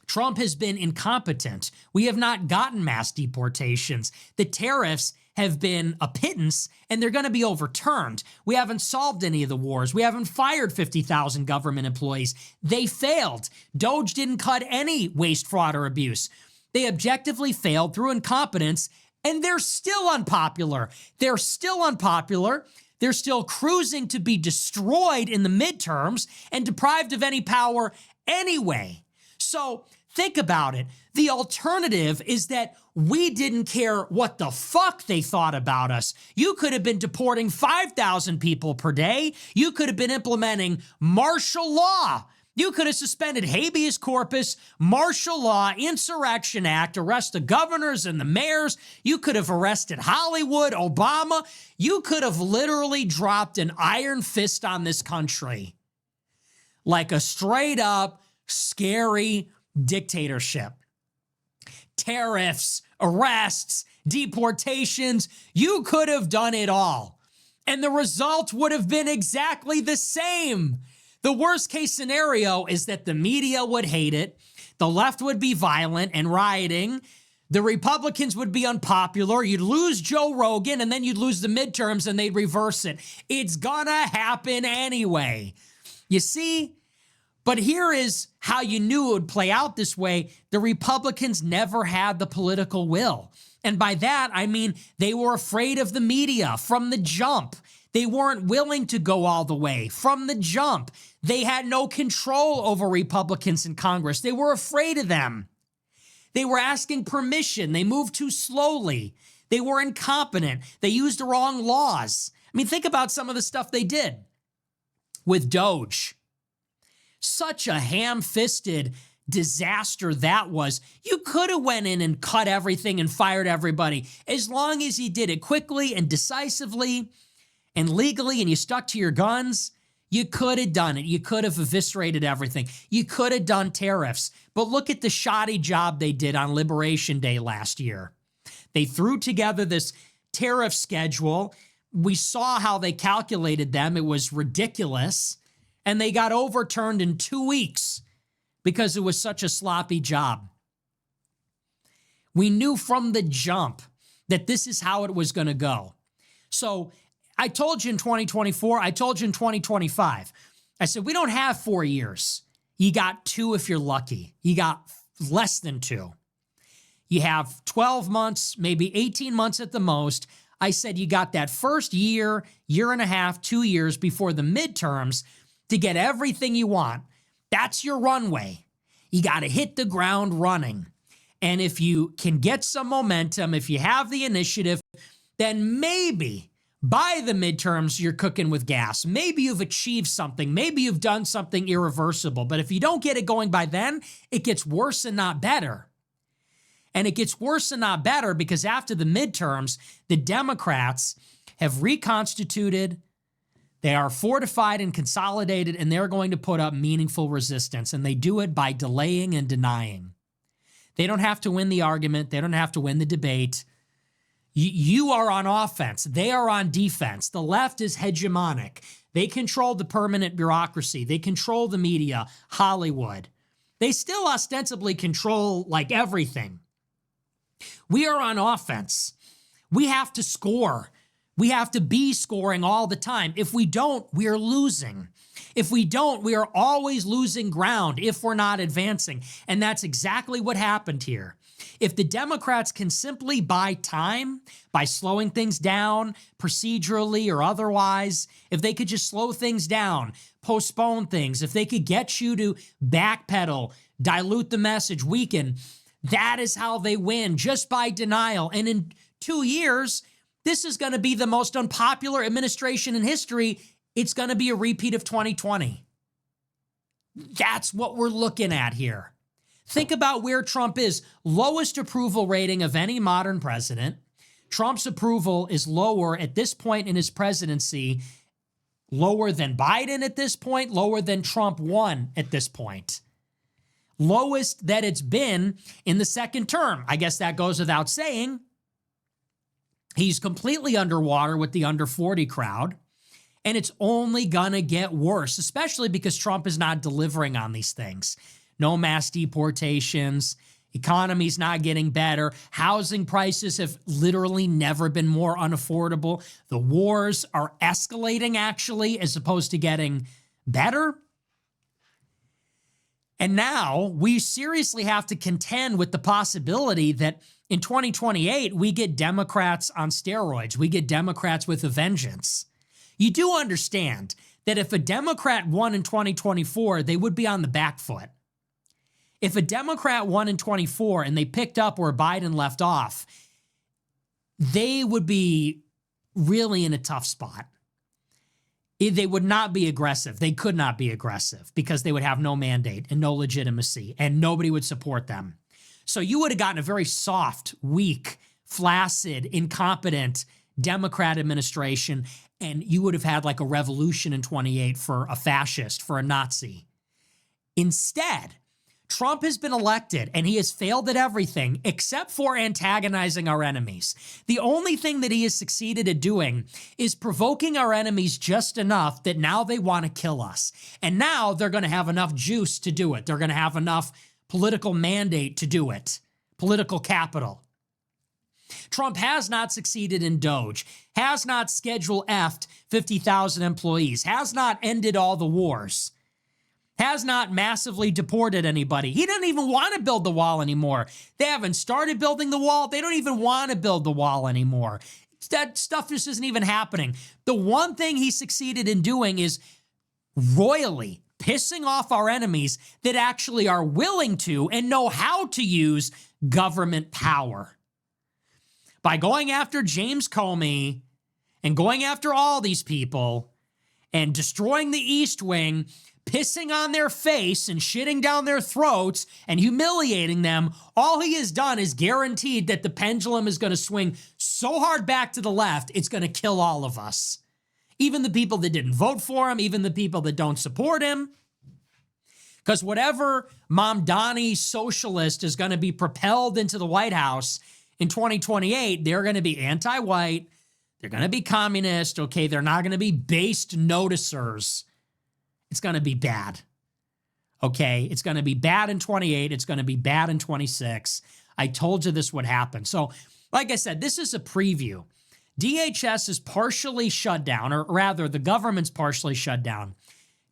Trump has been incompetent. We have not gotten mass deportations. The tariffs have been a pittance, and they're going to be overturned. We haven't solved any of the wars. We haven't fired 50,000 government employees. They failed. Doge didn't cut any waste, fraud, or abuse. They objectively failed through incompetence, and they're still unpopular. They're still unpopular. They're still cruising to be destroyed in the midterms and deprived of any power anyway. So think about it. The alternative is that we didn't care what the fuck they thought about us. You could have been deporting 5,000 people per day. You could have been implementing martial law. You could have suspended habeas corpus, martial law, Insurrection Act, arrest the governors and the mayors. You could have arrested Hollywood, Obama. You could have literally dropped an iron fist on this country like a straight up scary dictatorship. Tariffs, arrests, deportations, you could have done it all. And the result would have been exactly the same. The worst case scenario is that the media would hate it, the left would be violent and rioting, the Republicans would be unpopular, you'd lose Joe Rogan, and then you'd lose the midterms and they'd reverse it. It's gonna happen anyway. You see? But here is how you knew it would play out this way. The Republicans never had the political will. And by that, I mean they were afraid of the media from the jump. They weren't willing to go all the way from the jump. They had no control over Republicans in Congress. They were afraid of them. They were asking permission. They moved too slowly. They were incompetent. They used the wrong laws. I mean, think about some of the stuff they did with Doge. Such a ham-fisted disaster that was. You could have went in and cut everything and fired everybody as long as you did it quickly and decisively and legally and you stuck to your guns. You could have done it. You could have eviscerated everything. You could have done tariffs. But look at the shoddy job they did on Liberation Day last year. They threw together this tariff schedule. We saw how they calculated them. It was ridiculous. And they got overturned in 2 weeks because it was such a sloppy job. We knew from the jump that this is how it was going to go. So I told you in 2024, I told you in 2025. I said, we don't have 4 years. You got 2 if you're lucky. You got less than 2. You have 12 months, maybe 18 months at the most. I said you got that first year, year and a half, 2 years before the midterms to get everything you want. That's your runway. You got to hit the ground running. And if you can get some momentum, if you have the initiative, then maybe by the midterms, you're cooking with gas. Maybe you've achieved something. Maybe you've done something irreversible. But if you don't get it going by then, it gets worse and not better. And it gets worse and not better because after the midterms, the Democrats have reconstituted. They are fortified and consolidated, and they're going to put up meaningful resistance. And they do it by delaying and denying. They don't have to win the argument. They don't have to win the debate. You are on offense. They are on defense. The left is hegemonic. They control the permanent bureaucracy. They control the media, Hollywood. They still ostensibly control like everything. We are on offense. We have to score. We have to be scoring all the time. If we don't, we are losing. If we don't, we are always losing ground if we're not advancing. And that's exactly what happened here. If the Democrats can simply buy time by slowing things down procedurally or otherwise, if they could just slow things down, postpone things, if they could get you to backpedal, dilute the message, weaken, that is how they win, just by denial. And in 2 years, this is going to be the most unpopular administration in history. It's going to be a repeat of 2020. That's what we're looking at here. Think about where Trump is. Lowest approval rating of any modern president. Trump's approval is lower at this point in his presidency, lower than Biden at this point, lower than Trump won at this point. Lowest that it's been in the second term. I guess that goes without saying. He's completely underwater with the under 40 crowd. And it's only gonna get worse, especially because Trump is not delivering on these things. No mass deportations, economy's not getting better, housing prices have literally never been more unaffordable. The wars are escalating actually, as opposed to getting better. And now we seriously have to contend with the possibility that in 2028, we get Democrats on steroids. We get Democrats with a vengeance. You do understand that if a Democrat won in 2024, they would be on the back foot. If a Democrat won in 24 and they picked up where Biden left off, they would be really in a tough spot. They would not be aggressive. They could not be aggressive because they would have no mandate and no legitimacy and nobody would support them. So you would have gotten a very soft, weak, flaccid, incompetent Democrat administration, and you would have had like a revolution in 28 for a fascist, for a Nazi. Instead, Trump has been elected and he has failed at everything except for antagonizing our enemies. The only thing that he has succeeded at doing is provoking our enemies just enough that now they want to kill us. And now they're going to have enough juice to do it. They're going to have enough political mandate to do it, political capital. Trump has not succeeded in DOGE, has not Schedule F'd 50,000 employees, has not ended all the wars, has not massively deported anybody. He doesn't even want to build the wall anymore. They haven't started building the wall. They don't even want to build the wall anymore. That stuff just isn't even happening. The one thing he succeeded in doing is royally pissing off our enemies that actually are willing to and know how to use government power. By going after James Comey and going after all these people and destroying the East Wing, pissing on their face and shitting down their throats and humiliating them, all he has done is guaranteed that the pendulum is going to swing so hard back to the left, it's going to kill all of us. Even the people that didn't vote for him, even the people that don't support him. Because whatever Mamdani socialist is going to be propelled into the White House in 2028, they're going to be anti-white, they're going to be communist, okay, they're not going to be based noticers. It's going to be bad, okay? It's going to be bad in 28, it's going to be bad in 26. I told you this would happen. So, like I said, this is a preview. DHS is partially shut down, or rather, the government's partially shut down.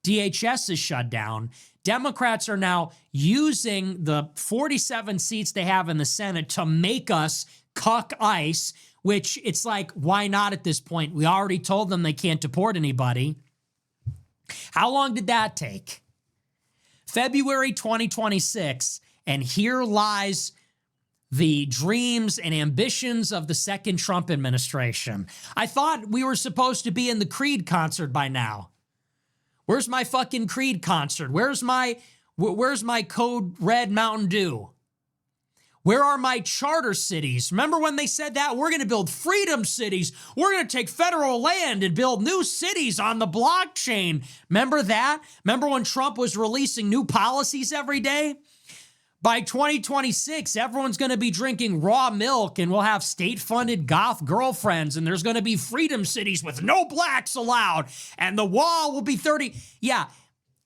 DHS is shut down. Democrats are now using the 47 seats they have in the Senate to make us cuck ICE, which it's like, why not at this point? We already told them they can't deport anybody. How long did that take? February 2026, and here lies the dreams and ambitions of the second Trump administration. I thought we were supposed to be in the Creed concert by now. Where's my fucking Creed concert? Where's my Code Red Mountain Dew? Where are my charter cities? Remember when they said that? We're going to build freedom cities. We're going to take federal land and build new cities on the blockchain. Remember that? Remember when Trump was releasing new policies every day? By 2026, everyone's going to be drinking raw milk and we'll have state-funded goth girlfriends and there's going to be freedom cities with no blacks allowed and the wall will be 30. Yeah,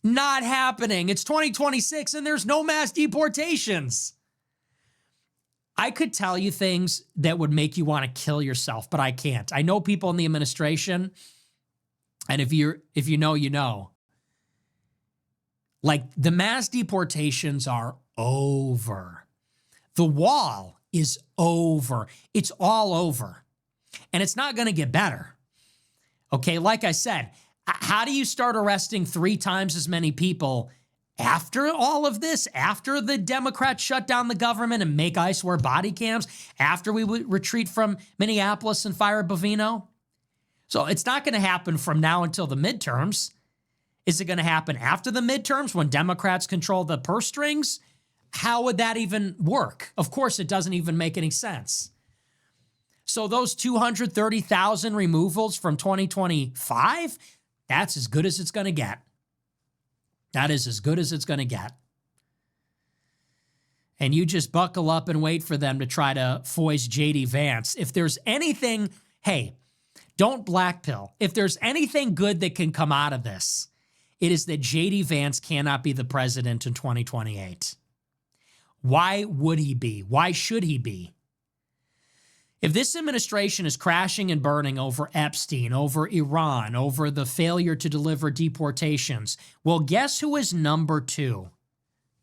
not happening. It's 2026 and there's no mass deportations. I could tell you things that would make you want to kill yourself, but I can't. I know people in the administration, and if you know, you know. Like, the mass deportations are over. The wall is over. It's all over. And it's not going to get better. Okay, like I said, how do you start arresting 3 times as many people after all of this? After the Democrats shut down the government and make ICE wear body cams? After we retreat from Minneapolis and fire Bovino? So it's not going to happen from now until the midterms. Is it going to happen after the midterms when Democrats control the purse strings? How would that even work? Of course, it doesn't even make any sense. So those 230,000 removals from 2025, that's as good as it's going to get. That is as good as it's going to get. And you just buckle up and wait for them to try to foist J.D. Vance. If there's anything, hey, don't blackpill. If there's anything good that can come out of this, it is that J.D. Vance cannot be the president in 2028. Why would he be? Why should he be? If this administration is crashing and burning over Epstein, over Iran, over the failure to deliver deportations, well, guess who is number 2?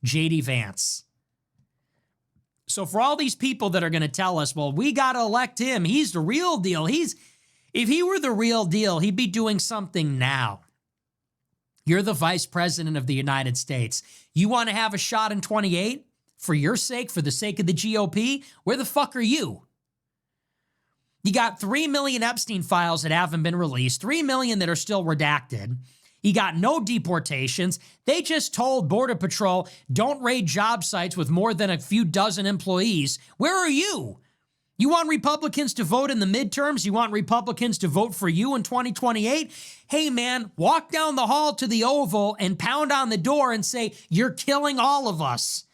J.D. Vance. So for all these people that are going to tell us, well, we got to elect him. He's the real deal. If he were the real deal, he'd be doing something now. You're the vice president of the United States. You want to have a shot in 28? For your sake, for the sake of the GOP? Where the fuck are you? You got 3 million Epstein files that haven't been released, 3 million that are still redacted. You got no deportations. They just told Border Patrol, don't raid job sites with more than a few dozen employees. Where are you? You want Republicans to vote in the midterms? You want Republicans to vote for you in 2028? Hey, man, walk down the hall to the Oval and pound on the door and say, you're killing all of us.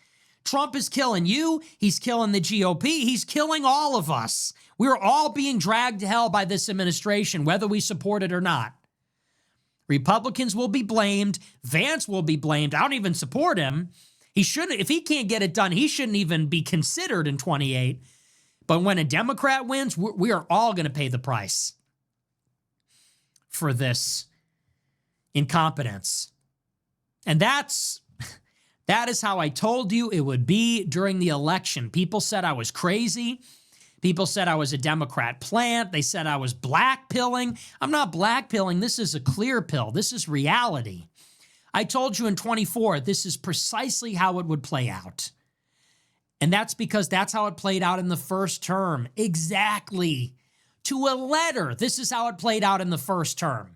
Trump is killing you. He's killing the GOP. He's killing all of us. We're all being dragged to hell by this administration, whether we support it or not. Republicans will be blamed. Vance will be blamed. I don't even support him. He shouldn't. If he can't get it done, he shouldn't even be considered in 28. But when a Democrat wins, we are all going to pay the price for this incompetence. And that is how I told you it would be during the election. People said I was crazy. People said I was a Democrat plant. They said I was blackpilling. I'm not blackpilling. This is a clear pill. This is reality. I told you in 24, this is precisely how it would play out. And that's because that's how it played out in the first term. Exactly. To a letter. This is how it played out in the first term.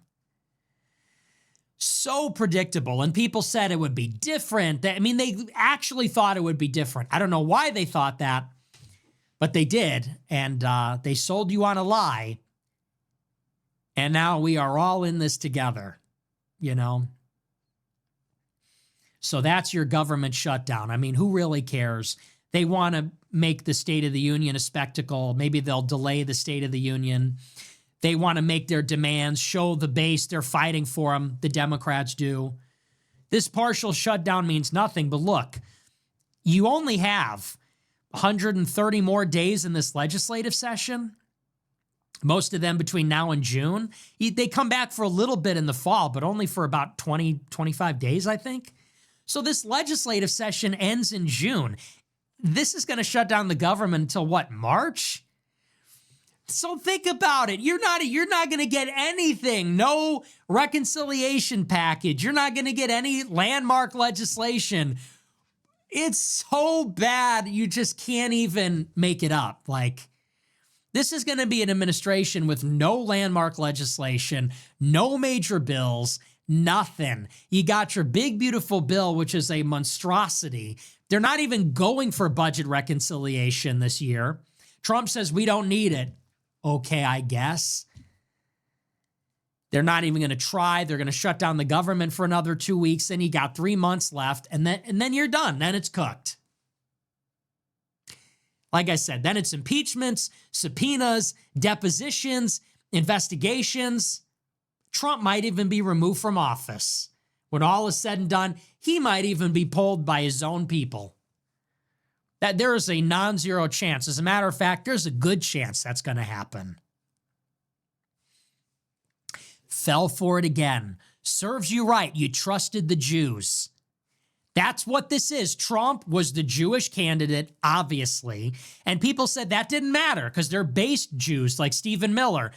So predictable. And people said it would be different. I mean, they actually thought it would be different. I don't know why they thought that, but they did. And they sold you on a lie. And now we are all in this together, you know? So that's your government shutdown. I mean, who really cares? They want to make the State of the Union a spectacle. Maybe they'll delay the State of the Union. They want to make their demands, show the base they're fighting for them. The Democrats do. This partial shutdown means nothing. But look, you only have 130 more days in this legislative session. Most of them between now and June. They come back for a little bit in the fall, but only for about 20, 25 days, I think. So this legislative session ends in June. This is going to shut down the government until what, March? So think about it. You're not going to get anything. No reconciliation package. You're not going to get any landmark legislation. It's so bad you just can't even make it up. Like, this is going to be an administration with no landmark legislation, no major bills, nothing. You got your big, beautiful bill, which is a monstrosity. They're not even going for budget reconciliation this year. Trump says we don't need it. Okay, I guess. They're not even going to try. They're going to shut down the government for another 2 weeks. Then you got 3 months left, and then you're done. Then it's cooked. Like I said, then it's impeachments, subpoenas, depositions, investigations. Trump might even be removed from office. When all is said and done, he might even be pulled by his own people. That there is a non-zero chance. As a matter of fact, there's a good chance that's going to happen. Fell for it again. Serves you right. You trusted the Jews. That's what this is. Trump was the Jewish candidate, obviously. And people said that didn't matter because they're based Jews like Stephen Miller.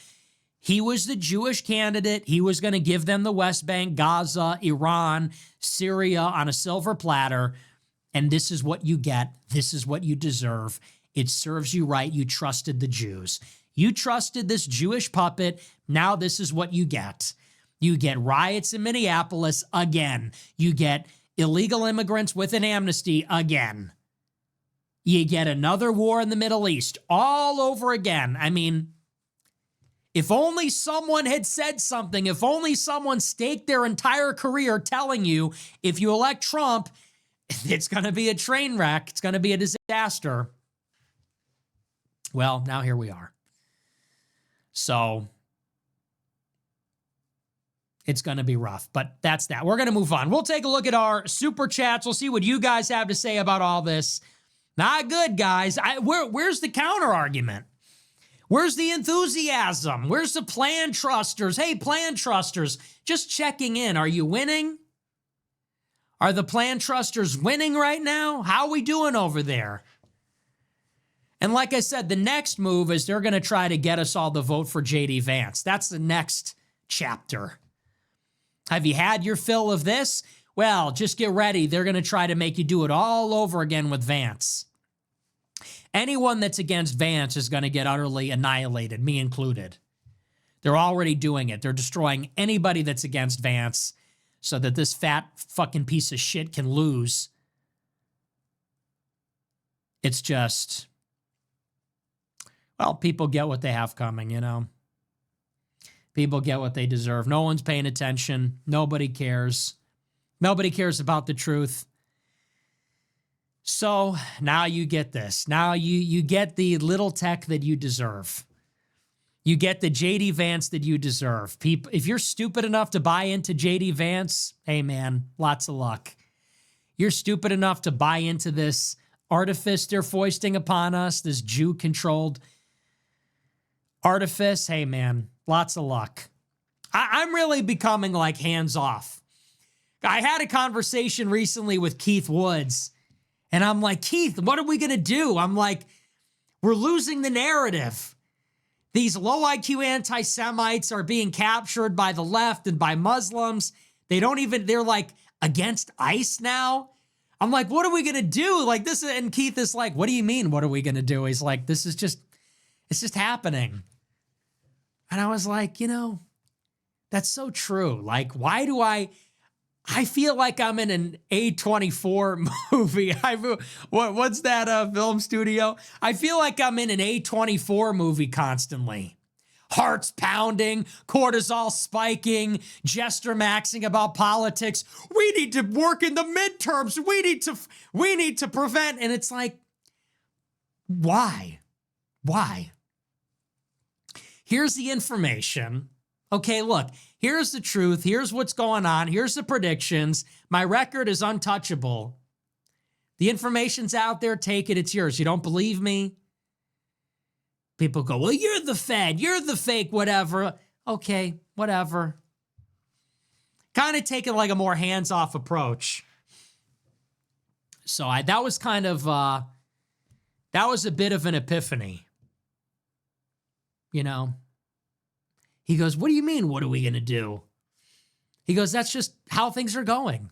He was the Jewish candidate. He was going to give them the West Bank, Gaza, Iran, Syria on a silver platter. And this is what you get. This is what you deserve. It serves you right. You trusted the Jews. You trusted this Jewish puppet. Now this is what you get. You get riots in Minneapolis again. You get illegal immigrants with an amnesty again. You get another war in the Middle East all over again. I mean, if only someone had said something, if only someone staked their entire career telling you, if you elect Trump, it's going to be a train wreck. It's going to be a disaster. Well, now here we are. So it's going to be rough, but that's that. We're going to move on. We'll take a look at our super chats. We'll see what you guys have to say about all this. Not good, guys. Where's the counter argument? Where's the enthusiasm? Where's the plan trusters? Hey, plan trusters, just checking in. Are you winning? Are the plan trusters winning right now? How are we doing over there? And like I said, the next move is they're going to try to get us all to vote for J.D. Vance. That's the next chapter. Have you had your fill of this? Well, just get ready. They're going to try to make you do it all over again with Vance. Anyone that's against Vance is going to get utterly annihilated, me included. They're already doing it. They're destroying anybody that's against Vance so that this fat fucking piece of shit can lose. It's just, well, people get what they have coming, you know. People get what they deserve. No one's paying attention. Nobody cares. Nobody cares about the truth. So now you get this. Now you get the little tech that you deserve. You get the J.D. Vance that you deserve. People, if you're stupid enough to buy into J.D. Vance, hey man, lots of luck. You're stupid enough to buy into this artifice they're foisting upon us, this Jew-controlled artifice, hey man, lots of luck. I'm really becoming like hands-off. I had a conversation recently with Keith Woods, and I'm like, Keith, what are we going to do? I'm like, we're losing the narrative. These low IQ anti-Semites are being captured by the left and by Muslims. They're like against ICE now. I'm like, what are we going to do? Like this, and Keith is like, what do you mean? What are we going to do? He's like, it's just happening. And I was like, you know, that's so true. Like, why do I feel like I'm in an A24 movie. What's that film studio? I feel like I'm in an A24 movie constantly. Hearts pounding, cortisol spiking, gesture maxing about politics. We need to work in the midterms. We need to prevent. And it's like, why? Why? Here's the information. Okay, look, here's the truth. Here's what's going on. Here's the predictions. My record is untouchable. The information's out there. Take it. It's yours. You don't believe me? People go, well, you're the Fed. You're the fake whatever. Okay, whatever. Kind of taking like a more hands-off approach. So that was kind of, that was a bit of an epiphany. You know? He goes, what do you mean, what are we going to do? He goes, that's just how things are going.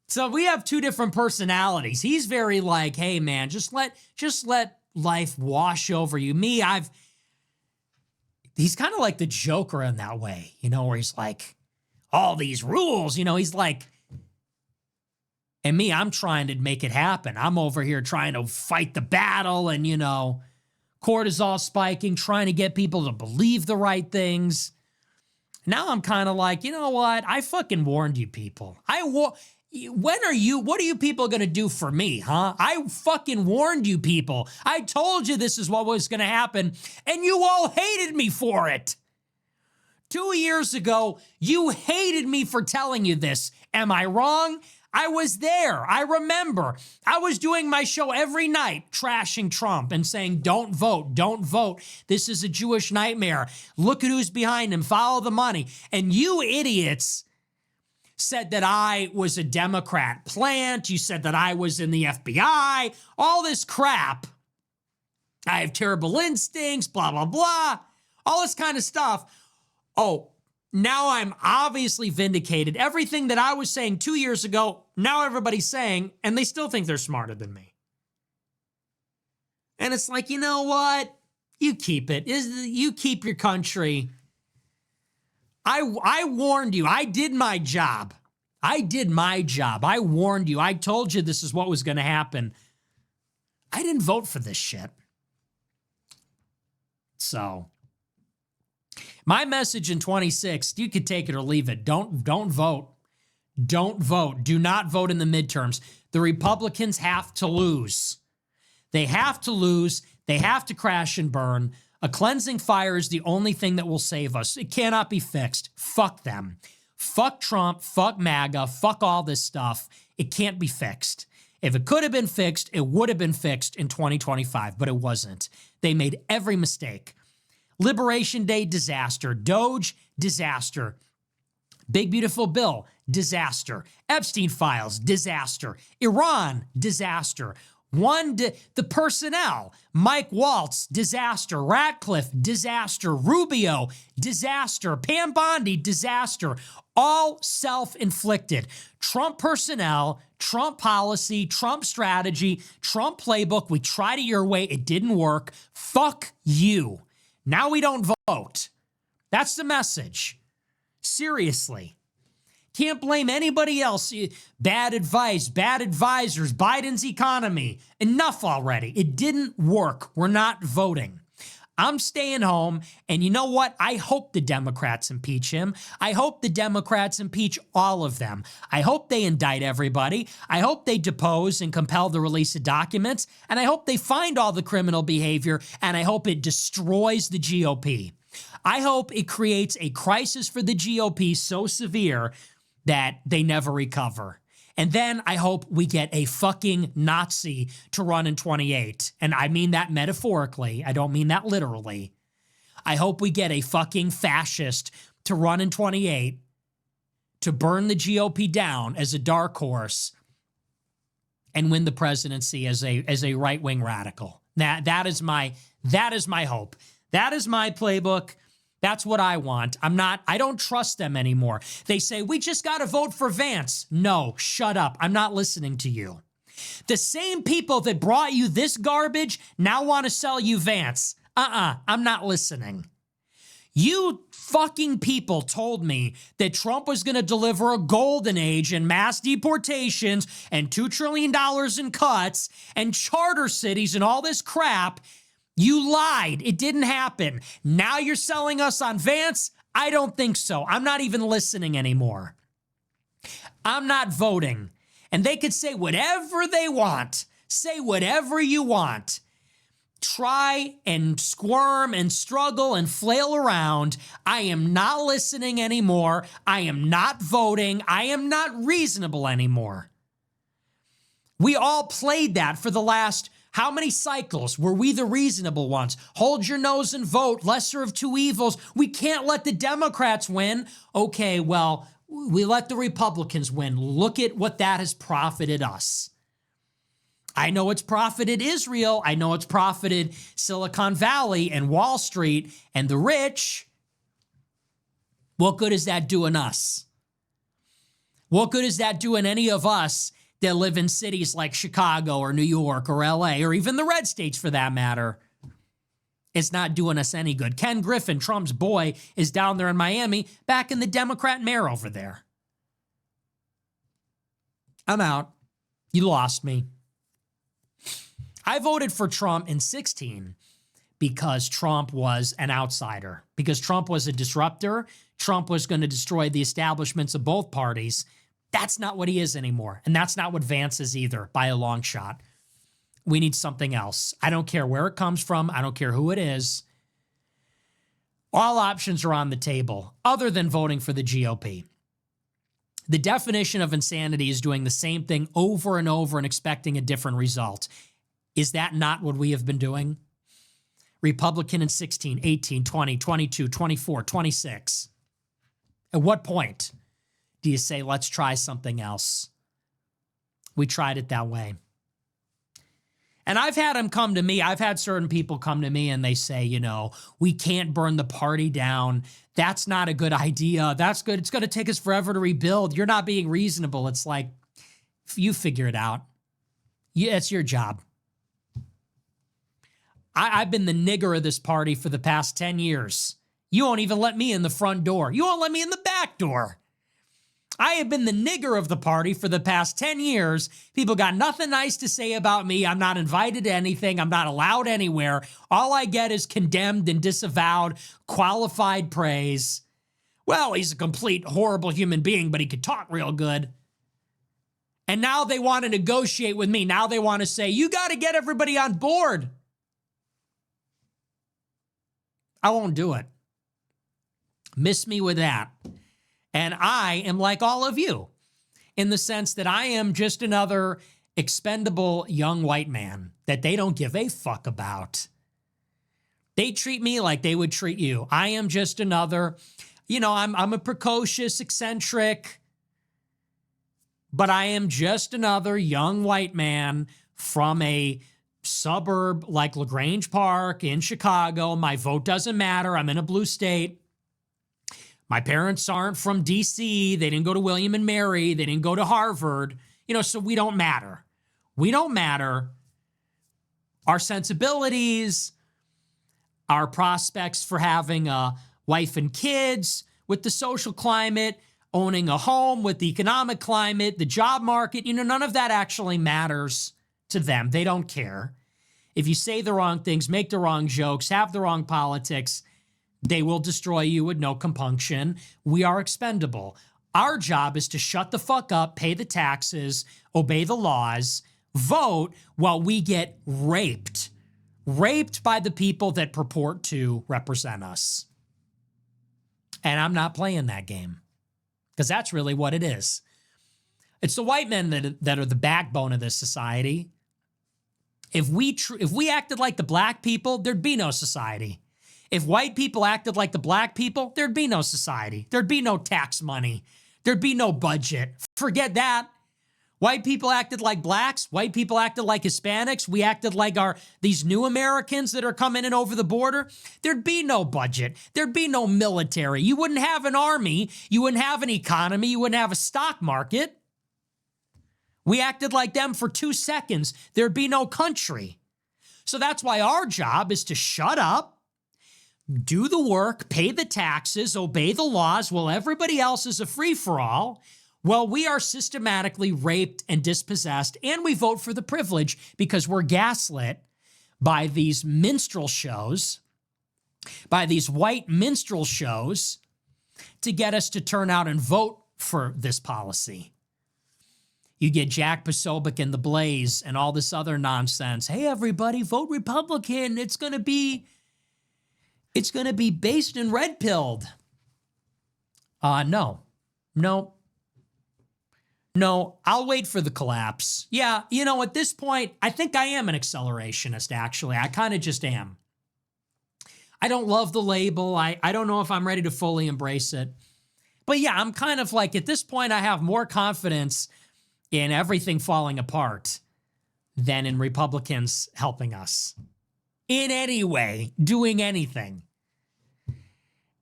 So we have two different personalities. He's very like, hey man, just let life wash over you. Me, he's kind of like the Joker in that way, you know, where he's like, all these rules, you know, he's like, and me, I'm trying to make it happen. I'm over here trying to fight the battle and, you know, cortisol spiking, trying to get people to believe the right things. Now I'm kind of like, you know what? I fucking warned you people. What are you people going to do for me, huh? I fucking warned you people. I told you this is what was going to happen, and you all hated me for it. 2 years ago, you hated me for telling you this. Am I wrong? I was there. I remember. I was doing my show every night, trashing Trump and saying, don't vote, don't vote. This is a Jewish nightmare. Look at who's behind him. Follow the money. And you idiots said that I was a Democrat plant. You said that I was in the FBI. All this crap. I have terrible instincts, blah, blah, blah. All this kind of stuff. Oh, now I'm obviously vindicated. Everything that I was saying 2 years ago, now everybody's saying, and they still think they're smarter than me. And it's like, you know what? You keep it. You keep your country. I warned you. I did my job. I did my job. I warned you. I told you this is what was going to happen. I didn't vote for this shit. So my message in 26, you could take it or leave it. Don't vote. Don't vote. Do not vote in the midterms. The Republicans have to lose. They have to lose. They have to crash and burn. A cleansing fire is the only thing that will save us. It cannot be fixed. Fuck them. Fuck Trump. Fuck MAGA. Fuck all this stuff. It can't be fixed. If it could have been fixed, it would have been fixed in 2025, but it wasn't. They made every mistake. Liberation Day, disaster. Doge, disaster. Big Beautiful Bill, disaster. Epstein files, disaster. Iran, disaster. The personnel, Mike Waltz, disaster. Ratcliffe, disaster. Rubio, disaster. Pam Bondi, disaster. All self-inflicted. Trump personnel, Trump policy, Trump strategy, Trump playbook. We tried it your way. It didn't work. Fuck you. Now we don't vote. That's the message. Seriously. Can't blame anybody else. Bad advice, bad advisors, Biden's economy. Enough already. It didn't work. We're not voting. I'm staying home, and you know what? I hope the Democrats impeach him. I hope the Democrats impeach all of them. I hope they indict everybody. I hope they depose and compel the release of documents, and I hope they find all the criminal behavior, and I hope it destroys the GOP. I hope it creates a crisis for the GOP so severe that they never recover. And then I hope we get a fucking Nazi to run in 28. And I mean that metaphorically. I don't mean that literally. I hope we get a fucking fascist to run in 28 to burn the GOP down as a dark horse and win the presidency as a right-wing radical. That is my hope. That is my playbook. That's what I want. I don't trust them anymore. They say, we just got to vote for Vance. No, shut up. I'm not listening to you. The same people that brought you this garbage now want to sell you Vance. I'm not listening. You fucking people told me that Trump was going to deliver a golden age and mass deportations and $2 trillion in cuts and charter cities and all this crap. You lied. It didn't happen. Now you're selling us on Vance? I don't think so. I'm not even listening anymore. I'm not voting. And they could say whatever they want. Say whatever you want. Try and squirm and struggle and flail around. I am not listening anymore. I am not voting. I am not reasonable anymore. We all played that for the last... How many cycles were we the reasonable ones? Hold your nose and vote, lesser of two evils. We can't let the Democrats win. Okay, well, we let the Republicans win. Look at what that has profited us. I know it's profited Israel. I know it's profited Silicon Valley and Wall Street and the rich. What good is that doing us? What good is that doing any of us that live in cities like Chicago or New York or LA or even the red states for that matter? It's not doing us any good. Ken Griffin, Trump's boy, is down there in Miami, back in the Democrat mayor over there. I'm out. You lost me. I voted for Trump in 2016 because Trump was an outsider, because Trump was a disruptor. Trump was going to destroy the establishments of both parties. That's not what he is anymore. And that's not what Vance is either, by a long shot. We need something else. I don't care where it comes from. I don't care who it is. All options are on the table other than voting for the GOP. The definition of insanity is doing the same thing over and over and expecting a different result. Is that not what we have been doing? Republican in 16, 18, 20, 22, 24, 26. At what point do you say, let's try something else? We tried it that way. And I've had them come to me. I've had certain people come to me and they say, you know, we can't burn the party down. That's not a good idea. That's good. It's going to take us forever to rebuild. You're not being reasonable. It's like, you figure it out. It's your job. I've been the nigger of this party for the past 10 years. You won't even let me in the front door. You won't let me in the back door. I have been the nigger of the party for the past 10 years. People got nothing nice to say about me. I'm not invited to anything. I'm not allowed anywhere. All I get is condemned and disavowed, qualified praise. Well, he's a complete horrible human being, but he could talk real good. And now they want to negotiate with me. Now they want to say, you got to get everybody on board. I won't do it. Miss me with that. And I am like all of you in the sense that I am just another expendable young white man that they don't give a fuck about. They treat me like they would treat you. I am just another, you know, I'm a precocious eccentric, but I am just another young white man from a suburb like LaGrange Park in Chicago. My vote doesn't matter. I'm in a blue state. My parents aren't from DC. They didn't go to William and Mary. They didn't go to Harvard. You know, so we don't matter. We don't matter. Our sensibilities, our prospects for having a wife and kids, with the social climate, owning a home, with the economic climate, the job market, you know, none of that actually matters to them. They don't care. If you say the wrong things, make the wrong jokes, have the wrong politics, they will destroy you with no compunction. We are expendable. Our job is to shut the fuck up, pay the taxes, obey the laws, vote while we get raped. Raped by the people that purport to represent us. And I'm not playing that game. Because that's really what it is. It's the white men that are the backbone of this society. If we acted like the black people, there'd be no society. If white people acted like the black people, there'd be no society. There'd be no tax money. There'd be no budget. Forget that. White people acted like blacks. White people acted like Hispanics. We acted like these new Americans that are coming in over the border. There'd be no budget. There'd be no military. You wouldn't have an army. You wouldn't have an economy. You wouldn't have a stock market. We acted like them for 2 seconds. There'd be no country. So that's why our job is to shut up, do the work, pay the taxes, obey the laws while everybody else is a free-for-all. Well, we are systematically raped and dispossessed, and we vote for the privilege because we're gaslit by these minstrel shows, by these white minstrel shows, to get us to turn out and vote for this policy. You get Jack Posobiec and the Blaze and all this other nonsense. Hey, everybody, vote Republican. It's going to be based and red-pilled. No, I'll wait for the collapse. Yeah, you know, at this point, I think I am an accelerationist, actually. I kind of just am. I don't love the label. I don't know if I'm ready to fully embrace it. But yeah, I'm kind of like, at this point, I have more confidence in everything falling apart than in Republicans helping us. In any way, doing anything.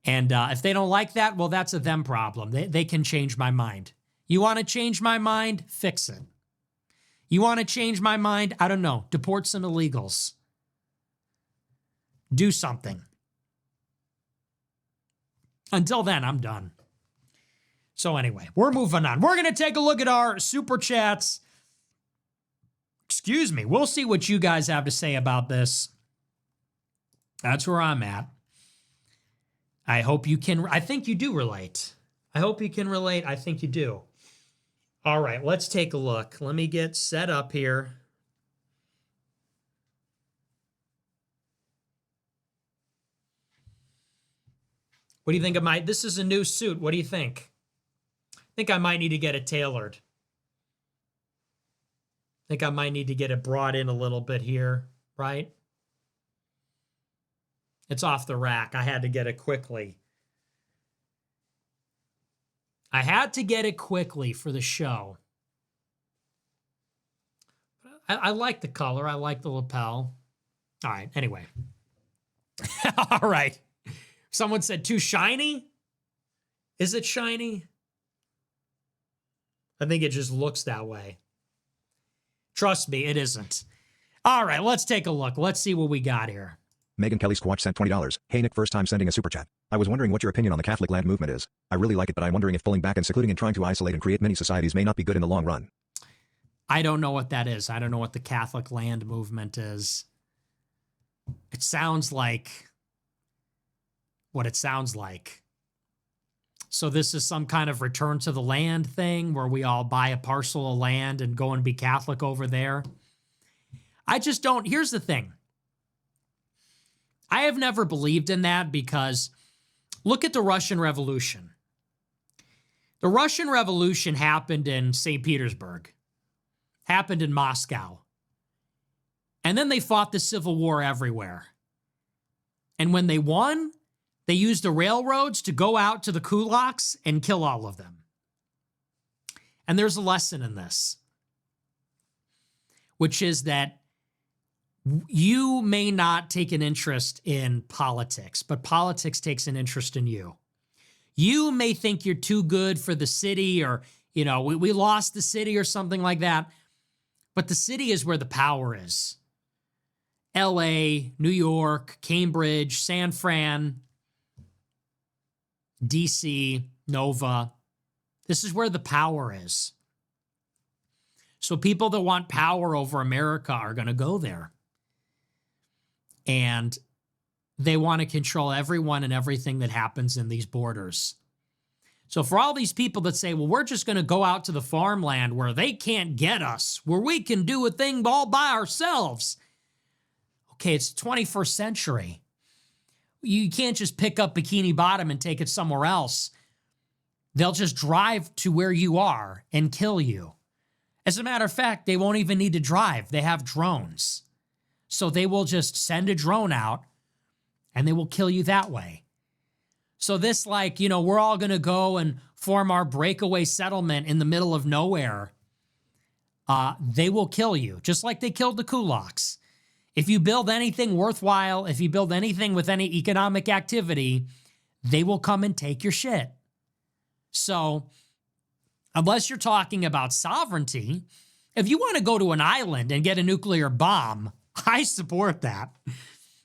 And if they don't like that, well, that's a them problem. They can change my mind. You want to change my mind? Fix it. You want to change my mind? I don't know. Deport some illegals. Do something. Until then, I'm done. So anyway, we're moving on. We're going to take a look at our super chats. Excuse me. We'll see what you guys have to say about this. That's where I'm at. I hope you can. I think you do relate. I hope you can relate. I think you do. All right, let's take a look. Let me get set up here. What do you think of my, this is a new suit. What do you think? I think I might need to get it tailored. I think I might need to get it brought in a little bit here, right? It's off the rack. I had to get it quickly. I had to get it quickly for the show. I like the color. I like the lapel. All right, anyway. All right. Someone said too shiny? Is it shiny? I think it just looks that way. Trust me, it isn't. All right, let's take a look. Let's see what we got here. Megan Kelly Squatch sent $20. Hey Nick, first time sending a super chat. I was wondering what your opinion on the Catholic land movement is. I really like it, but I'm wondering if pulling back and secluding and trying to isolate and create many societies may not be good in the long run. I don't know what that is. I don't know what the Catholic land movement is. It sounds like what it sounds like. So this is some kind of return to the land thing where we all buy a parcel of land and go and be Catholic over there. I just don't. Here's the thing. I have never believed in that because look at the Russian Revolution. The Russian Revolution happened in St. Petersburg, happened in Moscow. And then they fought the Civil War everywhere. And when they won, they used the railroads to go out to the kulaks and kill all of them. And there's a lesson in this, which is that you may not take an interest in politics, but politics takes an interest in you. You may think you're too good for the city or, you know, we lost the city or something like that, but the city is where the power is. LA, New York, Cambridge, San Fran, DC, Nova. This is where the power is. So people that want power over America are going to go there. And they want to control everyone and everything that happens in these borders. So for all these people that say, well, we're just going to go out to the farmland where they can't get us, where we can do a thing all by ourselves. Okay, it's the 21st century. You can't just pick up Bikini Bottom and take it somewhere else. They'll just drive to where you are and kill you. As a matter of fact, they won't even need to drive. They have drones. So they will just send a drone out and they will kill you that way. So this like, you know, we're all going to go and form our breakaway settlement in the middle of nowhere. They will kill you, just like they killed the kulaks. If you build anything worthwhile, if you build anything with any economic activity, they will come and take your shit. So unless you're talking about sovereignty, if you want to go to an island and get a nuclear bomb, I support that.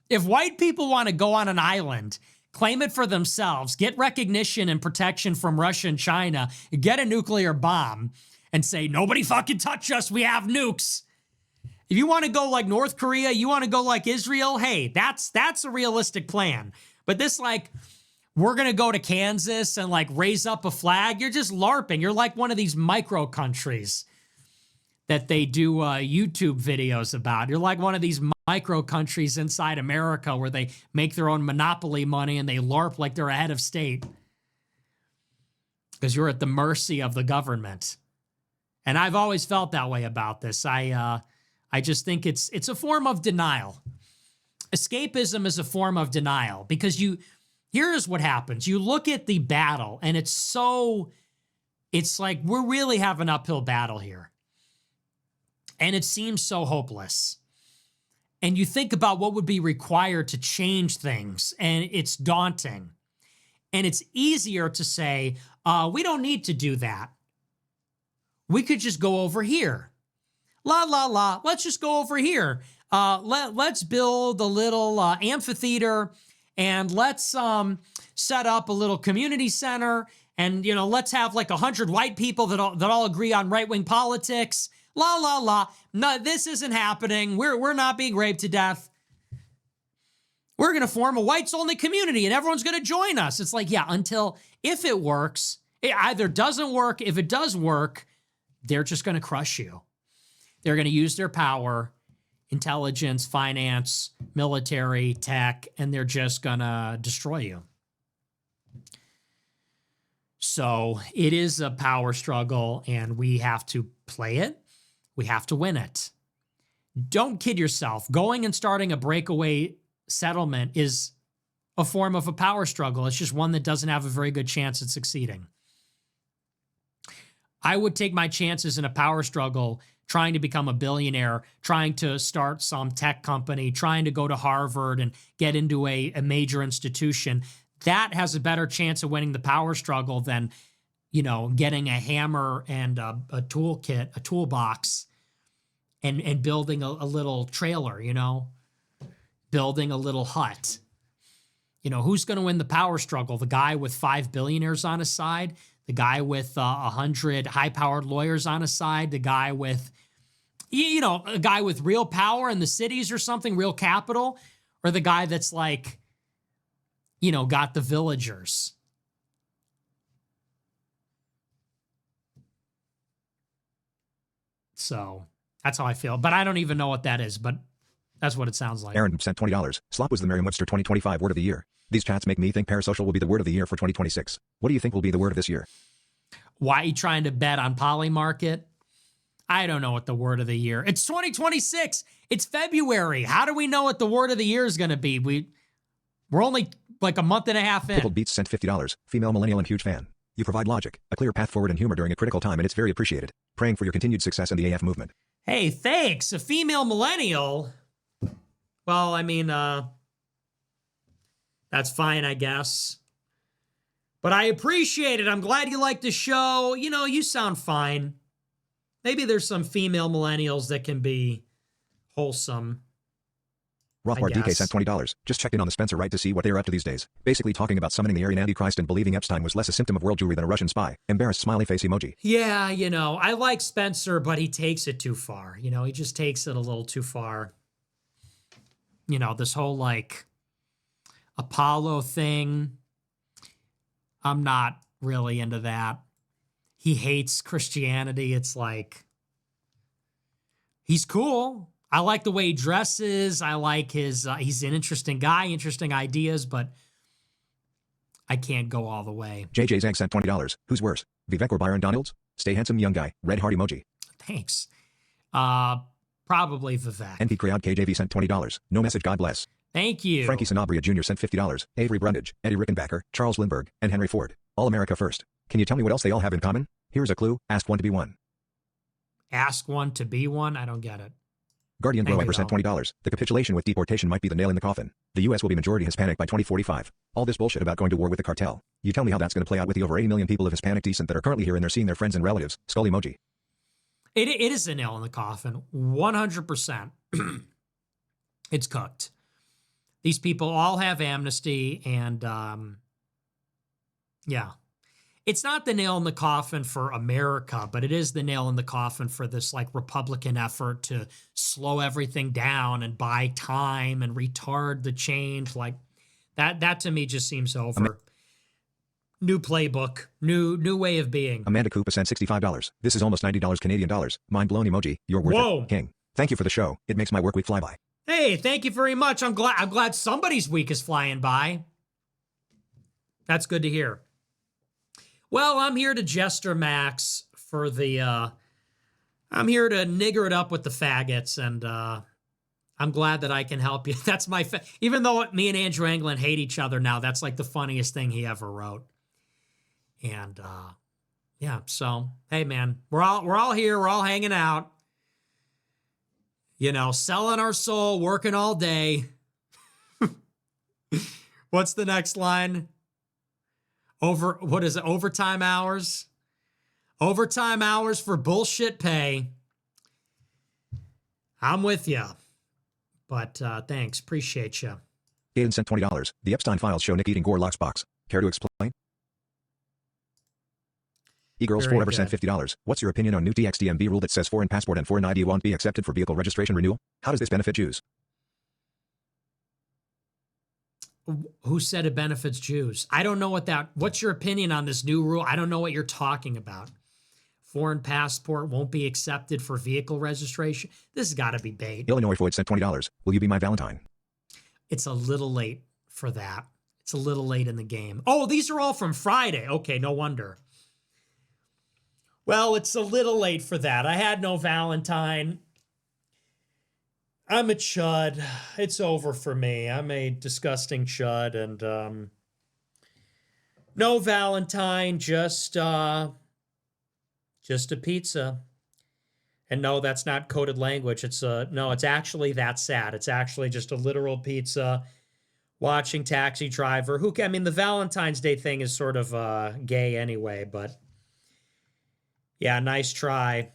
If white people want to go on an island, claim it for themselves, get recognition and protection from Russia and China, get a nuclear bomb, and say, nobody fucking touch us, we have nukes. If you want to go like North Korea, you want to go like Israel, hey, that's a realistic plan. But this like, we're going to go to Kansas and like raise up a flag, you're just LARPing. You're like one of these micro countries that they do YouTube videos about. You're like one of these micro countries inside America where they make their own monopoly money and they LARP like they're a head of state. Because you're at the mercy of the government. And I've always felt that way about this. I just think it's a form of denial. Escapism is a form of denial because here's what happens. You look at the battle and it's like we really have an uphill battle here. And it seems so hopeless. And you think about what would be required to change things, and it's daunting. And it's easier to say, we don't need to do that. We could just go over here. La, la, la, let's just go over here. Let's build a little amphitheater, and let's set up a little community center, and let's have like 100 white people that all agree on right-wing politics. La, la, la. No, this isn't happening. We're not being raped to death. We're going to form a whites-only community, and everyone's going to join us. It's like, yeah, if it works, it either doesn't work. If it does work, they're just going to crush you. They're going to use their power, intelligence, finance, military, tech, and they're just going to destroy you. So it is a power struggle, and we have to play it. We have to win it. Don't kid yourself. Going and starting a breakaway settlement is a form of a power struggle. It's just one that doesn't have a very good chance at succeeding. I would take my chances in a power struggle trying to become a billionaire, trying to start some tech company, trying to go to Harvard and get into a major institution. That has a better chance of winning the power struggle than, getting a hammer and a toolkit, a toolbox, and building a little trailer, building a little hut. Who's going to win the power struggle? The guy with 5 billionaires on his side, the guy with 100 high-powered lawyers on his side, the guy with, a guy with real power in the cities or something, real capital, or the guy that's like, got the villagers. So that's how I feel. But I don't even know what that is, but that's what it sounds like. Aaron sent $20. Slop was the Merriam-Webster 2025 word of the year. These chats make me think parasocial will be the word of the year for 2026. What do you think will be the word of this year? Why are you trying to bet on Polymarket? I don't know what the word of the year. It's 2026. It's February. How do we know what the word of the year is going to be? We're only like a month and a half in. Pickled Beats sent $50. Female millennial and huge fan. You provide logic, a clear path forward and humor during a critical time, and it's very appreciated. Praying for your continued success in the AF movement. Hey, thanks. A female millennial. Well, I mean, that's fine, I guess. But I appreciate it. I'm glad you like the show. You sound fine. Maybe there's some female millennials that can be wholesome. Rothbard DK sent $20. Just checked in on the Spencer Wright to see what they're up to these days. Basically talking about summoning the Aryan Antichrist and believing Epstein was less a symptom of world Jewry than a Russian spy. Embarrassed smiley face emoji. Yeah, I like Spencer, but he takes it too far. He just takes it a little too far. This whole Apollo thing. I'm not really into that. He hates Christianity. It's like, he's cool. I like the way he dresses. I like his, he's an interesting guy, interesting ideas, but I can't go all the way. JJ Zang sent $20. Who's worse, Vivek or Byron Donalds? Stay handsome, young guy. Red heart emoji. Thanks. Probably Vivek. NP Crowd KJV sent $20. No message, God bless. Thank you. Frankie Sanabria Jr. sent $50. Avery Brundage, Eddie Rickenbacker, Charles Lindbergh, and Henry Ford. All America first. Can you tell me what else they all have in common? Here's a clue. Ask one to be one. Ask one to be one? I don't get it. Guardian Blowiper sent $20. The capitulation with deportation might be the nail in the coffin. The U.S. will be majority Hispanic by 2045. All this bullshit about going to war with the cartel. You tell me how that's going to play out with the over 80 million people of Hispanic descent that are currently here and they're seeing their friends and relatives. Skull emoji. It is a nail in the coffin. 100%. It's cooked. These people all have amnesty and, yeah. It's not the nail in the coffin for America, but it is the nail in the coffin for this Republican effort to slow everything down and buy time and retard the change. That to me just seems over. New playbook, new way of being. Amanda Koopa sent $65. This is almost $90 Canadian dollars. Mind blown emoji. You're worth it, King. Thank you for the show. It makes my work week fly by. Hey, thank you very much. I'm glad somebody's week is flying by. That's good to hear. Well, I'm here to Jester Max for the, I'm here to nigger it up with the faggots, and I'm glad that I can help you. That's my, even though me and Andrew Anglin hate each other now, that's the funniest thing he ever wrote. And, yeah, so, hey man, we're all here, we're all hanging out, selling our soul, working all day. What's the next line? What is it? Overtime hours? Overtime hours for bullshit pay. I'm with you. But thanks. Appreciate you. Gaten sent $20. The Epstein files show Nick eating Gorlock's box. Care to explain? E-Girls Forever sent $50. What's your opinion on new TXDMB rule that says foreign passport and foreign ID won't be accepted for vehicle registration renewal? How does this benefit Jews? Who said it benefits Jews? I don't know what's your opinion on this new rule? I don't know what you're talking about. Foreign passport won't be accepted for vehicle registration. This has got to be bait. Illinois Floyd sent $20. Will you be my Valentine? It's a little late for that. It's a little late in the game. Oh, these are all from Friday. Okay, no wonder. Well, it's a little late for that. I had no Valentine. I'm a chud. It's over for me. I'm a disgusting chud, and no Valentine, just a pizza. And no, that's not coded language. It's actually that sad. It's actually just a literal pizza. Watching Taxi Driver. The Valentine's Day thing is sort of gay anyway, but yeah, nice try.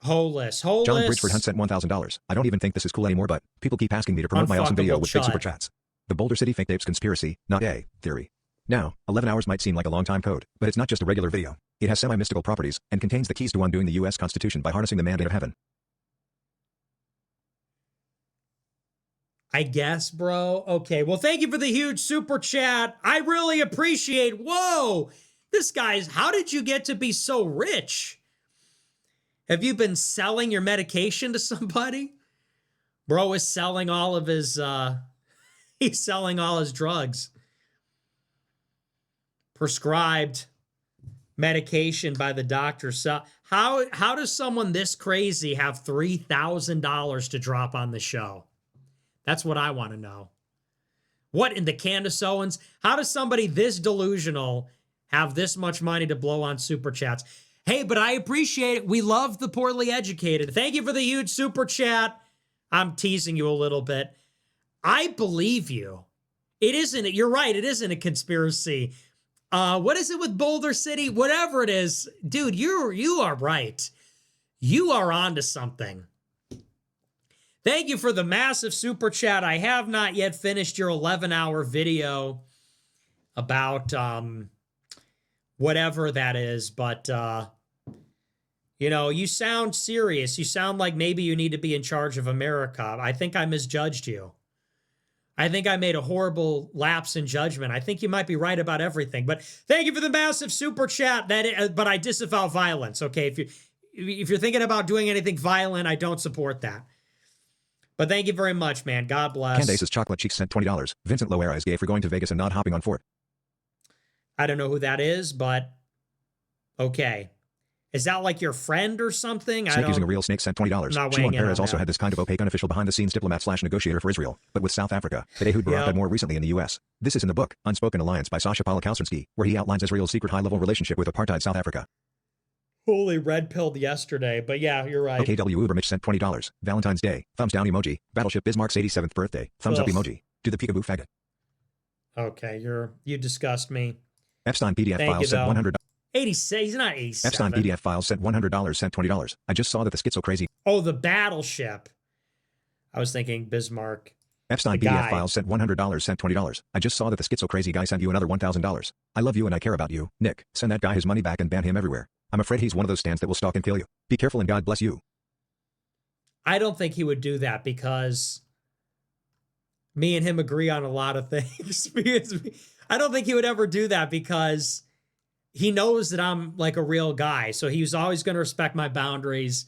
Holeless. John Bridgeford Hunt sent $1,000. I don't even think this is cool anymore, but people keep asking me to promote my awesome video with fake super chats. The Boulder City fake tapes conspiracy, not a theory. Now, 11 hours might seem like a long time code, but it's not just a regular video. It has semi-mystical properties, and contains the keys to undoing the U.S. Constitution by harnessing the mandate of heaven. I guess, bro. Okay, well, thank you for the huge super chat. I really appreciate. Whoa, this guy's. How did you get to be so rich? Have you been selling your medication to somebody? Bro is selling all of his. He's selling all his drugs. Prescribed medication by the doctor. So how does someone this crazy have $3,000 to drop on the show? That's what I want to know. What in the Candace Owens? How does somebody this delusional have this much money to blow on super chats? Hey, but I appreciate it. We love the poorly educated. Thank you for the huge super chat. I'm teasing you a little bit. I believe you. It isn't. You're right. It isn't a conspiracy. What is it with Boulder City? Whatever it is, dude, you are right. You are onto something. Thank you for the massive super chat. I have not yet finished your 11-hour video about whatever that is, but you sound serious. You sound like maybe you need to be in charge of America. I think I misjudged you. I think I made a horrible lapse in judgment. I think you might be right about everything. But thank you for the massive super chat. But I disavow violence. Okay, if you're thinking about doing anything violent, I don't support that. But thank you very much, man. God bless. Candace's Chocolate Cheeks sent $20. Vincent Loera is gay for going to Vegas and not hopping on Fort. I don't know who that is, but okay. Is that like your friend or something? Snake using a real snake sent $20. Shimon Peres also had this kind of opaque unofficial behind-the-scenes diplomat/negotiator for Israel, but with South Africa. But Ehud Barak had more recently in the U.S. This is in the book, Unspoken Alliance by Sasha Palakowski, where he outlines Israel's secret high-level relationship with apartheid South Africa. Holy red-pilled yesterday, but yeah, you're right. OKW Ubermich sent $20. Valentine's Day. Thumbs down emoji. Battleship Bismarck's 87th birthday. Thumbs up emoji. Do the peekaboo faggot. Okay, you disgust me. Epstein PDF files sent $100. 86, he's not 87. Epstein PDF files sent $100, sent $20. I just saw that the schizo crazy. Oh, the battleship. I was thinking Bismarck. Epstein PDF files sent $100, sent $20. I just saw that the schizo crazy guy sent you another $1,000. I love you and I care about you, Nick. Send that guy his money back and ban him everywhere. I'm afraid he's one of those stands that will stalk and kill you. Be careful and God bless you. I don't think he would do that because me and him agree on a lot of things. I don't think he would ever do that because he knows that I'm like a real guy. So he's always going to respect my boundaries,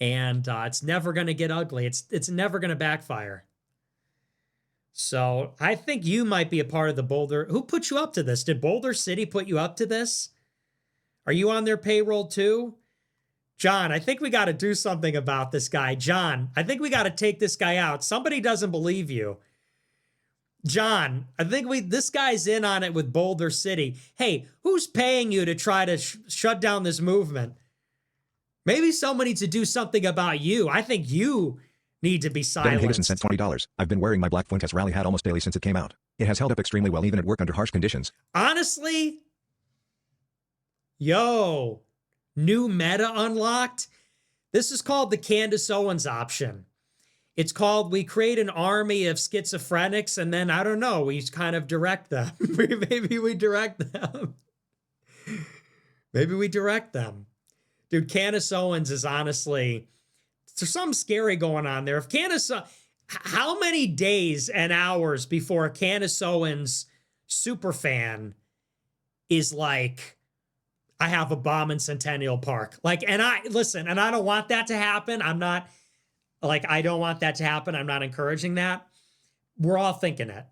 and it's never going to get ugly. It's never going to backfire. So I think you might be a part of the Boulder. Who put you up to this? Did Boulder City put you up to this? Are you on their payroll too? John, I think we got to do something about this guy. John, I think we got to take this guy out. Somebody doesn't believe you. John, I think this guy's in on it with Boulder City. Hey, who's paying you to try to shut down this movement? Maybe someone needs to do something about you. I think you need to be silenced. Ben Higginson sent $20. I've been wearing my Black Fuentes rally hat almost daily since it came out. It has held up extremely well even at work under harsh conditions. Honestly, yo, new meta unlocked. This is called the Candace Owens option. It's called we create an army of schizophrenics and then, I don't know, we kind of direct them. Maybe we direct them. Maybe we direct them. Dude, Candace Owens is honestly, there's something scary going on there. If Candace, how many days and hours before a Candace Owens superfan is like, I have a bomb in Centennial Park. Like, and I don't want that to happen. I don't want that to happen. I'm not encouraging that. We're all thinking it.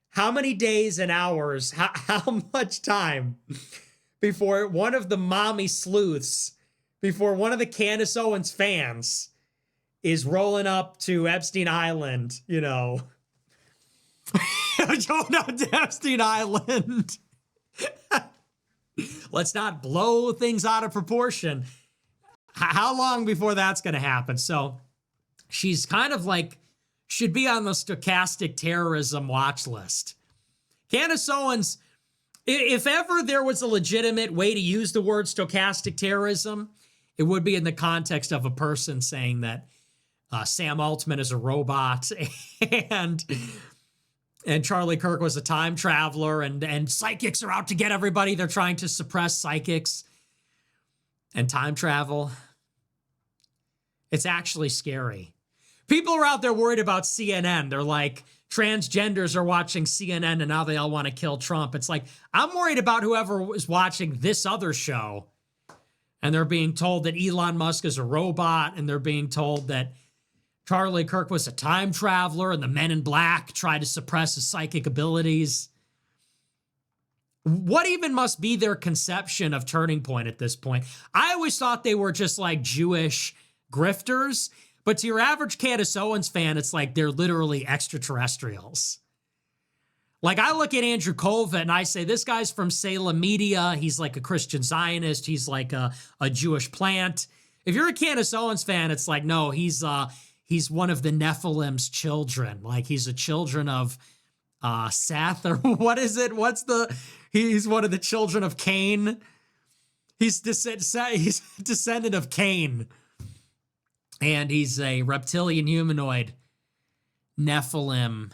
How many days and hours, how much time before one of the mommy sleuths, before one of the Candace Owens fans is rolling up to Epstein Island, going out to Epstein Island. Let's not blow things out of proportion. How long before that's going to happen? So she's kind of like, should be on the stochastic terrorism watch list. Candace Owens, if ever there was a legitimate way to use the word stochastic terrorism, it would be in the context of a person saying that Sam Altman is a robot and Charlie Kirk was a time traveler and psychics are out to get everybody. They're trying to suppress psychics and time travel. It's actually scary. People are out there worried about CNN. They're like, transgenders are watching CNN and now they all want to kill Trump. It's like, I'm worried about whoever is watching this other show and they're being told that Elon Musk is a robot and they're being told that Charlie Kirk was a time traveler and the Men in Black tried to suppress his psychic abilities. What even must be their conception of Turning Point at this point? I always thought they were just like Jewish grifters, but to your average Candace Owens fan, it's like they're literally extraterrestrials. Like I look at Andrew Colvin and I say, this guy's from Salem Media. He's like a Christian Zionist. He's like a Jewish plant. If you're a Candace Owens fan, it's like, no, he's one of the Nephilim's children. Like he's a children of Seth or what is it? He's one of the children of Cain. He's descendant of Cain. And he's a reptilian humanoid. Nephilim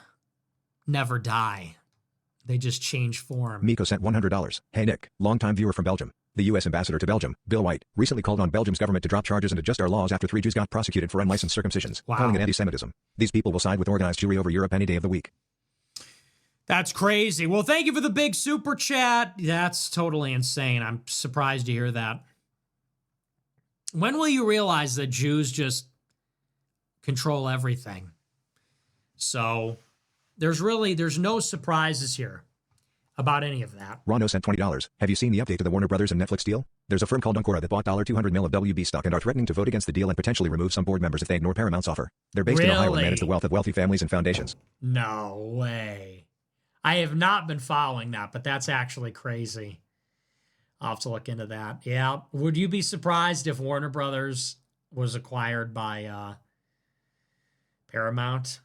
never die. They just change form. Miko sent $100. Hey Nick, longtime viewer from Belgium. The U.S. ambassador to Belgium, Bill White, recently called on Belgium's government to drop charges and adjust our laws after 3 Jews got prosecuted for unlicensed circumcisions, calling it anti-Semitism. These people will side with organized Jewry over Europe any day of the week. That's crazy. Well, thank you for the big super chat. That's totally insane. I'm surprised to hear that. When will you realize that Jews just control everything? So there's no surprises here about any of that. Rono sent $20. Have you seen the update to the Warner Brothers and Netflix deal? There's a firm called Ancora that bought $200 million of WB stock and are threatening to vote against the deal and potentially remove some board members if they ignore Paramount's offer. They're based in Ohio and manage the wealth of wealthy families and foundations. No way. I have not been following that, but that's actually crazy. I'll have to look into that. Yeah. Would you be surprised if Warner Brothers was acquired by Paramount?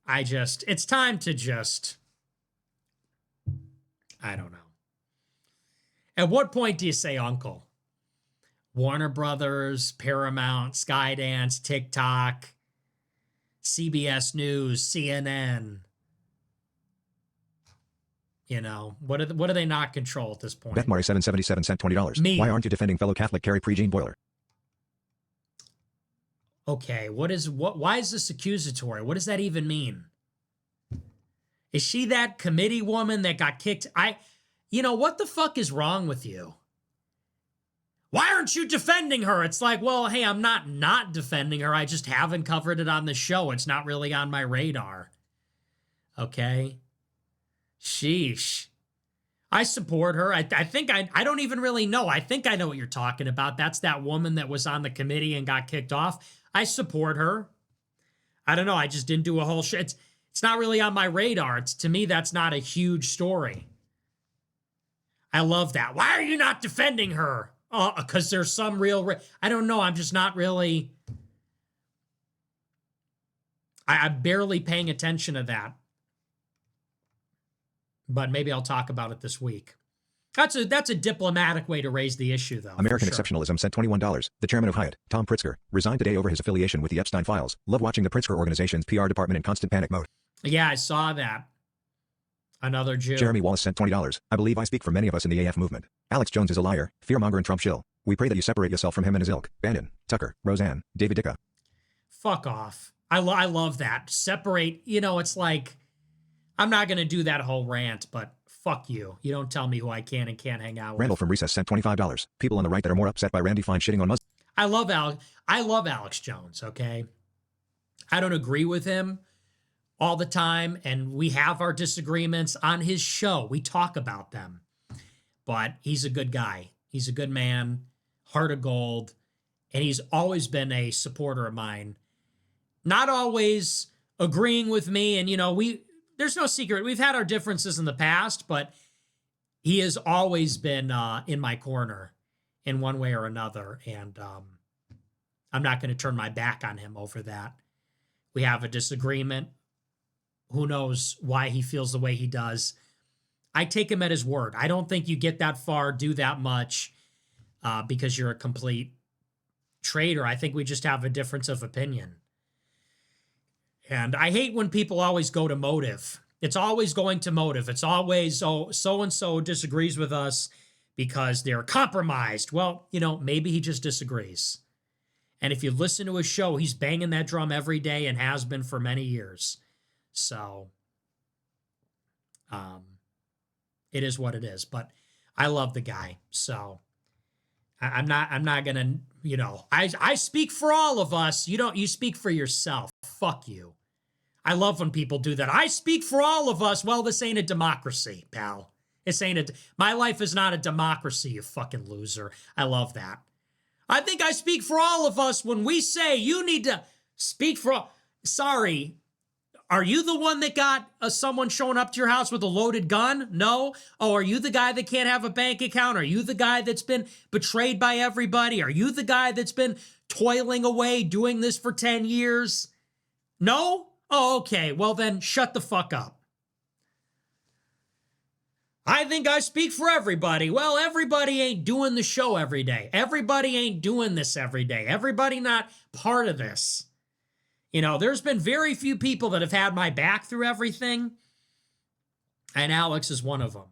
It's time to I don't know. At what point do you say uncle? Warner Brothers, Paramount, Skydance, TikTok, CBS News, CNN. What do they not control at this point? BethMari777 sent $20. Me. Why aren't you defending fellow Catholic Carrie Prejean Boiler? Okay, why is this accusatory? What does that even mean? Is she that committee woman that got kicked? What the fuck is wrong with you? Why aren't you defending her? It's like, well, hey, I'm not defending her. I just haven't covered it on the show. It's not really on my radar. Okay? Sheesh. I support her. I think I don't even really know. I think I know what you're talking about. That's that woman that was on the committee and got kicked off. I support her. I don't know. I just didn't do a whole shit. It's not really on my radar. To me, that's not a huge story. I love that. Why are you not defending her? Oh, because there's some real... I don't know. I'm just not really... I'm barely paying attention to that. But maybe I'll talk about it this week. That's a diplomatic way to raise the issue, though. American Exceptionalism sent $21. The chairman of Hyatt, Tom Pritzker, resigned today over his affiliation with the Epstein files. Love watching the Pritzker organization's PR department in constant panic mode. Yeah, I saw that. Another Jew. Jeremy Wallace sent $20. I believe I speak for many of us in the AF movement. Alex Jones is a liar, fearmonger and Trump shill. We pray that you separate yourself from him and his ilk. Bannon, Tucker, Roseanne, David Dicka. Fuck off. I love that. Separate, it's like, I'm not going to do that whole rant, but Fuck you. You don't tell me who I can and can't hang out with. Randall from Recess sent $25. People on the right that are more upset by Randy Fine shitting on Muslims. I love Alex Jones, okay? I don't agree with him all the time, and we have our disagreements on his show. We talk about them. But he's a good guy. He's a good man, heart of gold, and he's always been a supporter of mine. Not always agreeing with me, and there's no secret. We've had our differences in the past, but he has always been in my corner in one way or another, and I'm not going to turn my back on him over that. We have a disagreement. Who knows why he feels the way he does. I take him at his word. I don't think you get that far, do that much, because you're a complete traitor. I think we just have a difference of opinion. And I hate when people always go to motive. It's always going to motive. It's always, so-and-so disagrees with us because they're compromised. Well, maybe he just disagrees. And if you listen to his show, he's banging that drum every day and has been for many years. So, it is what it is. But I love the guy. So, I'm not going to, I speak for all of us. You speak for yourself. Fuck you. I love when people do that. I speak for all of us. Well, this ain't a democracy, pal. My life is not a democracy, you fucking loser. I love that. I think I speak for all of us when we say you need to speak for all. Sorry. Are you the one that got someone showing up to your house with a loaded gun? No? Oh, are you the guy that can't have a bank account? Are you the guy that's been betrayed by everybody? Are you the guy that's been toiling away doing this for 10 years? No? Oh, okay. Well, then shut the fuck up. I think I speak for everybody. Well, everybody ain't doing the show every day. Everybody ain't doing this every day. Everybody not part of this. There's been very few people that have had my back through everything, and Alex is one of them.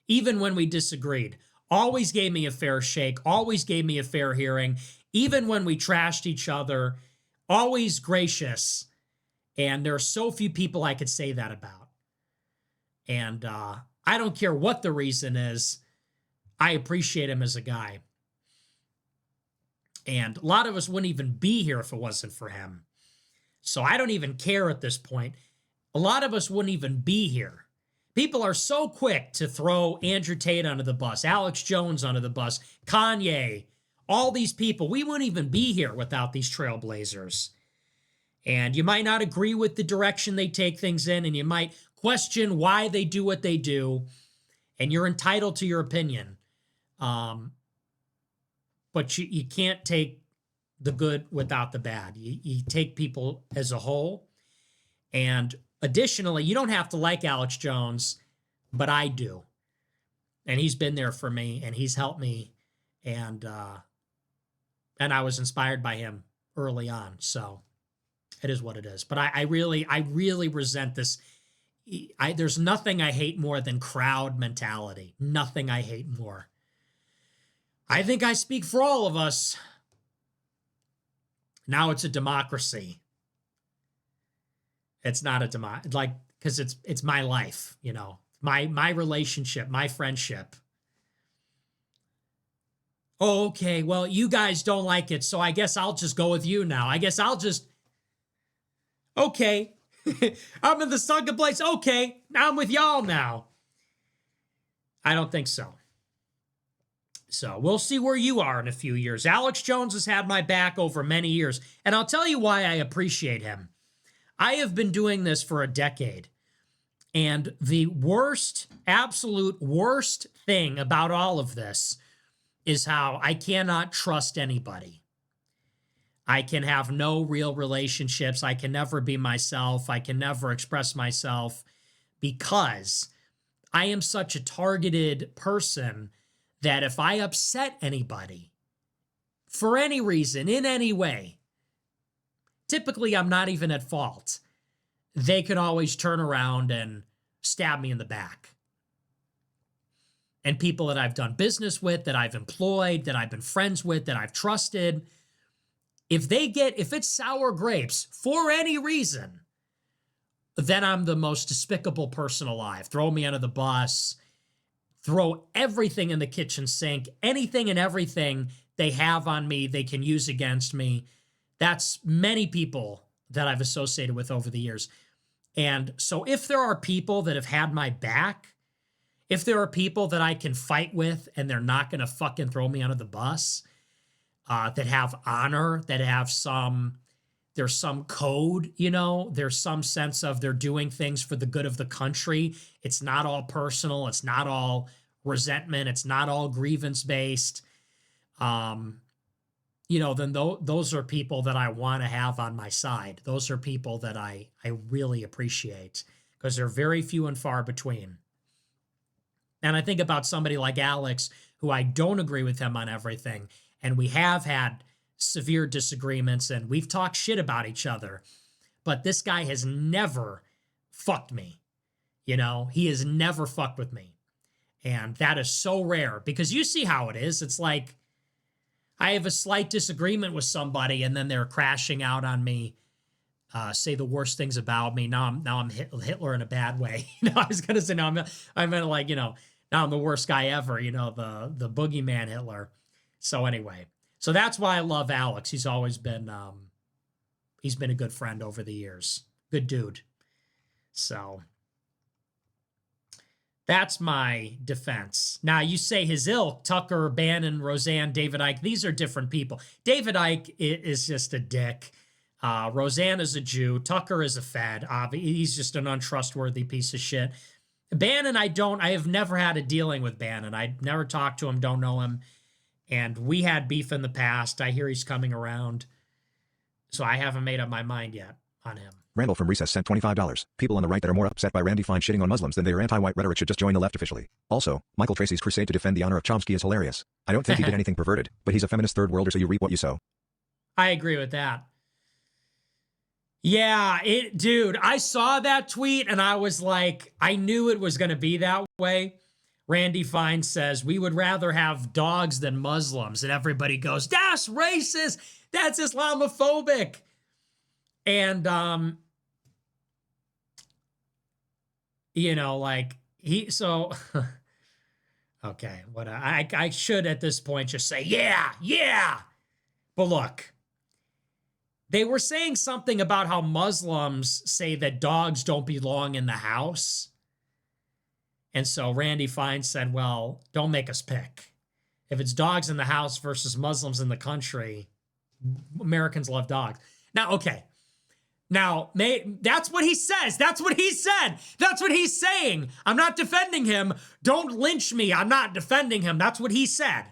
Even when we disagreed, always gave me a fair shake, always gave me a fair hearing, even when we trashed each other, always gracious. And there are so few people I could say that about. And I don't care what the reason is, I appreciate him as a guy. And a lot of us wouldn't even be here if it wasn't for him. So I don't even care at this point. A lot of us wouldn't even be here. People are so quick to throw Andrew Tate under the bus, Alex Jones under the bus, Kanye, all these people. We wouldn't even be here without these trailblazers. And you might not agree with the direction they take things in, and you might question why they do what they do, and you're entitled to your opinion. But you can't take the good without the bad. You take people as a whole. And additionally, you don't have to like Alex Jones, but I do. And he's been there for me, and he's helped me. And I was inspired by him early on. So it is what it is. But I really resent this. There's nothing I hate more than crowd mentality. Nothing I hate more. I think I speak for all of us. Now it's a democracy. It's not a democracy, because it's my life, my relationship, my friendship. Oh, okay, well, you guys don't like it, so I guess I'll just go with you now. Okay. I'm in the sunken place. Okay, I'm with y'all now. I don't think so. So we'll see where you are in a few years. Alex Jones has had my back over many years, and I'll tell you why I appreciate him. I have been doing this for a decade, and the absolute worst thing about all of this is how I cannot trust anybody. I can have no real relationships. I can never be myself. I can never express myself because I am such a targeted person that if I upset anybody for any reason, in any way, typically I'm not even at fault, they can always turn around and stab me in the back. And people that I've done business with, that I've employed, that I've been friends with, that I've trusted, if it's sour grapes for any reason, then I'm the most despicable person alive. Throw me under the bus, throw everything in the kitchen sink, anything and everything they have on me, they can use against me. That's many people that I've associated with over the years. And so if there are people that have had my back, if there are people that I can fight with and they're not going to fucking throw me under the bus, that have honor, that have there's some code, you know, there's some sense of they're doing things for the good of the country. It's not all personal. It's not all resentment. It's not all grievance based. You know, then those are people that I want to have on my side. Those are people that I really appreciate because they're very few and far between. And I think about somebody like Alex, who I don't agree with him on everything. And we have had severe disagreements and we've talked shit about each other. But this guy has never fucked me. You know, he has never fucked with me. And that is so rare because you see how it is. It's like I have a slight disagreement with somebody and then they're crashing out on me, say the worst things about me. Now I'm Hitler in a bad way. You know, I was going to say, I meant like, you know, now I'm the worst guy ever, you know, the boogeyman Hitler. So anyway, so that's why I love Alex. He's always been, he's been a good friend over the years. Good dude. So that's my defense. Now, you say his ilk, Tucker, Bannon, Roseanne, David Icke, these are different people. David Icke is just a dick. Roseanne is a Jew. Tucker is a Fed. He's just an untrustworthy piece of shit. Bannon, I have never had a dealing with Bannon. I never talked to him, don't know him. And we had beef in the past. I hear he's coming around. So I haven't made up my mind yet on him. Randall from Recess sent $25. People on the right that are more upset by Randy Fine shitting on Muslims than they are anti-white rhetoric should just join the left officially. Also, Michael Tracy's crusade to defend the honor of Chomsky is hilarious. I don't think he did anything perverted, but he's a feminist third worlder, so you reap what you sow. I agree with that. Yeah, dude, I saw that tweet and I was like, I knew it was going to be that way. Randy Fine says, we would rather have dogs than Muslims. And everybody goes, that's racist. That's Islamophobic. And, you know, like okay, what I should at this point just say, yeah. But look, they were saying something about how Muslims say that dogs don't belong in the house. And so Randy Fine said, well, don't make us pick. If it's dogs in the house versus Muslims in the country, Americans love dogs. Now, okay. Now, that's what he says. That's what he said. That's what he's saying. I'm not defending him. Don't lynch me. I'm not defending him. That's what he said.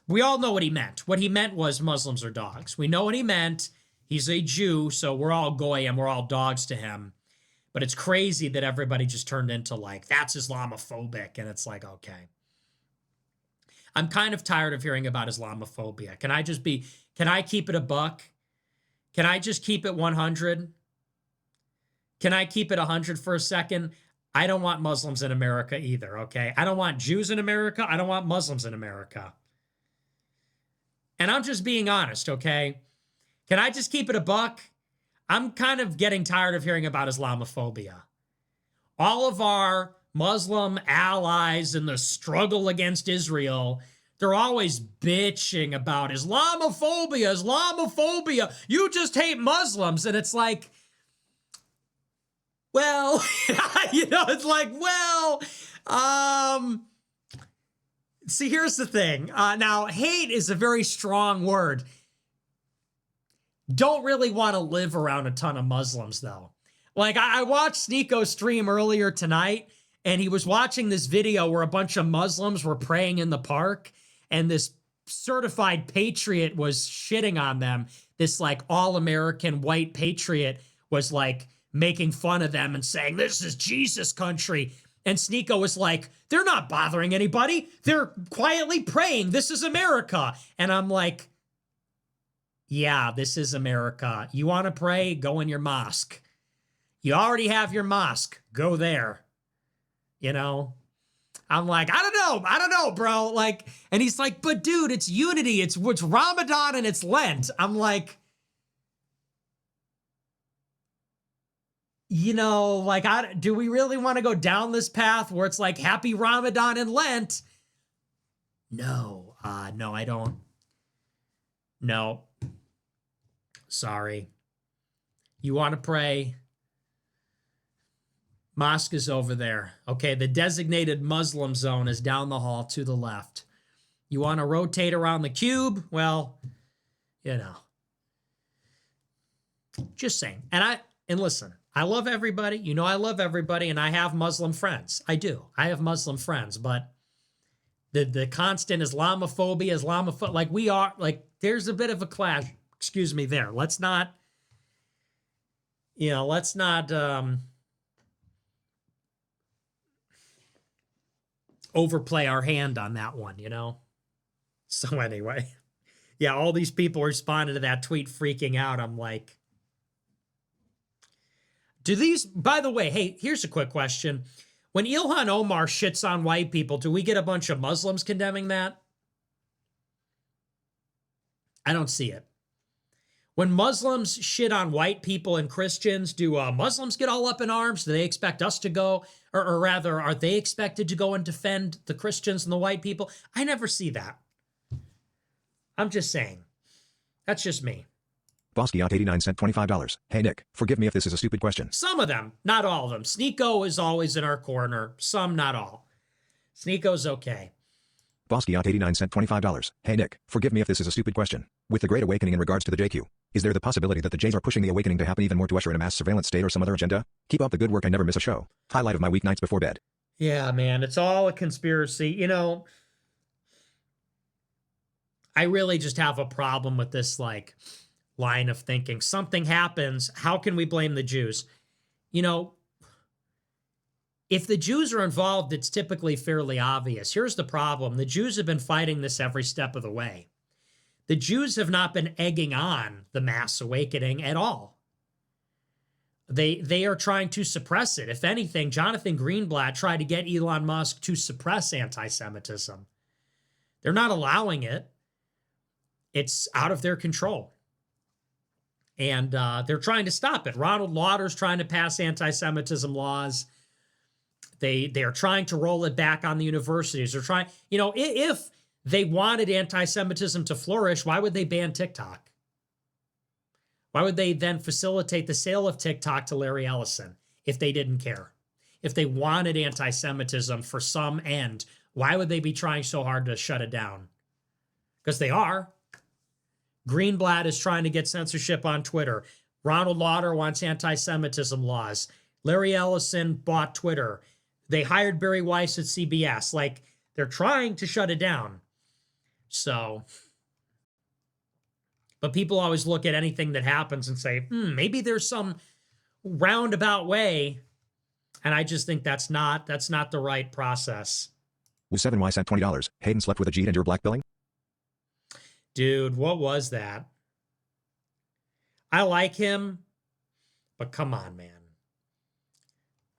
We all know what he meant. What he meant was Muslims are dogs. We know what he meant. He's a Jew, so we're all goyim. We're all dogs to him. But it's crazy that everybody just turned into like, that's Islamophobic. And it's like, okay. I'm kind of tired of hearing about Islamophobia. Can I keep it a buck? Can I just keep it 100? Can I keep it 100 for a second? I don't want Muslims in America either, okay? I don't want Jews in America. I don't want Muslims in America. And I'm just being honest, okay? Can I just keep it a buck? I'm kind of getting tired of hearing about Islamophobia. All of our Muslim allies in the struggle against Israel, they're always bitching about Islamophobia. You just hate Muslims. And it's like, well, you know, it's like, well, see, here's the thing. Now, hate is a very strong word. Don't really want to live around a ton of Muslims, though. Like, I watched Sneeko stream earlier tonight, and he was watching this video where a bunch of Muslims were praying in the park, and this certified patriot was shitting on them. This, like, all-American white patriot was, like, making fun of them and saying, this is Jesus country. And Sneeko was like, they're not bothering anybody. They're quietly praying. This is America. And I'm like, yeah, this is America. You want to pray? Go in your mosque. You already have your mosque. Go there. You know? I'm like, I don't know, bro. Like, and he's like, but dude, it's unity. It's Ramadan and it's Lent. I'm like, you know, like, do we really want to go down this path where it's like happy Ramadan and Lent? No, no, I don't. No. Sorry. You want to pray? Mosque is over there. Okay, the designated Muslim zone is down the hall to the left. You want to rotate around the cube? Well, you know. Just saying. And listen, I love everybody. You know I love everybody, and I have Muslim friends. I do. I have Muslim friends, but the constant Islamophobia, like we are, like there's a bit of a clash, excuse me, there. Let's not overplay our hand on that one, you know? So anyway, yeah, all these people responded to that tweet freaking out. I'm like, by the way, hey, here's a quick question. When Ilhan Omar shits on white people, do we get a bunch of Muslims condemning that? I don't see it. When Muslims shit on white people and Christians, do Muslims get all up in arms? Do they expect us to go? Or rather, are they expected to go and defend the Christians and the white people? I never see that. I'm just saying. That's just me. Bosky out 89 cent $25. Hey Nick, forgive me if this is a stupid question. Some of them, not all of them. Sneeko is always in our corner. Some, not all. Sneeko's okay. Bosky out 89 cent $25. Hey Nick, forgive me if this is a stupid question. With the Great Awakening in regards to the JQ, is there the possibility that the Jays are pushing the awakening to happen even more to usher in a mass surveillance state or some other agenda? Keep up the good work. I never miss a show. Highlight of my weeknights before bed. Yeah, man, it's all a conspiracy. You know, I really just have a problem with this, like, line of thinking. Something happens, how can we blame the Jews? You know, if the Jews are involved, it's typically fairly obvious. Here's the problem. The Jews have been fighting this every step of the way. The Jews have not been egging on the mass awakening at all. They are trying to suppress it. If anything, Jonathan Greenblatt tried to get Elon Musk to suppress anti-Semitism. They're not allowing it. It's out of their control. And they're trying to stop it. Ronald Lauder's trying to pass anti-Semitism laws. They are trying to roll it back on the universities. They're trying, you know, if they wanted anti-Semitism to flourish, why would they ban TikTok? Why would they then facilitate the sale of TikTok to Larry Ellison if they didn't care? If they wanted anti-Semitism for some end, why would they be trying so hard to shut it down? Because they are. Greenblatt is trying to get censorship on Twitter. Ronald Lauder wants anti-Semitism laws. Larry Ellison bought Twitter. They hired Barry Weiss at CBS. Like, they're trying to shut it down. So, but people always look at anything that happens and say, maybe there's some roundabout way. And I just think that's not the right process. With 7Y sent $20. Hayden slept with a G and you're blackbilling? Dude, what was that? I like him, but come on, man.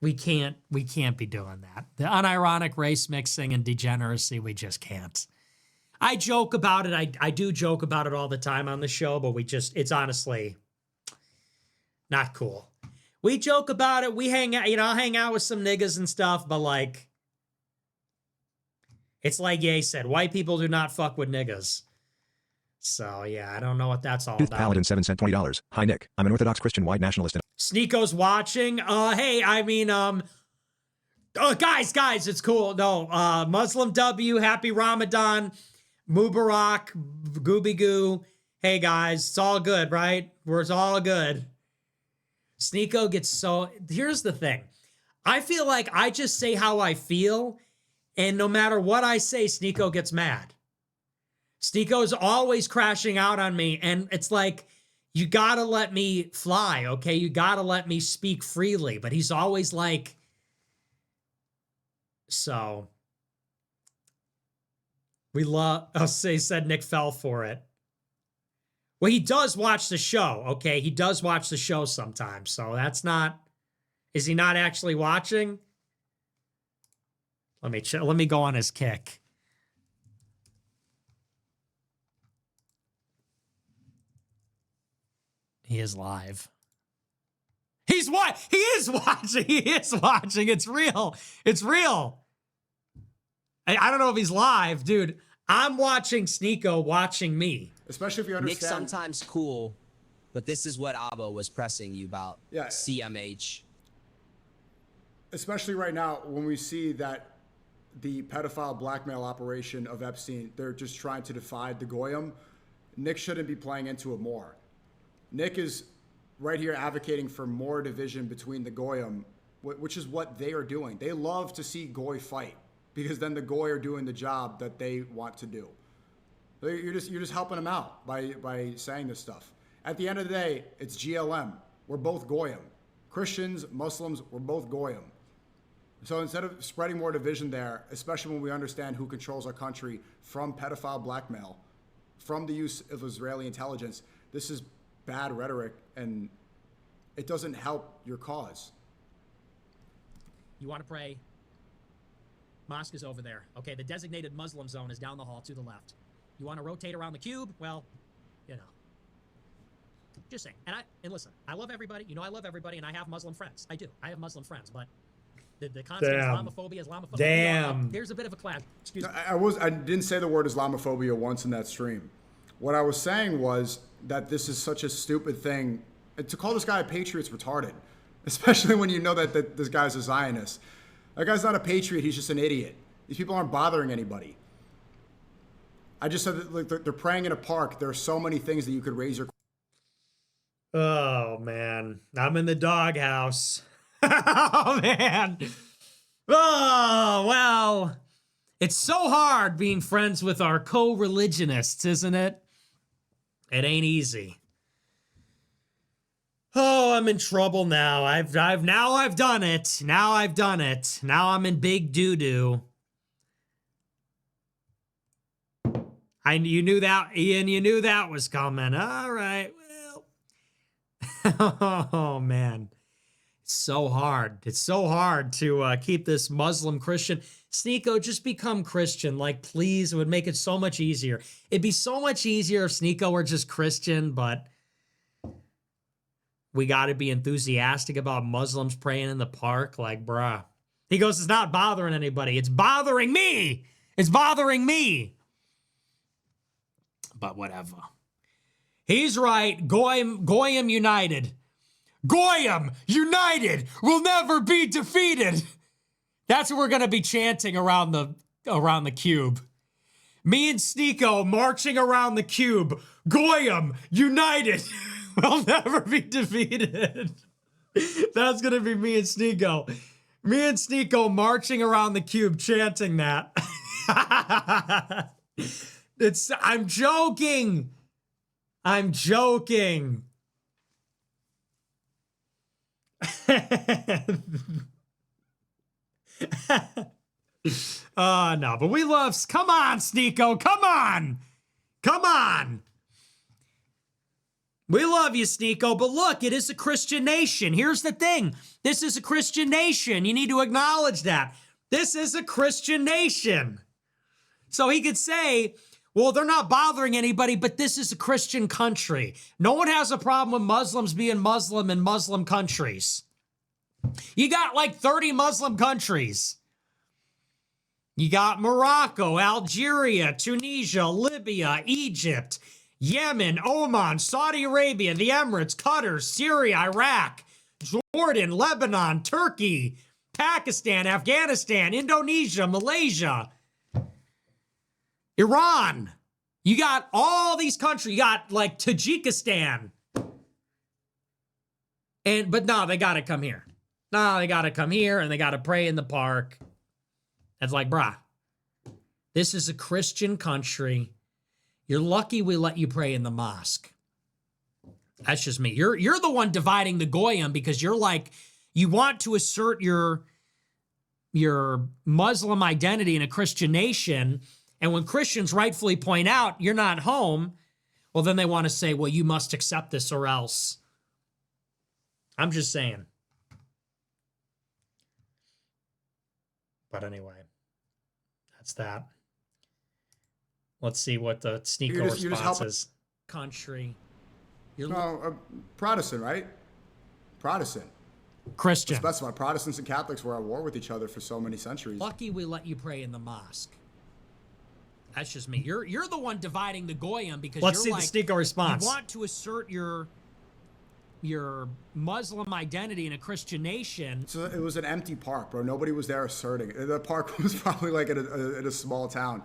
We can't be doing that. The unironic race mixing and degeneracy, we just can't. I joke about it. I do joke about it all the time on the show, but it's honestly not cool. We joke about it. We hang out, I'll hang out with some niggas and stuff, but like, it's like Ye said, white people do not fuck with niggas. So, yeah, I don't know what that's all Dude about. Paladin 7 cent $20. Hi, Nick. I'm an Orthodox Christian white nationalist. Sneeko's watching. Hey, I mean, guys, it's cool. No, Muslim W, happy Ramadan, Mubarak, Gooby Goo. Hey, guys, it's all good, right? It's all good. Sneeko gets so... Here's the thing. I feel like I just say how I feel, and no matter what I say, Sneeko gets mad. Sneeko's always crashing out on me, and it's like, you gotta let me fly, okay? You gotta let me speak freely, but he's always like... So... said Nick fell for it. Well, he does watch the show, okay? He does watch the show sometimes, so that's not... Is he not actually watching? Let me go on his kick. He is live. He's He's what? He is watching. He is watching. It's real. It's real. I don't know if he's live, dude. I'm watching Sneeko watching me. Especially if you Nick's understand. sometimes cool, but this is what Abba was pressing you about. Yeah. CMH. Especially right now when we see that the pedophile blackmail operation of Epstein, they're just trying to divide the Goyim. Nick shouldn't be playing into it more. Nick is right here advocating for more division between the Goyim, which is what they are doing. They love to see Goy fight because then the Goy are doing the job that they want to do. You're just helping them out by saying this stuff. At the end of the day, it's GLM. We're both Goyim. Christians, Muslims, we're both Goyim. So instead of spreading more division there, especially when we understand who controls our country from pedophile blackmail, from the use of Israeli intelligence, this is bad rhetoric and it doesn't help your cause. You want to pray? Mosque is over there. Okay, the designated Muslim zone is down the hall to the left. You want to rotate around the cube? Well, you know. Just saying. And listen, I love everybody. You know I love everybody, and I have Muslim friends. I do. I have Muslim friends, but the concept of Islamophobia. Damn. There's a bit of a clash. Excuse me. I didn't say the word Islamophobia once in that stream. What I was saying was that this is such a stupid thing. To call this guy a patriot's retarded, especially when you know that this guy's a Zionist. That guy's not a patriot. He's just an idiot. These people aren't bothering anybody. I just said that like, they're praying in a park. There are so many things that you could raise your... Oh, man. I'm in the doghouse. Oh, man. Oh, well. It's so hard being friends with our co-religionists, isn't it? It ain't easy. Oh, I'm in trouble now. I've done it. Now I've done it. Now I'm in big doo-doo. You knew that, Ian. You knew that was coming. All right. Well. Oh, man. It's so hard. It's so hard to keep this Muslim Christian. Sneeko, just become Christian. Like, please. It would make it so much easier. It'd be so much easier if Sneeko were just Christian, but we got to be enthusiastic about Muslims praying in the park. Like, bruh. He goes, it's not bothering anybody. It's bothering me. It's bothering me. But whatever. He's right. Goyim united. Goyim united will never be defeated. That's what we're going to be chanting around the cube. Me and Sneeko marching around the cube. Goyim united will never be defeated. That's going to be me and Sneeko. Me and Sneeko marching around the cube chanting that. I'm joking. I'm joking. No, but we love, come on, Sneeko, come on. Come on. We love you, Sneeko, but look, it is a Christian nation. Here's the thing. This is a Christian nation. You need to acknowledge that. This is a Christian nation. So he could say, well, they're not bothering anybody, but this is a Christian country. No one has a problem with Muslims being Muslim in Muslim countries. You got like 30 Muslim countries. You got Morocco, Algeria, Tunisia, Libya, Egypt, Yemen, Oman, Saudi Arabia, the Emirates, Qatar, Syria, Iraq, Jordan, Lebanon, Turkey, Pakistan, Afghanistan, Indonesia, Malaysia, Iran. You got all these countries. You got like Tajikistan. But no, they got to come here. No, they got to come here and they got to pray in the park. That's like, brah, this is a Christian country. You're lucky we let you pray in the mosque. That's just me. You're the one dividing the Goyim because you're like, you want to assert your Muslim identity in a Christian nation. And when Christians rightfully point out you're not home, well, then they want to say, well, you must accept this or else. I'm just saying. But anyway, that's that. Let's see what the Sneeko response is. Country. Protestant, right? Protestant. Christian. Specify. Protestants and Catholics were at war with each other for so many centuries. Lucky we let you pray in the mosque. That's just me. You're the one dividing the goyim because Let's you're see like, the Sneeko response. You want to assert your Muslim identity in a Christian nation. So it was an empty park, bro. Nobody was there asserting. The park was probably like in a small town.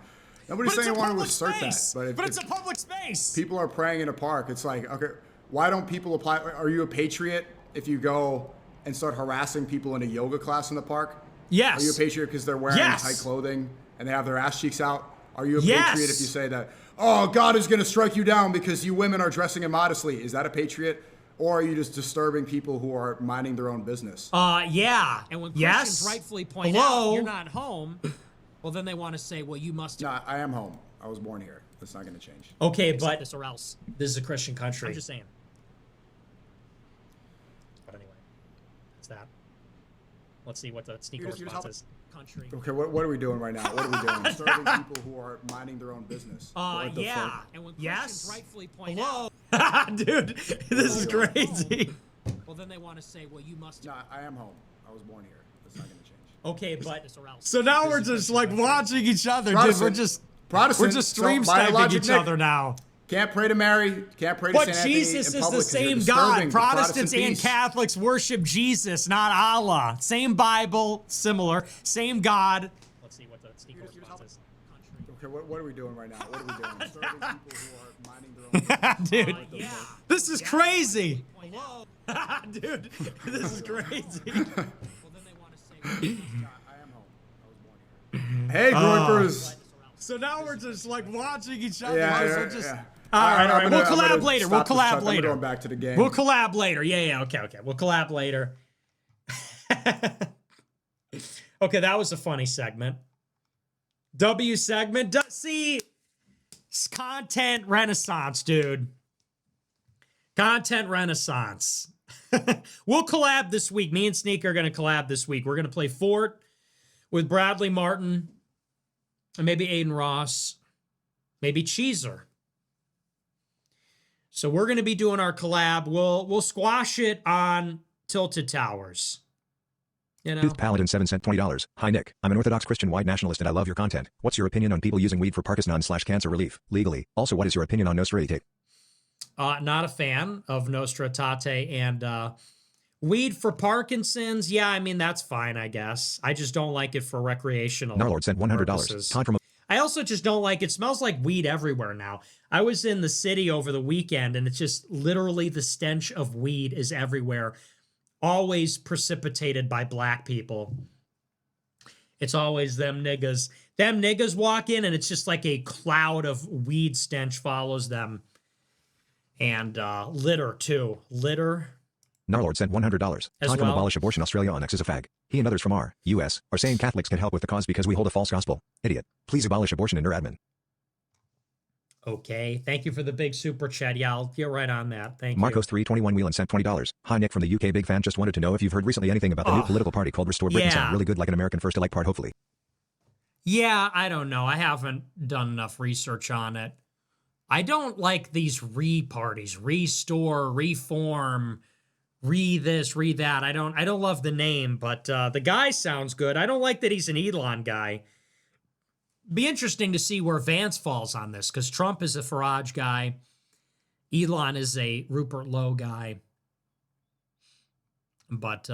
Nobody's saying they wanted to assert that. But it's a public space. People are praying in a park. It's like, okay, why don't people apply? Are you a patriot if you go and start harassing people in a yoga class in the park? Yes. Are you a patriot because they're wearing tight clothing and they have their ass cheeks out? Are you a patriot if you say that, oh, God is going to strike you down because you women are dressing immodestly? Is that a patriot? Or are you just disturbing people who are minding their own business? Yeah. And when Christians rightfully point out you're not home, well, then they want to say, well, you must. No, I am home. I was born here. That's not going to change. Okay, but this or else. This is a Christian country. I'm just saying. But anyway, it's that. Let's see what the Sneeko response is. Country. Okay, what are we doing right now? What are we doing? Disturbing people who are minding their own business. Yeah. And when Christians rightfully point out. Dude, this is crazy. Well, then they want to say, well, you must. No, I am home. I was born here. That's not going to change. Okay, but this or else. So now we're just like watching each other, dude. We're just stream sniping each other now. Can't pray to Mary. Can't pray to Saint Anthony. But Jesus is the same God. Protestants and Catholics worship Jesus, not Allah. Same Bible, similar. Same God. Let's see what the Sneeko response is. Okay, what are we doing right now? What are we doing? Disturbing people who are minding their own business. Dude, this is crazy. Dude, this is crazy. Hey, groupers. So now we're just like watching each other. Yeah. All right. We'll collab later. I'm going back to the game. We'll collab later. Yeah. Okay. We'll collab later. Okay, that was a funny segment. W segment. See, it's content renaissance, dude. Content renaissance. We'll collab this week. Me and Sneak are going to collab this week. We're going to play Fort with Bradley Martin and maybe Aiden Ross, maybe Cheezer. So we're going to be doing our collab. We'll squash it on Tilted Towers. You know? Tooth Paladin 7 cent $20. Hi Nick, I'm an Orthodox Christian white nationalist and I love your content. What's your opinion on people using weed for Parkinson/cancer relief, legally? Also, what is your opinion on Nostra Aetate? Not a fan of Nostra Aetate and weed for Parkinson's. Yeah, I mean, that's fine, I guess. I just don't like it for recreational Narlord sent $100. purposes. Todd from I also just don't like, it smells like weed everywhere now. I was in the city over the weekend and it's just literally the stench of weed is everywhere. Always precipitated by black people. It's always them niggas. Them niggas walk in and it's just like a cloud of weed stench follows them. And litter too. Litter. Narlord sent $100. Todd from Abolish Abortion Australia on X is a fag. He and others from our U.S. are saying Catholics can help with the cause because we hold a false gospel. Idiot. Please abolish abortion in your admin. Okay. Thank you for the big super chat. Yeah, I'll get right on that. Thank you. Marcos 321 Whelan sent $20. Hi Nick from the UK, big fan. Just wanted to know if you've heard recently anything about the new political party called Restore Britain. Sound really good, like an American First Elect part, hopefully. Yeah, I don't know. I haven't done enough research on it. I don't like these re-parties. Restore, reform, re-this, re-that. I don't love the name, but the guy sounds good. I don't like that he's an Elon guy. Be interesting to see where Vance falls on this, because Trump is a Farage guy. Elon is a Rupert Lowe guy. But,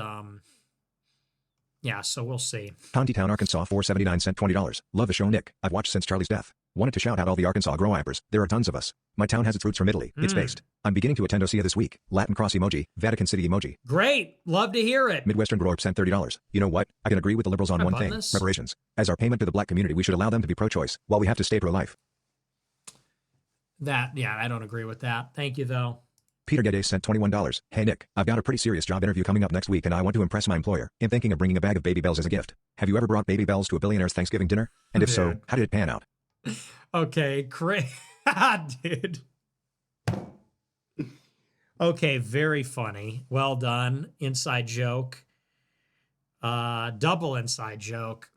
yeah, so we'll see. Town, Arkansas 479 sent $20. Love the show, Nick. I've watched since Charlie's death. Wanted to shout out all the Arkansas grow-appers. There are tons of us. My town has its roots from Italy. It's based. I'm beginning to attend OSEA this week. Latin cross emoji. Vatican City emoji. Great. Love to hear it. Midwestern grower sent $30. You know what? I can agree with the liberals on one thing. Reparations. As our payment to the black community, we should allow them to be pro-choice, while we have to stay pro-life. I don't agree with that. Thank you, though. Peter Geddes sent $21. Hey Nick, I've got a pretty serious job interview coming up next week and I want to impress my employer. I'm thinking of bringing a bag of Baby Bells as a gift. Have you ever brought Baby Bells to a billionaire's Thanksgiving dinner? And if so, how did it pan out? Okay, great. Dude. Okay, very funny. Well done. Inside joke. Double inside joke.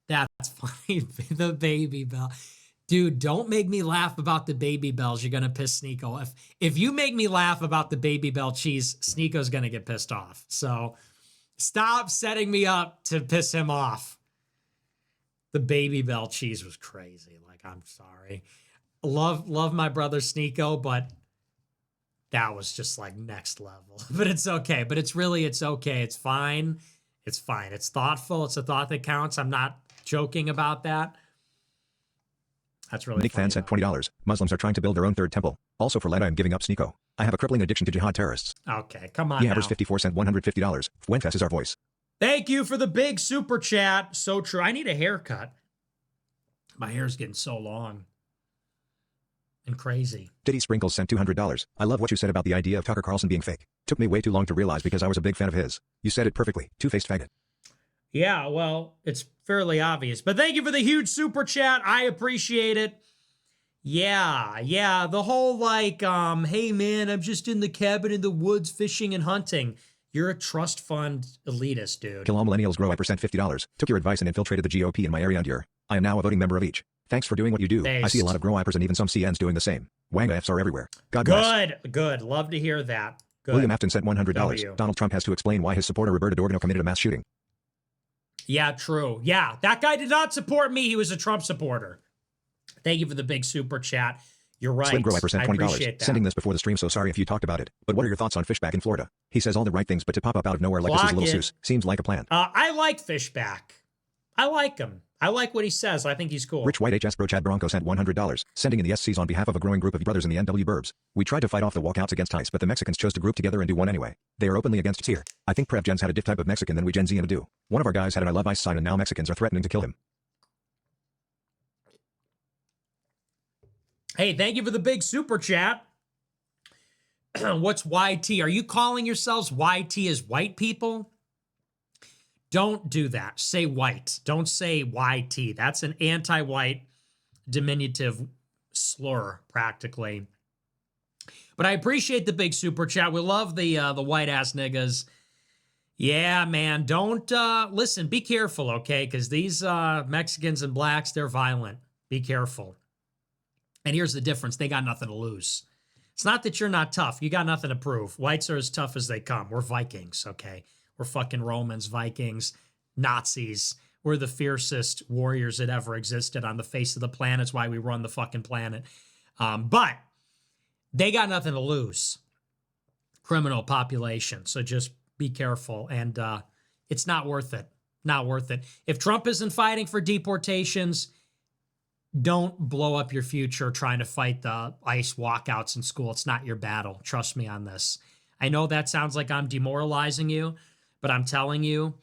That's funny. The Baby Bell. Dude, don't make me laugh about the Baby Bells. You're gonna piss Sneeko. If you make me laugh about the Baby Bell cheese, Sneeko's gonna get pissed off. So stop setting me up to piss him off. The Baby Bell cheese was crazy. Like, I'm sorry. Love my brother Sneeko, but that was just like next level. But it's okay. But it's okay. It's fine. It's fine. It's thoughtful. It's a thought that counts. I'm not joking about that. That's really Nick Fan sent $20. Muslims are trying to build their own third temple. Also for lead, I am giving up Sneeko. I have a crippling addiction to jihad terrorists. Okay, come on. Yeah, Average 54 cent $150. Fuentes is our voice. Thank you for the big super chat. So true. I need a haircut. My hair's getting so long and crazy. Diddy Sprinkles sent $200. I love what you said about the idea of Tucker Carlson being fake. Took me way too long to realize because I was a big fan of his. You said it perfectly. Two-faced faggot. Yeah, well, it's fairly obvious. But thank you for the huge super chat. I appreciate it. Yeah. The whole like, hey man, I'm just in the cabin in the woods fishing and hunting. You're a trust fund elitist, dude. Kill all millennials grow. I percent $50. Took your advice and infiltrated the GOP in my area and I am now a voting member of each. Thanks for doing what you do. Based. I see a lot of grow wipers and even some CNs doing the same. Wang Fs are everywhere. God bless. Good. Love to hear that. Good. William Afton sent $100. W. Donald Trump has to explain why his supporter Roberto Dorgano committed a mass shooting. Yeah, true. Yeah, that guy did not support me. He was a Trump supporter. Thank you for the big super chat. You're right. Slim Grow I percent $20. appreciate that. Sending this before the stream, so sorry if you talked about it. But what are your thoughts on Fishback in Florida? He says all the right things, but to pop up out of nowhere like this is a little Seuss. Seems like a plan. I like Fishback. I like him. I like what he says. I think he's cool. Rich White HS Bro Chad Bronco sent $100. Sending in the SCs on behalf of a growing group of brothers in the NW Burbs. We tried to fight off the walkouts against ICE, but the Mexicans chose to group together and do one anyway. They are openly against here. I think Prev Gens had a diff type of Mexican than we Gen Z and do. One of our guys had an I love ICE sign and now Mexicans are threatening to kill him. Hey, thank you for the big super chat. What's YT? Are you calling yourselves YT as white people? Don't do that. Say white. Don't say YT. That's an anti-white diminutive slur, practically. But I appreciate the big super chat. We love the white ass niggas. Yeah, man. Don't listen. Be careful, okay? Because these Mexicans and blacks, they're violent. Be careful. And here's the difference. They got nothing to lose. It's not that you're not tough. You got nothing to prove. Whites are as tough as they come. We're Vikings, okay? We're fucking Romans, Vikings, Nazis. We're the fiercest warriors that ever existed on the face of the planet. It's why we run the fucking planet. But they got nothing to lose. Criminal population. So just be careful. And it's not worth it. Not worth it. If Trump isn't fighting for deportations, don't blow up your future trying to fight the ICE walkouts in school. It's not your battle. Trust me on this. I know that sounds like I'm demoralizing you, but I'm telling you,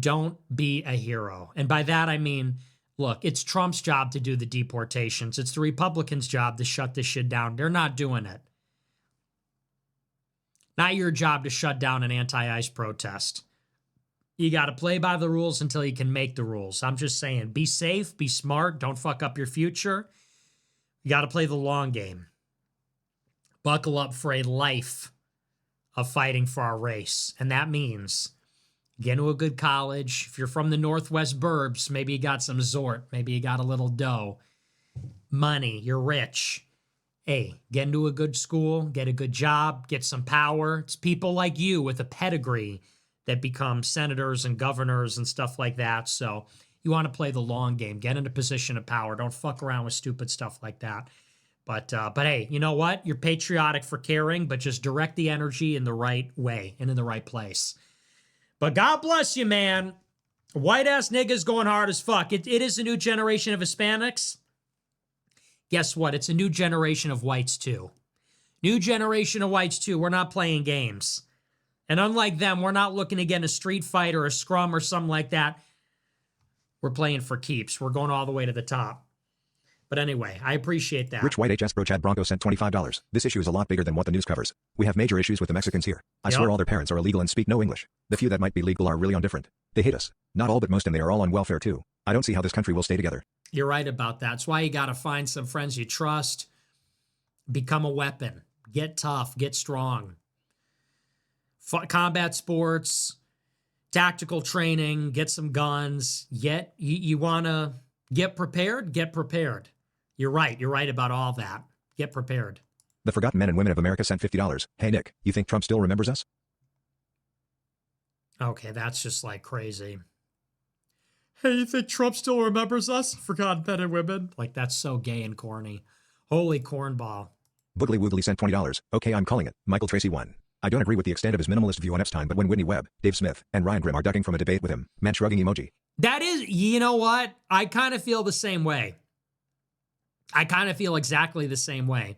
don't be a hero. And by that, I mean, look, it's Trump's job to do the deportations. It's the Republicans' job to shut this shit down. They're not doing it. Not your job to shut down an anti-ICE protest. You got to play by the rules until you can make the rules. I'm just saying, be safe, be smart, don't fuck up your future. You got to play the long game. Buckle up for a life of fighting for our race. And that means get into a good college. If you're from the Northwest Burbs, maybe you got some Zort. Maybe you got a little dough. Money, you're rich. Hey, get into a good school, get a good job, get some power. It's people like you with a pedigree that become senators and governors and stuff like that. So you want to play the long game. Get in a position of power. Don't fuck around with stupid stuff like that. But hey, you know what? You're patriotic for caring, but just direct the energy in the right way and in the right place. But God bless you, man. White-ass niggas going hard as fuck. It is a new generation of Hispanics. Guess what? It's a new generation of whites, too. New generation of whites, too. We're not playing games. And unlike them, we're not looking to get in a street fight or a scrum or something like that. We're playing for keeps. We're going all the way to the top. But anyway, I appreciate that. Rich White HS Bro Chad Bronco sent $25. This issue is a lot bigger than what the news covers. We have major issues with the Mexicans here. I swear all their parents are illegal and speak no English. The few that might be legal are really on different. They hate us. Not all but most, and they are all on welfare too. I don't see how this country will stay together. You're right about that. That's why you got to find some friends you trust. Become a weapon. Get tough. Get strong. Combat sports, tactical training, get some guns. You want to get prepared? Get prepared. You're right. You're right about all that. Get prepared. The Forgotten Men and Women of America sent $50. Hey, Nick, you think Trump still remembers us? Okay, that's just like crazy. Hey, you think Trump still remembers us? Forgotten men and women? Like, that's so gay and corny. Holy cornball. Boogly Woogly sent $20. Okay, I'm calling it. Michael Tracy won. I don't agree with the extent of his minimalist view on Epstein, but when Whitney Webb, Dave Smith, and Ryan Grimm are ducking from a debate with him, man shrugging emoji. That is, you know what? I kind of feel the same way. I kind of feel exactly the same way.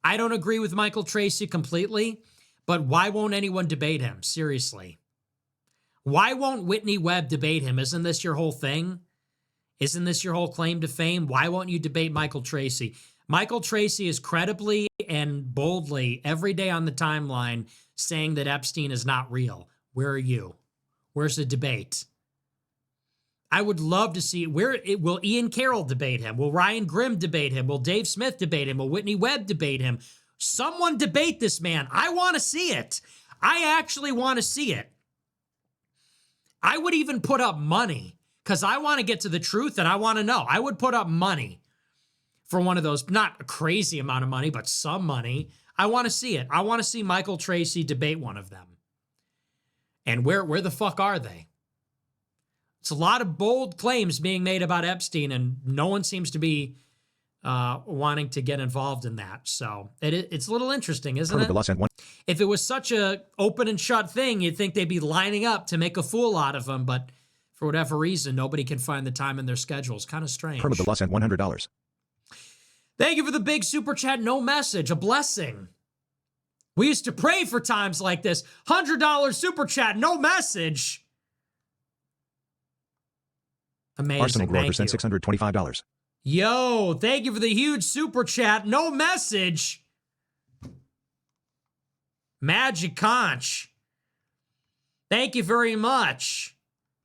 I don't agree with Michael Tracy completely, but why won't anyone debate him? Seriously. Why won't Whitney Webb debate him? Isn't this your whole thing? Isn't this your whole claim to fame? Why won't you debate Michael Tracy? Michael Tracy is credibly and boldly every day on the timeline saying that Epstein is not real. Where are you? Where's the debate? I would love to see will Ian Carroll debate him? Will Ryan Grimm debate him? Will Dave Smith debate him? Will Whitney Webb debate him? Someone debate this man. I want to see it. I actually want to see it. I would even put up money because I want to get to the truth and I want to know. I would put up money for one of those, not a crazy amount of money, but some money. I want to see it. I want to see Michael Tracy debate one of them. And where the fuck are they? It's a lot of bold claims being made about Epstein, and no one seems to be wanting to get involved in that. So it's a little interesting, isn't it? If it was such a open and shut thing, you'd think they'd be lining up to make a fool out of him, but for whatever reason, nobody can find the time in their schedules. Kind of strange. Permit the law sent $100. Thank you for the big super chat. No message. A blessing. We used to pray for times like this. $100 super chat. No message. Amazing. Arsenal Grover sent $625. Yo, thank you for the huge super chat. No message. Magic Conch. Thank you very much.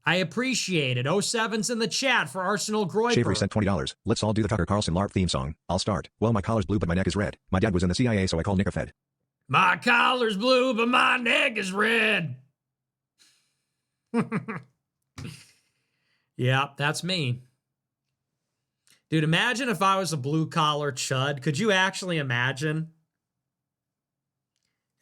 I appreciate it. 07's in the chat for Arsenal Groiper. Shavery sent $20. Let's all do the Tucker Carlson LARP theme song. I'll start. Well, my collar's blue, but my neck is red. My dad was in the CIA, so I called Nick a Fed. My collar's blue, but my neck is red. Yeah, that's me. Dude, imagine if I was a blue-collar chud. Could you actually imagine?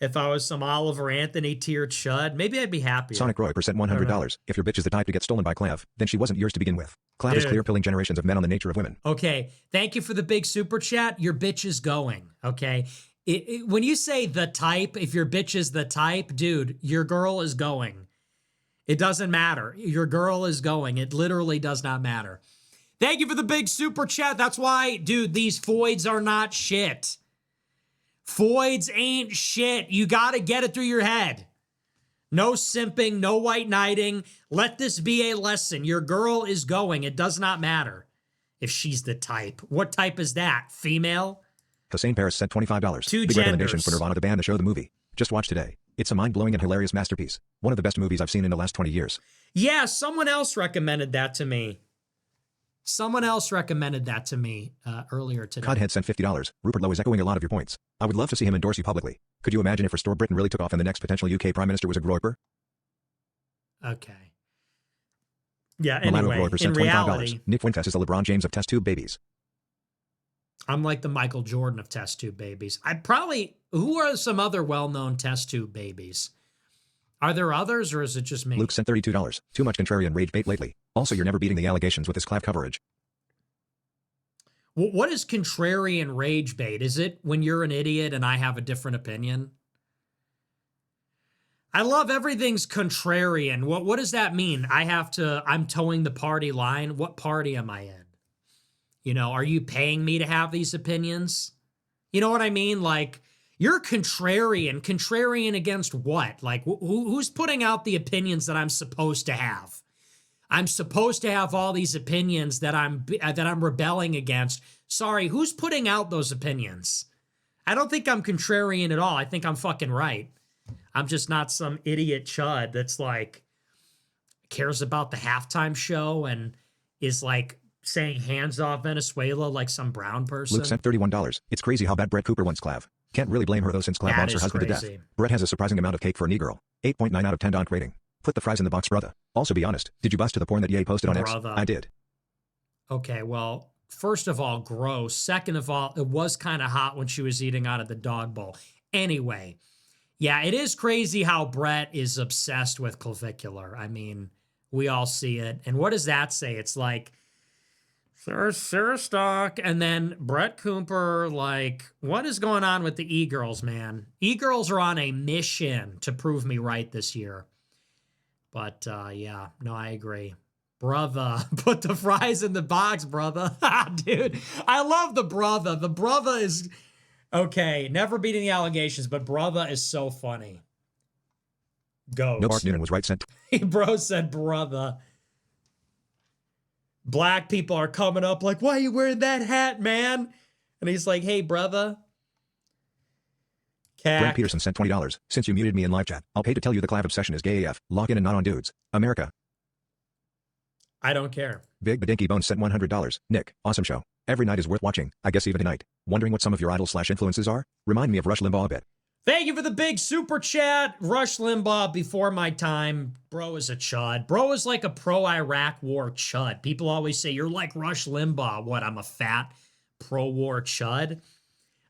If I was some Oliver Anthony tier chud, maybe I'd be happier. Sonic Roy sent $100. If your bitch is the type to get stolen by Clav, then she wasn't yours to begin with. Clav is clear pilling generations of men on the nature of women. Okay, thank you for the big super chat. Your bitch is going, okay? When you say the type, if your bitch is the type, dude, your girl is going. It doesn't matter. Your girl is going. It literally does not matter. Thank you for the big super chat. That's why, dude, these foids are not shit. Foids ain't shit. You got to get it through your head. No simping, no white knighting. Let this be a lesson. Your girl is going. It does not matter if she's the type. What type is that? Female? Hussein Paris sent $25. Two Big recommendation genders. for Nirvana the band, the show, the movie. Just watch today. It's a mind-blowing and hilarious masterpiece. One of the best movies I've seen in the last 20 years. Yeah, someone else recommended that to me. Someone else recommended that to me earlier today. Codhead sent $50. Rupert Lowe is echoing a lot of your points. I would love to see him endorse you publicly. Could you imagine if Restore Britain really took off and the next potential UK Prime Minister was a Groiper? Okay. Yeah, Milano anyway, Groiper sent in $25. reality, Nick Fuentes is the LeBron James of test tube babies. I'm like the Michael Jordan of test tube babies. Who are some other well-known test tube babies? Are there others, or is it just me? Luke sent $32. Too much contrarian rage bait lately. Also, you're never beating the allegations with this clap coverage. What is contrarian rage bait? Is it when you're an idiot and I have a different opinion? I love everything's contrarian. What does that mean? I'm towing the party line. What party am I in? You know, are you paying me to have these opinions? You know what I mean? Like, you're contrarian. Contrarian against what? Like, who's putting out the opinions that I'm supposed to have? I'm supposed to have all these opinions that I'm rebelling against. Sorry, who's putting out those opinions? I don't think I'm contrarian at all. I think I'm fucking right. I'm just not some idiot chud that's like cares about the halftime show and is like saying hands off Venezuela like some brown person. Luke sent $31. It's crazy how bad Brett Cooper wants Clav. Can't really blame her though since Clav wants her husband to death. Brett has a surprising amount of cake for a girl. 8.9 out of 10 donk rating. Put the fries in the box, brother. Also be honest, did you bust to the porn that EA posted on X? Brother. I did. Okay, well, First of all, gross. Second of all, it was kind of hot when she was eating out of the dog bowl. Anyway, yeah, it is crazy how Brett is obsessed with clavicular. I mean, we all see it. And what does that say? It's like, Sarah Stock, and then Brett Cooper, like, what is going on with the e-girls, man? E-girls are on a mission to prove me right this year. But, yeah, no, I agree. Brother, put the fries in the box, brother. Dude, I love the brother. The brother is, okay, never beating the allegations, but brother is so funny. Goat. No, Mark Noonan was right. Sent. Bro said brother. Black people are coming up like, why are you wearing that hat, man? And he's like, hey, brother. Brent Peterson sent $20. Since you muted me in live chat, I'll pay to tell you the clav obsession is gay AF. Lock in and not on dudes. America. I don't care. Big Badinky Bones sent $100. Nick, awesome show. Every night is worth watching, I guess even tonight. Wondering what some of your idols/influences are? Remind me of Rush Limbaugh a bit. Thank you for the big super chat. Rush Limbaugh, before my time. Bro is a chud. Bro is like a pro-Iraq war chud. People always say, you're like Rush Limbaugh. What, I'm a fat pro-war chud?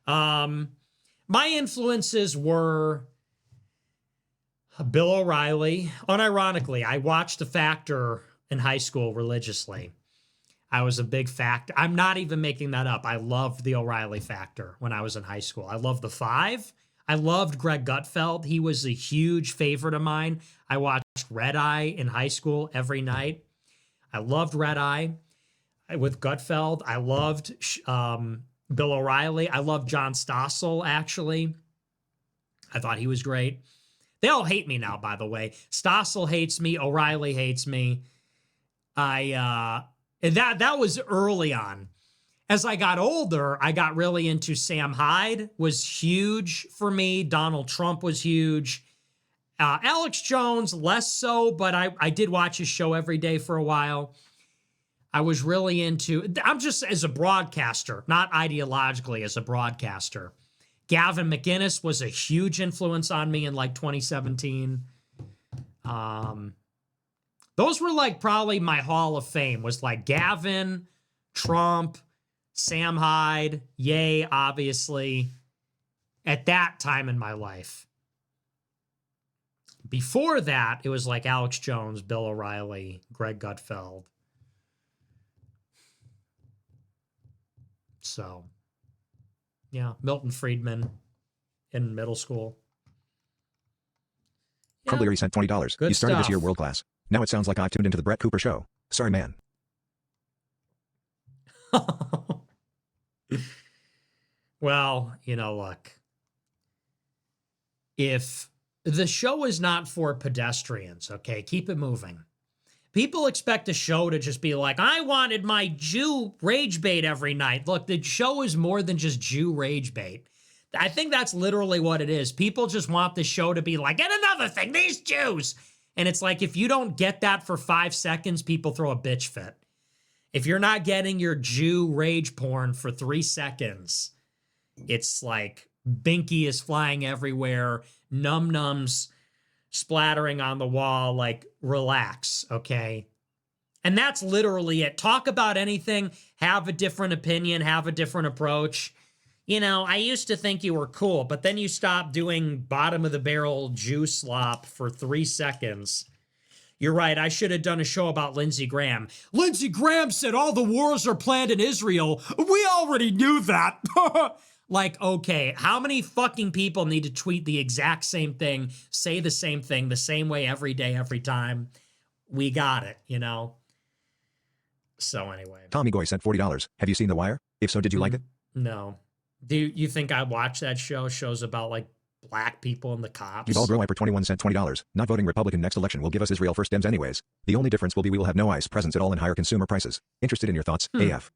My influences were Bill O'Reilly. Unironically, I watched The Factor in high school religiously. I was a big Factor. I'm not even making that up. I loved the O'Reilly Factor when I was in high school. I loved The Five. I loved Greg Gutfeld. He was a huge favorite of mine. I watched Red Eye in high school every night. I loved Red Eye with Gutfeld. I loved Bill O'Reilly. I loved John Stossel, actually. I thought he was great. They all hate me now, by the way. Stossel hates me. O'Reilly hates me. That was early on. As I got older, I got really into Sam Hyde, was huge for me. Donald Trump was huge. Alex Jones, less so, but I did watch his show every day for a while. I was really into, I'm just as a broadcaster, not ideologically as a broadcaster. Gavin McInnes was a huge influence on me in like 2017. Those were like probably my Hall of Fame was like Gavin, Trump, Sam Hyde, Ye, obviously, at that time in my life. Before that, it was like Alex Jones, Bill O'Reilly, Greg Gutfeld. So, yeah, Milton Friedman in middle school. Yeah. Crumbly sent $20. Good you started stuff. this year world class. Now it sounds like I've tuned into the Brett Cooper show. Sorry, man. Well, look. If the show is not for pedestrians, okay, keep it moving. People expect a show to just be like, I wanted my Jew rage bait every night. Look, the show is more than just Jew rage bait. I think that's literally what it is. People just want the show to be like, and another thing, these Jews. And it's like, if you don't get that for 5 seconds, people throw a bitch fit. If you're not getting your Jew rage porn for 3 seconds, it's like binky is flying everywhere, num-nums splattering on the wall, like, relax, okay? And that's literally it. Talk about anything, have a different opinion, have a different approach. I used to think you were cool, but then you stopped doing bottom of the barrel Jew slop for 3 seconds. You're right, I should have done a show about Lindsey Graham. Lindsey Graham said all the wars are planned in Israel. We already knew that. Like, okay, how many fucking people need to tweet the exact same thing, say the same thing, the same way every day, every time? We got it, So anyway. Tommy Goy sent $40. Have you seen The Wire? If so, did you like it? No. Do you think I watch that show? Shows about like black people and the cops? Yuval Groiper 21 sent $20. Not voting Republican next election will give us Israel first Dems anyways. The only difference will be we will have no ICE presence at all and higher consumer prices. Interested in your thoughts? AF.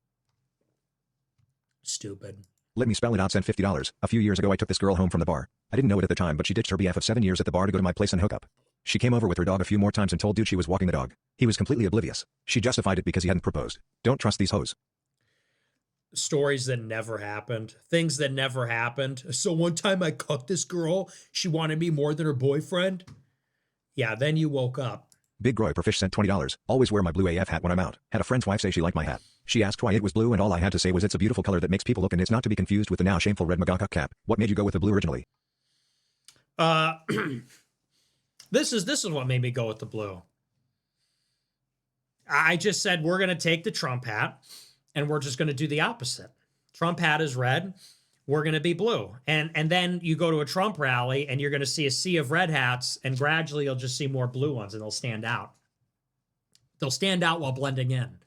Stupid. Let me spell it out. Sent $50. A few years ago I took this girl home from the bar. I didn't know it at the time, but she ditched her BF of 7 years at the bar to go to my place and hook up. She came over with her dog a few more times and told dude she was walking the dog. He was completely oblivious. She justified it because he hadn't proposed. Don't trust these hoes. Stories that never happened. Things that never happened. So one time I cucked this girl. She wanted me more than her boyfriend. Yeah, then you woke up. Big Groy per Fish sent $20. Always wear my blue AF hat when I'm out. Had a friend's wife say she liked my hat. She asked why it was blue and all I had to say was it's a beautiful color that makes people look and it's not to be confused with the now shameful red MAGA cap. What made you go with the blue originally? This is what made me go with the blue. I just said we're going to take the Trump hat and we're just going to do the opposite. Trump hat is red. We're going to be blue. And then you go to a Trump rally and you're going to see a sea of red hats and gradually you'll just see more blue ones and they'll stand out. They'll stand out while blending in.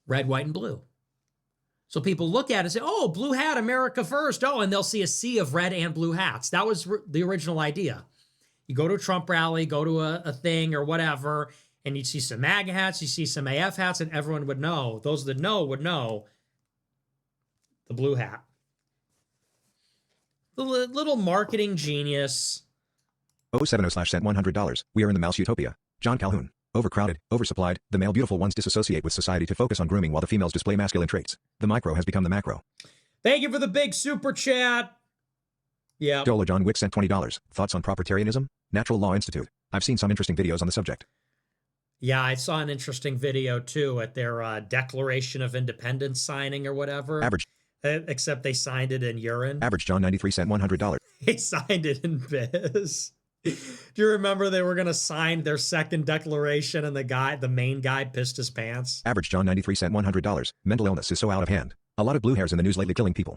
Red, white, and blue. So people look at it and say, oh, blue hat, America first. Oh, and they'll see a sea of red and blue hats. That was the original idea. You go to a Trump rally, go to a thing or whatever, and you'd see some MAGA hats, you see some AF hats, and everyone would know. Those that know would know the blue hat. The little marketing genius. 070 sent $100. We are in the mouse utopia. John Calhoun. Overcrowded, oversupplied, the male beautiful ones disassociate with society to focus on grooming while the females display masculine traits. The micro has become the macro. Thank you for the big super chat. Yeah. Dola John Wick sent $20. Thoughts on proprietarianism? Natural Law Institute. I've seen some interesting videos on the subject. Yeah, I saw an interesting video too at their Declaration of Independence signing or whatever. Average. Except they signed it in urine. Average John 93 sent $100. They signed it in biz. Do you remember they were going to sign their second declaration and the main guy pissed his pants? Average John 93 sent $100. Mental illness is so out of hand. A lot of blue hairs in the news lately killing people.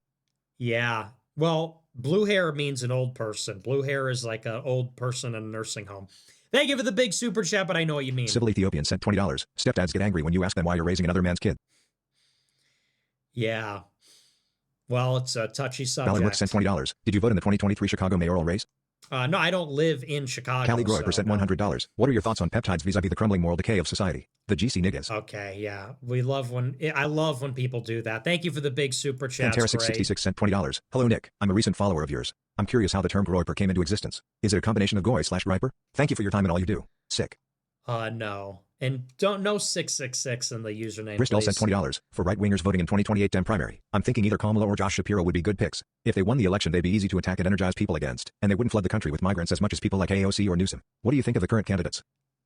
Yeah. Well, blue hair means an old person. Blue hair is like an old person in a nursing home. Thank you for the big super chat, but I know what you mean. Civil Ethiopian sent $20. Stepdads get angry when you ask them why you're raising another man's kid. Yeah. Well, it's a touchy subject. Ballardwork sent $20. Did you vote in the 2023 Chicago mayoral race? No, I don't live in Chicago. Callie Groy sent $100. What are your thoughts on peptides vis-a-vis the crumbling moral decay of society? The GC niggas. Okay, yeah. I love when people do that. Thank you for the big super chat. Pantera666 sent $20. Hello, Nick. I'm a recent follower of yours. I'm curious how the term groyper came into existence. Is it a combination of goy/griper? Thank you for your time and all you do. Sick. No. And don't know 666 in the username. Bristol sent $20 for right-wingers voting in 2028 Dem primary. I'm thinking either Kamala or Josh Shapiro would be good picks. If they won the election, they'd be easy to attack and energize people against, and they wouldn't flood the country with migrants as much as people like AOC or Newsom. What do you think of the current candidates?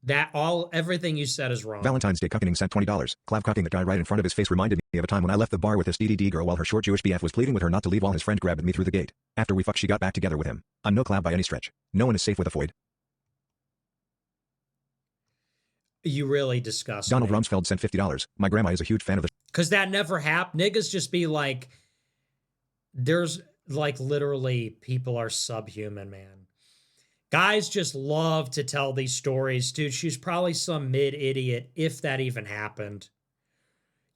Everything you said is wrong. Valentine's Day cucking sent $20. Clav cucking the guy right in front of his face reminded me of a time when I left the bar with this DDD girl while her short Jewish BF was pleading with her not to leave while his friend grabbed me through the gate. After we fucked, she got back together with him. I'm no Clav by any stretch. No one is safe with a foid. You really disgust Donald me. Rumsfeld sent $50. My grandma is a huge fan of the Because that never happened. Niggas just be like, there's like literally people are subhuman, man. Guys just love to tell these stories. Dude, she's probably some mid-idiot, if that even happened.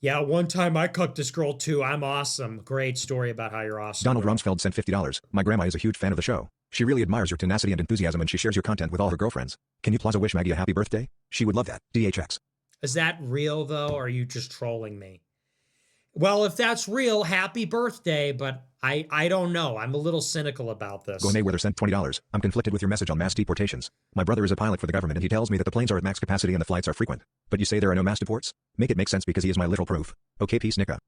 Yeah, one time I cucked this girl too. I'm awesome. Great story about how you're awesome. Donald Rumsfeld sent $50. My grandma is a huge fan of the show. She really admires your tenacity and enthusiasm and she shares your content with all her girlfriends. Can you plaza wish Maggie a happy birthday? She would love that. DHX. Is that real though, or are you just trolling me? Well, if that's real, happy birthday, but I don't know. I'm a little cynical about this. Go Mayweather sent $20. I'm conflicted with your message on mass deportations. My brother is a pilot for the government and he tells me that the planes are at max capacity and the flights are frequent. But you say there are no mass deports? Make it make sense because he is my literal proof. Okay, peace, Nika.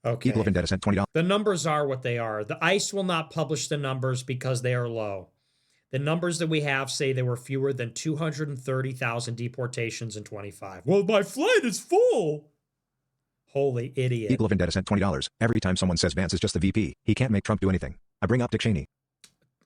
Okay. Eagle of Vendetta sent $20. The numbers are what they are. The ICE will not publish the numbers because they are low. The numbers that we have say there were fewer than 230,000 deportations in 25. Well, my flight is full. Holy idiot. Eagle of Vendetta sent $20. Every time someone says Vance is just the VP, he can't make Trump do anything. I bring up Dick Cheney.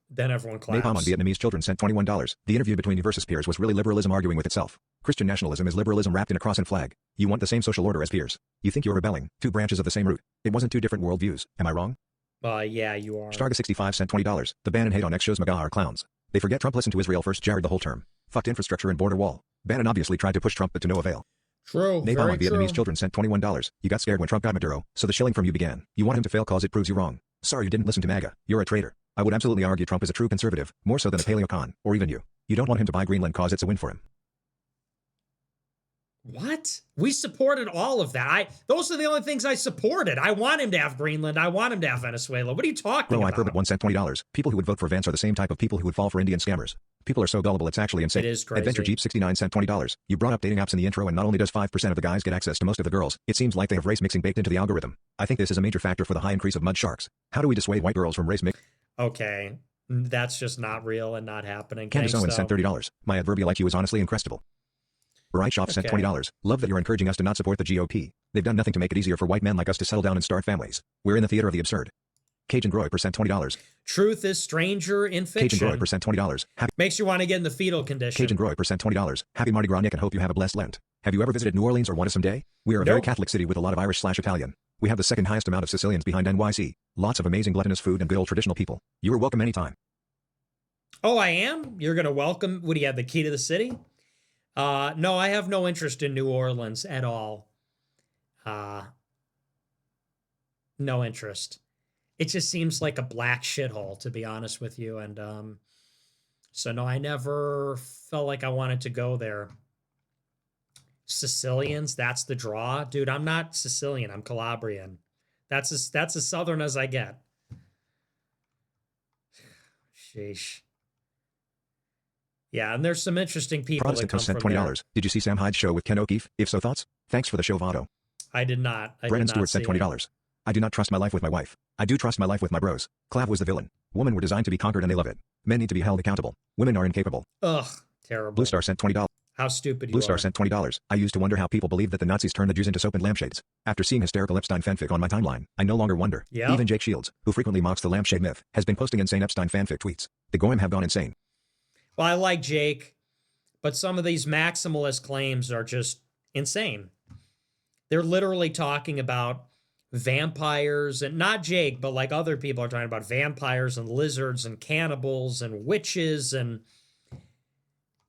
Then everyone claps. Napalm on Vietnamese children sent $21. The interview between you versus peers was really liberalism arguing with itself. Christian nationalism is liberalism wrapped in a cross and flag. You want the same social order as peers. You think you're rebelling. Two branches of the same root. It wasn't two different worldviews. Am I wrong? Yeah, you are. Starga65 sent $20. The ban and hate on X shows MAGA are clowns. They forget Trump listened to Israel first, Jared the whole term. Fucked infrastructure and border wall. Bannon obviously tried to push Trump but to no avail. True. Napalm on very Vietnamese true. children sent $21. You got scared when Trump got Maduro, so the shilling from you began. You want him to fail cause it proves you wrong. Sorry you didn't listen to MAGA. You're a traitor. I would absolutely argue Trump is a true conservative, more so than a paleocon, or even you. You don't want him to buy Greenland cause it's a win for him. What? We supported all of that. Those are the only things I supported. I want him to have Greenland. I want him to have Venezuela. What are you talking Bro, about? I sent $20. People who would vote for Vance are the same type of people who would fall for Indian scammers. People are so gullible it's actually insane. It is crazy. Adventure Jeep 69 sent $20. You brought up dating apps in the intro and not only does 5% of the guys get access to most of the girls, it seems like they have race mixing baked into the algorithm. I think this is a major factor for the high increase of mud sharks. How do we dissuade white girls from race mix? Okay. That's just not real and not happening. Candace Thanks, Owens sent though. $30. My adverbial IQ is honestly incredible. Right Shop sent Okay. $20. Love that you're encouraging us to not support the GOP. They've done nothing to make it easier for white men like us to settle down and start families. We're in the theater of the absurd. Cajun Groy sent $20. Truth is stranger in Cajun fiction. Groy sent $20. Happy Makes you want to get in the fetal condition. Cajun Groy sent $20. Happy Mardi Gras, Nick, and hope you have a blessed Lent. Have you ever visited New Orleans or want to someday? We are a very Nope. Catholic city with a lot of Irish/Italian. We have the second highest amount of Sicilians behind NYC. Lots of amazing gluttonous food and good old traditional people. You are welcome anytime. Oh, I am? You're going to welcome... What do you have, the key to the city? No, I have no interest in New Orleans at all. No interest. It just seems like a black shithole, to be honest with you. And so, no, I never felt like I wanted to go there. Sicilians, that's the draw. Dude, I'm not Sicilian. I'm Calabrian. That's as southern as I get. Sheesh. Yeah, and there's some interesting people Protestant that come sent from $20. there. Did you see Sam Hyde's show with Ken O'Keefe? If so, thoughts? Thanks for the show, Votto. I did not. I Brennan did not Stewart sent see it. $20. I do not trust my life with my wife. I do trust my life with my bros. Clav was the villain. Women were designed to be conquered and they love it. Men need to be held accountable. Women are incapable. Ugh, terrible. Blue Star sent $20. How stupid Blue you Star are. sent $20. I used to wonder how people believed that the Nazis turned the Jews into soap and lampshades. After seeing hysterical Epstein fanfic on my timeline, I no longer wonder. Yeah. Even Jake Shields, who frequently mocks the lampshade myth, has been posting insane Epstein fanfic tweets. The Goyim have gone insane. Well, I like Jake, but some of these maximalist claims are just insane. They're literally talking about vampires, and not Jake, but like other people are talking about vampires and lizards and cannibals and witches, and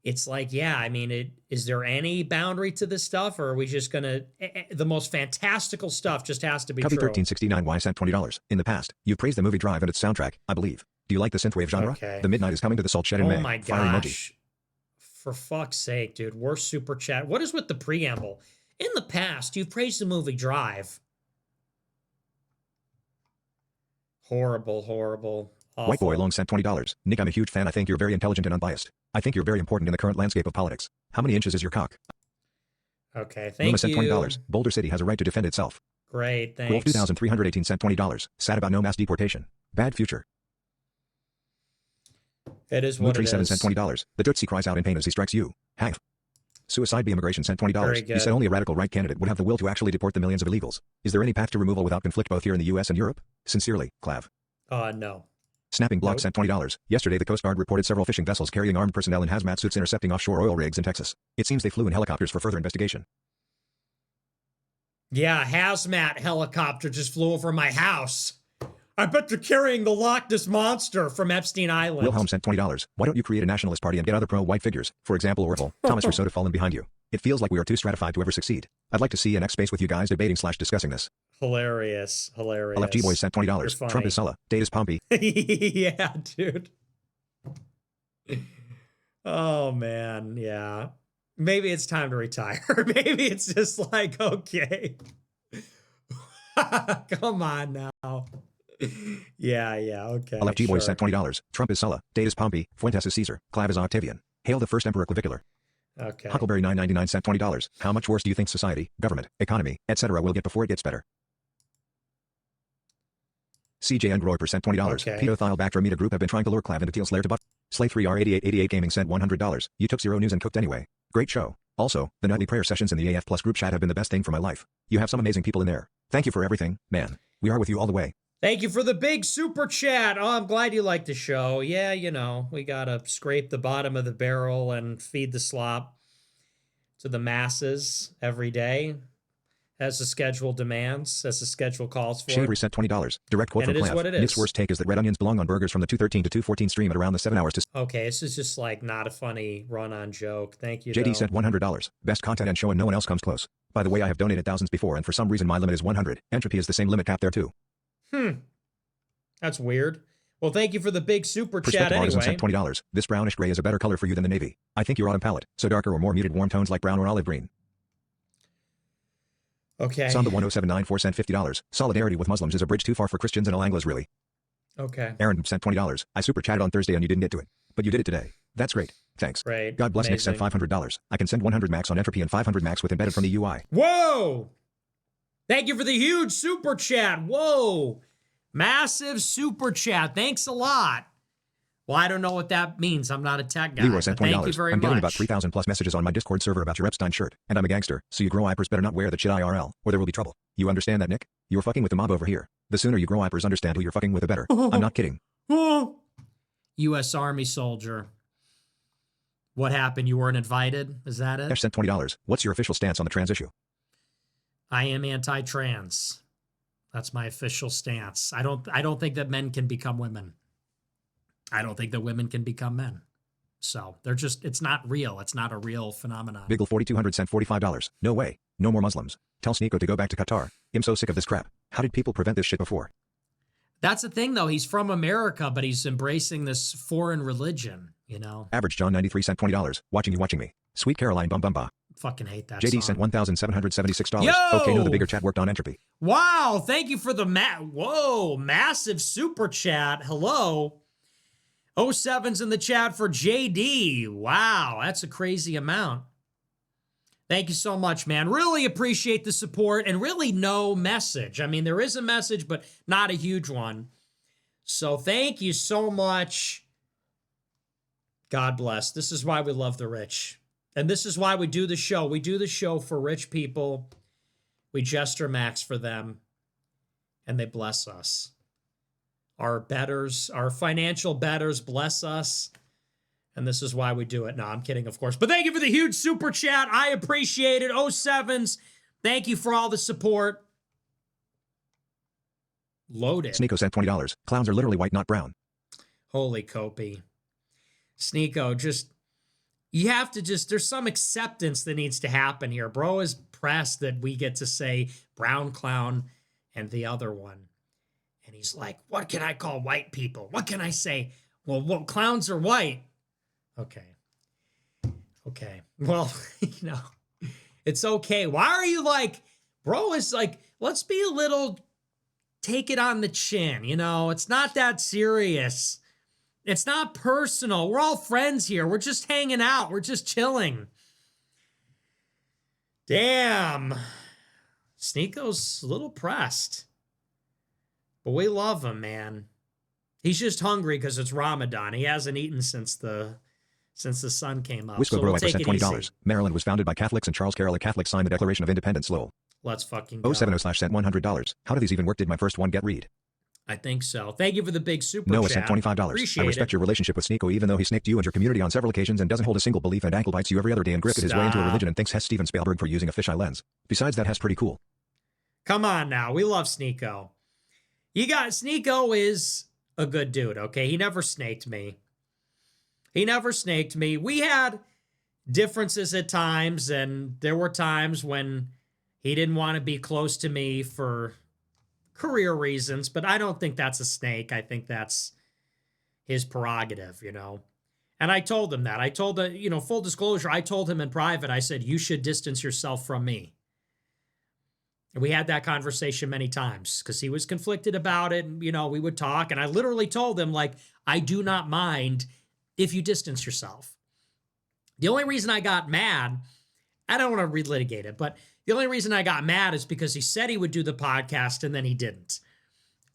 it's like, yeah, I mean, is there any boundary to this stuff, or are we just gonna the most fantastical stuff just has to be Cubby true? 1369Y sent $20. In the past, you praised the movie Drive and its soundtrack, I believe. Do you like the synthwave genre? Okay. The Midnight is coming to the Salt Shed in Oh May. my Fire emoji. gosh. For fuck's sake, dude. Worst super chat. What is with the preamble? In the past, you've praised the movie Drive. Horrible, horrible. Awful. White Boy Long sent $20. Nick, I'm a huge fan. I think you're very intelligent and unbiased. I think you're very important in the current landscape of politics. How many inches is your cock? Okay, thank Luma sent you. $20. Boulder City has a right to defend itself. Great, Wolf thanks. 2318 sent $20. Sad about no mass deportation. Bad future. It is what it Mootry7 is. sent $20. The Tootsie cries out in pain as he strikes you. Hang. Suicide Bee Immigration sent $20. Very You good. said only a radical right candidate would have the will to actually deport the millions of illegals. Is there any path to removal without conflict both here in the US and Europe? Sincerely, Clav. No. Snapping Block Nope. sent $20. Yesterday the Coast Guard reported several fishing vessels carrying armed personnel in hazmat suits intercepting offshore oil rigs in Texas. It seems they flew in helicopters for further investigation. Yeah, hazmat helicopter just flew over my house. I bet they're carrying the Loch Ness Monster from Epstein Island. Wilhelm sent $20. Why don't you create a nationalist party and get other pro-white figures? For example, Orville, Thomas Rousseau to fallen behind you. It feels like we are too stratified to ever succeed. I'd like to see an X space with you guys debating/discussing this. Hilarious, hilarious. LFG Boys sent You're $20. funny. Trump is Sulla. Date is Pompey. Yeah, dude. Oh man, yeah. Maybe it's time to retire. Maybe it's just like, okay. Come on now. Yeah, okay. LFG Boys sure. sent $20. Trump is Sulla. Date is Pompey. Fuentes is Caesar. Clav is Octavian. Hail the first emperor clavicular. Okay. Huckleberry 999 sent $20. How much worse do you think society, government, economy, etc. will get before it gets better? CJ and Groyper sent $20. Okay. Pedophile Bacterometa Group have been trying to lure Clav into Teal's lair to butt. Slay3R8888 Gaming sent $100. You took zero news and cooked anyway. Great show. Also, the nightly prayer sessions in the AF Plus group chat have been the best thing for my life. You have some amazing people in there. Thank you for everything, man. We are with you all the way. Thank you for the big super chat. Oh, I'm glad you like the show. Yeah, you know, we gotta scrape the bottom of the barrel and feed the slop to the masses every day, as the schedule demands, as the schedule calls for. Shavery sent $20. Direct quote And from it is Clav. what it is. Nick's worst take is that red onions belong on burgers from the 213 to 214 stream at around the 7 hours to... Okay, this is just like not a funny run-on joke. Thank you, JD though. sent $100. Best content and show and no one else comes close. By the way, I have donated thousands before and for some reason my limit is 100. Entropy is the same limit cap there too. That's weird. Well, thank you for the big super chat Perspective Artisan anyway. sent $20. This brownish gray is a better color for you than the navy. I think your autumn palette, so darker or more muted warm tones like brown or olive green. Okay. Samba 10794 sent $50. Solidarity with Muslims is a bridge too far for Christians and Al-Anglas really. Okay. Aaron sent $20. I super chatted on Thursday and you didn't get to it. But you did it today. That's great. Thanks. Great. God bless. Nick sent Amazing. $500. I can send 100 max on entropy and 500 max with embedded from the UI. Whoa! Thank you for the huge super chat. Whoa! Massive super chat. Thanks a lot. Well, I don't know what that means. I'm not a tech guy. Leroy sent but $20. thank you very I'm much. getting about 3,000 plus messages on my Discord server about your Epstein shirt, and I'm a gangster, so you grow-uppers better not wear that shit IRL, or there will be trouble. You understand that, Nick? You're fucking with the mob over here. The sooner you grow-uppers understand who you're fucking with, the better. I'm not kidding. U.S. Army soldier. What happened? You weren't invited? Is that it? Ash sent $20. What's your official stance on the trans issue? I am anti-trans. That's my official stance. I don't think that men can become women. I don't think that women can become men. So they're just, it's not real. It's not a real phenomenon. Biggle4200 sent $45. No way. No more Muslims. Tell Sneeko to go back to Qatar. I'm so sick of this crap. How did people prevent this shit before? That's the thing, though. He's from America, but he's embracing this foreign religion, you know? Average John 93 sent $20. Watching you, watching me. Sweet Caroline bum bum ba. Fucking hate that JD song. sent $1,776. Yo! Okay, no, the bigger chat worked on entropy. Wow, thank you for the massive super chat. Hello. 07's in the chat for JD. Wow, that's a crazy amount. Thank you so much, man. Really appreciate the support and really no message. I mean, there is a message, but not a huge one. So thank you so much. God bless. This is why we love the rich. And this is why we do the show. We do the show for rich people. We gesture max for them. And they bless us. Our betters, our financial betters bless us. And this is why we do it. No, I'm kidding, of course. But thank you for the huge super chat. I appreciate it. 07's, thank you for all the support. Loaded. Sneeko sent $20. Clowns are literally white, not brown. Holy Kopi. Sneeko, just, you have to just, there's some acceptance that needs to happen here. Bro is pressed that we get to say brown clown and the other one. And he's like, what can I call white people? What can I say? Well, clowns are white. Okay. Well, you know, it's okay. Why are you like, bro is like, let's be a little, take it on the chin. You know, it's not that serious. It's not personal. We're all friends here. We're just hanging out. We're just chilling. Damn. Sneeko's a little pressed. But we love him, man. He's just hungry because it's Ramadan. He hasn't eaten since the sun came up. Wisco So Bro we'll take sent it $20. easy. Maryland was founded by Catholics and Charles Carroll, a Catholic, signed the Declaration of Independence. Lol. Let's fucking go. 070/ sent $100. How do these even work? Did my first one get read? I think so. Thank you for the big super Noah chat. sent $25. Appreciate I respect it. your relationship with Sneeko, even though he snaked you and your community on several occasions and doesn't hold a single belief and ankle bites you every other day and grifted his way into a religion and thinks Hess Steven Spielberg for using a fisheye lens. Besides that, Hess pretty cool. Come on now. We love Sneeko. Sneeko is a good dude, okay? He never snaked me. We had differences at times, and there were times when he didn't want to be close to me for career reasons, but I don't think that's a snake. I think that's his prerogative, you know? And I told him that. I told him, you know, full disclosure, I told him in private, I said, you should distance yourself from me. And we had that conversation many times because he was conflicted about it. And, you know, we would talk. And I literally told him, like, I do not mind if you distance yourself. The only reason I got mad, I don't want to relitigate it, but the only reason I got mad is because he said he would do the podcast and then he didn't.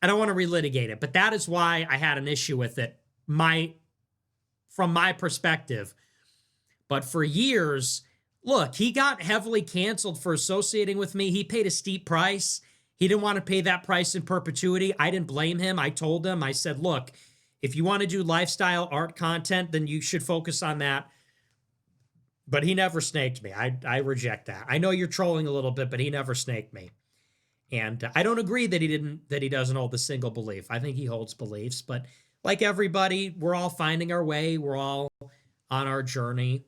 I don't want to relitigate it, but that is why I had an issue with it, from my perspective. But for years, look, he got heavily canceled for associating with me. He paid a steep price. He didn't want to pay that price in perpetuity. I didn't blame him. I told him, I said, look, if you want to do lifestyle art content, then you should focus on that. But he never snaked me. I reject that. I know you're trolling a little bit, but he never snaked me. And I don't agree that he doesn't hold a single belief. I think he holds beliefs, but like everybody, we're all finding our way. We're all on our journey,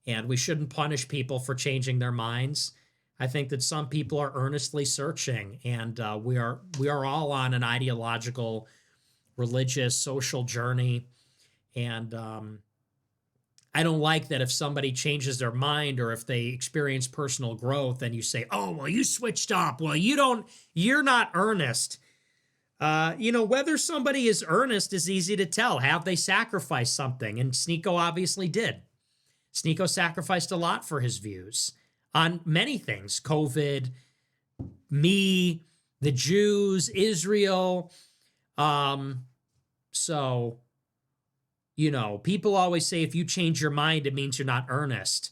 and we shouldn't punish people for changing their minds. I think that some people are earnestly searching, and we are all on an ideological, religious, social journey. And I don't like that if somebody changes their mind or if they experience personal growth, then you say, oh, well, you switched up. Well, you're not earnest. You know, whether somebody is earnest is easy to tell. Have they sacrificed something? And Sneeko obviously did. Sneeko sacrificed a lot for his views on many things. COVID, me, the Jews, Israel. So people always say if you change your mind, it means you're not earnest.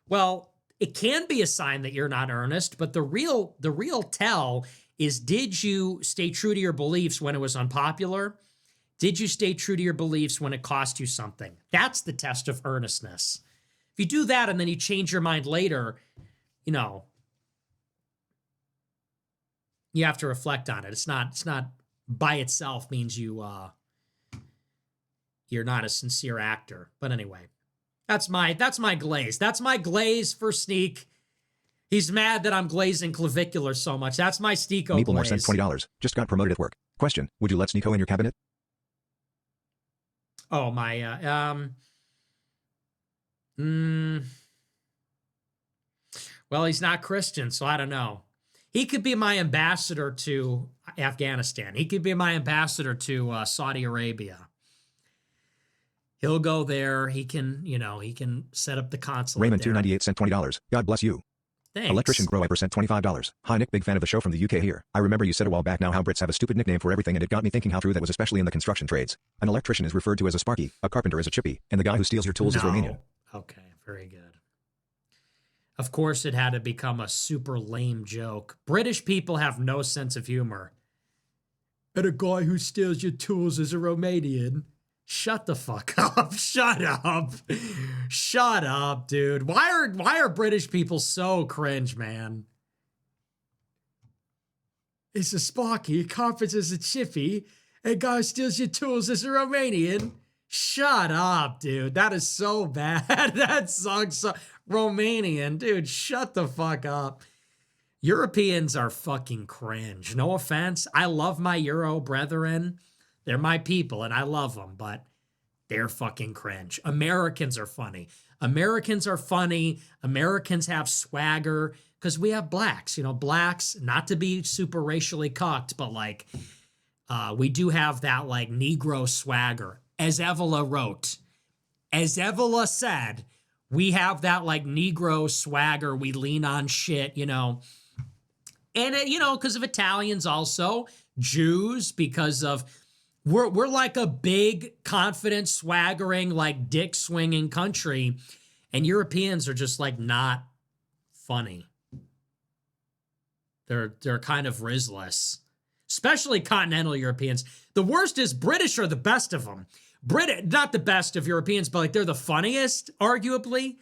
Well, it can be a sign that you're not earnest, but the real tell is, did you stay true to your beliefs when it was unpopular? Did you stay true to your beliefs when it cost you something? That's the test of earnestness. If you do that and then you change your mind later, you have to reflect on it. It's not by itself means you're not a sincere actor. But anyway, that's my glaze. That's my glaze for Sneak. He's mad that I'm glazing clavicular so much. That's my Sneeko Meeplemore glaze. sent $20. Just got promoted at work. Question: would you let Sneeko in your cabinet? Oh, my, well, he's not Christian, so I don't know. He could be my ambassador to Afghanistan. He could be my ambassador to Saudi Arabia. He'll go there. He can, he can set up the consulate. Raymond there. 298 sent $20. God bless you. Thanks. Electrician Grow Iper sent $25. Hi Nick, big fan of the show from the UK here. I remember you said a while back now how Brits have a stupid nickname for everything, and it got me thinking how true that was, especially in the construction trades. An electrician is referred to as a sparky, a carpenter is a chippy, and the guy who steals your tools is Romanian. Okay, very good. Of course, it had to become a super lame joke. British people have no sense of humor. And a guy who steals your tools is a Romanian. Shut the fuck up. Shut up. Shut up, dude. Why are British people so cringe, man? It's a Sparky, carpenter is a chippy, and a guy who steals your tools is a Romanian. Shut up, dude. That is so bad. That song's so Romanian. Dude, shut the fuck up. Europeans are fucking cringe. No offense. I love my Euro brethren. They're my people and I love them, but they're fucking cringe. Americans are funny. Americans are funny. Americans have swagger because we have blacks. Blacks, not to be super racially cocked, but we do have that Negro swagger. As Evola wrote, as Evola said, we have that Negro swagger. We lean on shit, And, because of Italians also, Jews, because of, we're like a big, confident, swaggering, dick swinging country. And Europeans are just not funny. They're kind of risless, especially continental Europeans. The worst is British are the best of them. Not the best of Europeans, but they're the funniest, arguably.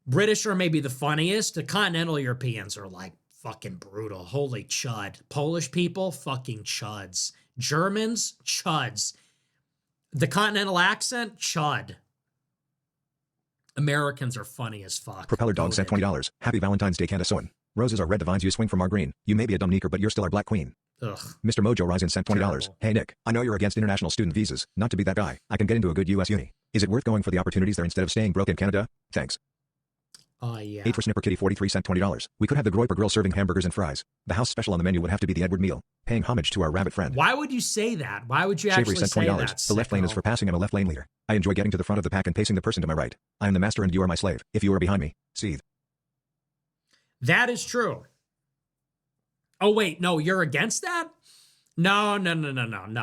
British are maybe the funniest. The continental Europeans are fucking brutal. Holy chud. Polish people, fucking chuds. Germans, chuds. The continental accent, chud. Americans are funny as fuck. Propeller Dog sent $20. Happy Valentine's Day, Candace Owen. Roses are red, the vines you swing from are green. You may be a dumb neeker, but you're still our black queen. Ugh. Mr. Mojo Rising sent $20. Terrible. Hey Nick, I know you're against international student visas. Not to be that guy, I can get into a good US uni. Is it worth going for the opportunities there instead of staying broke in Canada? Thanks. Oh, yeah. 8 for Snipper Kitty 43 sent $20. We could have the Groiper Grill serving hamburgers and fries. The house special on the menu would have to be the Edward meal, paying homage to our rabbit friend. Why would you say that? Why would you Shavery actually sent say $20. that? The left lane is for passing. I'm a left lane leader. I enjoy getting to the front of the pack and pacing the person to my right. I am the master and you are my slave. If you are behind me, seethe. That is true. Oh, wait, no, you're against that? No,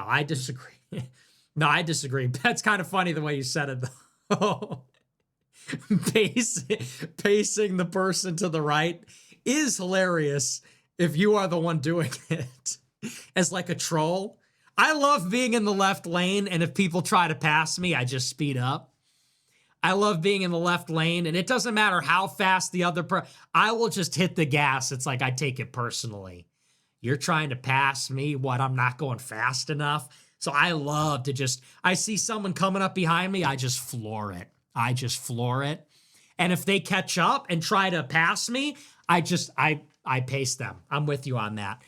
I disagree. No, I disagree. That's kind of funny the way you said it, though. Pacing the person to the right is hilarious if you are the one doing it as a troll. I love being in the left lane, and if people try to pass me, I just speed up. I love being in the left lane, and it doesn't matter how fast the other I will just hit the gas. It's I take it personally. You're trying to pass me, what, I'm not going fast enough? So I love to I see someone coming up behind me, I just floor it. And if they catch up and try to pass me, I pace them. I'm with you on that.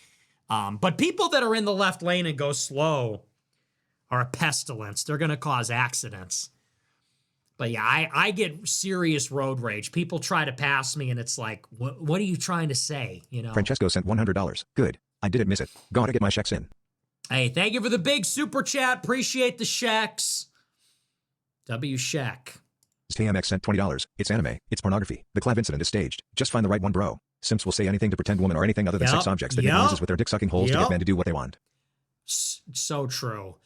But people that are in the left lane and go slow are a pestilence. They're going to cause accidents. But yeah, I get serious road rage. People try to pass me and it's what are you trying to say? Francesco sent $100. Good. I didn't miss it. Gotta get my checks in. Hey, thank you for the big super chat. Appreciate the checks. W Sheck. TMX sent $20. It's anime. It's pornography. The Clav incident is staged. Just find the right one, bro. Simps will say anything to pretend woman or anything other than sex objects that make noises with their dick sucking holes to get men to do what they want. So true.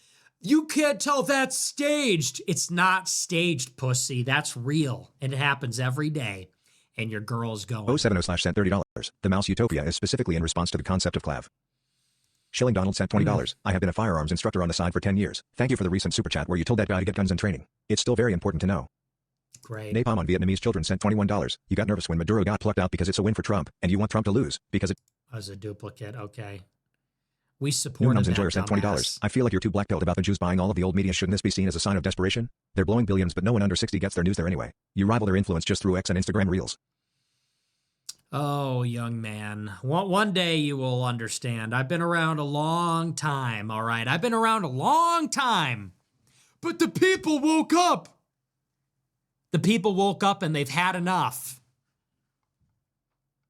You can't tell that's staged. It's not staged, pussy. That's real. And it happens every day. And your girl's going. 070/ sent $30. The mouse utopia is specifically in response to the concept of clav. Shilling Donald sent $20. I have been a firearms instructor on the side for 10 years. Thank you for the recent super chat where you told that guy to get guns and training. It's still very important to know. Great. Napalm on Vietnamese children sent $21. You got nervous when Maduro got plucked out because it's a win for Trump, and you want Trump to lose because it... As a duplicate, okay. We support Noom's Enjoyer sent $20. I feel like you're too black-pilled about the Jews buying all of the old media. Shouldn't this be seen as a sign of desperation? They're blowing billions, but no one under 60 gets their news there anyway. You rival their influence just through X and Instagram Reels. Oh, young man. One day you will understand. I've been around a long time, all right? I've been around a long time. But the people woke up. The people woke up and they've had enough.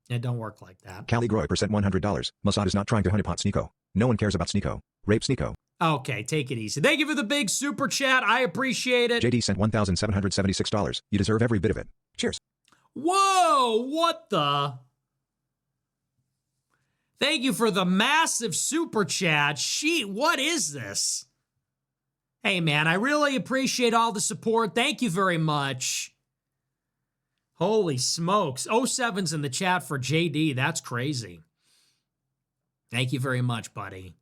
It don't work like that. Callie Groyper sent $100. Mossad is not trying to honeypot Sneeko. No one cares about Sneeko. Rape Sneeko. Okay, take it easy. Thank you for the big super chat. I appreciate it. JD sent $1,776. You deserve every bit of it. Cheers. Whoa, what the? Thank you for the massive super chat. What is this? Hey, man, I really appreciate all the support. Thank you very much. Holy smokes. 07's in the chat for JD. That's crazy. Thank you very much, buddy.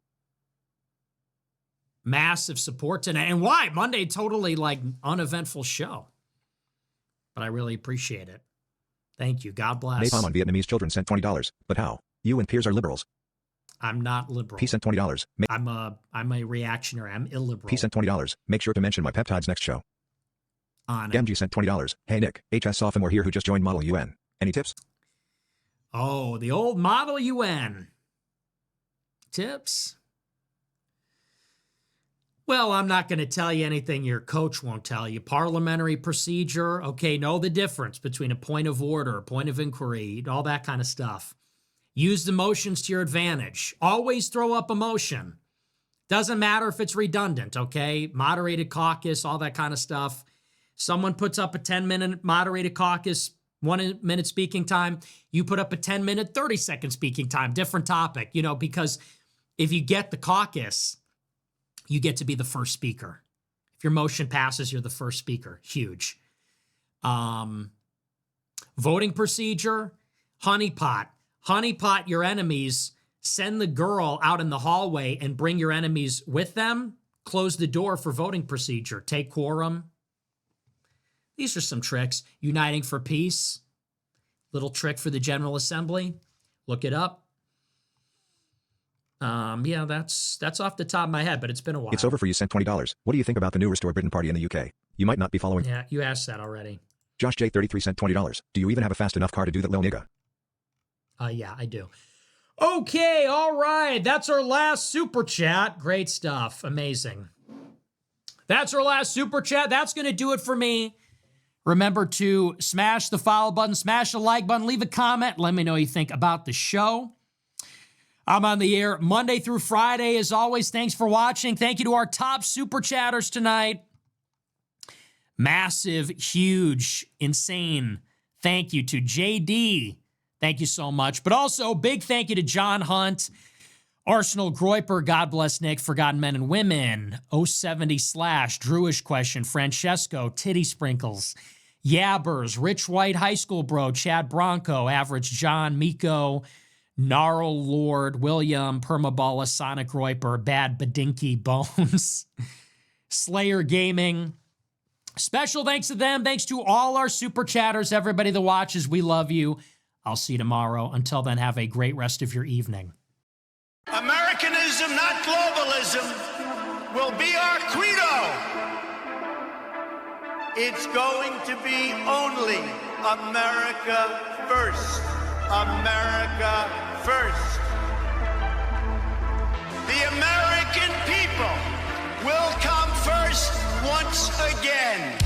Massive support tonight. And why? Monday, totally like uneventful show. But I really appreciate it. Thank you. God bless. Napalm on Vietnamese children sent $20. But how? You and Piers are liberals. I'm not liberal. He sent $20. I'm a reactionary. I'm illiberal. He sent $20. Make sure to mention my peptides next show. On it. Gemji sent $20. Hey Nick, HS sophomore here who just joined Model UN. Any tips? Oh, the old Model UN. Tips? Well, I'm not going to tell you anything your coach won't tell you. Parliamentary procedure. Okay, know the difference between a point of order, a point of inquiry, all that kind of stuff. Use the motions to your advantage. Always throw up a motion. Doesn't matter if it's redundant, okay? Moderated caucus, all that kind of stuff. Someone puts up a 10-minute moderated caucus, 1 minute speaking time. You put up a 10-minute, 30-second speaking time, different topic, because if you get the caucus, you get to be the first speaker. If your motion passes, you're the first speaker. Huge. Voting procedure, honeypot. Honeypot your enemies. Send the girl out in the hallway and bring your enemies with them. Close the door for voting procedure. Take quorum. These are some tricks. Uniting for peace. Little trick for the General Assembly. Look it up. Yeah, that's off the top of my head, but it's been a while. It's over for you sent $20. What do you think about the new Restore Britain party in the UK? You might not be following. Yeah, you asked that already. Josh J33 sent $20. Do you even have a fast enough car to do that, lil nigga? Yeah, I do. Okay, all right. That's our last super chat. Great stuff. Amazing. That's our last super chat. That's going to do it for me. Remember to smash the follow button, smash the like button, leave a comment. Let me know what you think about the show. I'm on the air Monday through Friday. As always, thanks for watching. Thank you to our top super chatters tonight. Massive, huge, insane thank you to JD. Thank you so much. But also, big thank you to John Hunt, Arsenal Groyper, God bless Nick, Forgotten Men and Women, 070 / Drewish Question, Francesco, Titty Sprinkles, Yabbers, Rich White High School Bro, Chad Bronco, Average John, Miko, Gnarl Lord, William, Permaballa, Sonic Groyper, Bad Badinky Bones, Slayer Gaming. Special thanks to them. Thanks to all our super chatters, everybody that watches. We love you. I'll see you tomorrow. Until then, have a great rest of your evening. Americanism, not globalism, will be our credo. It's going to be only America first. America first. The American people will come first once again.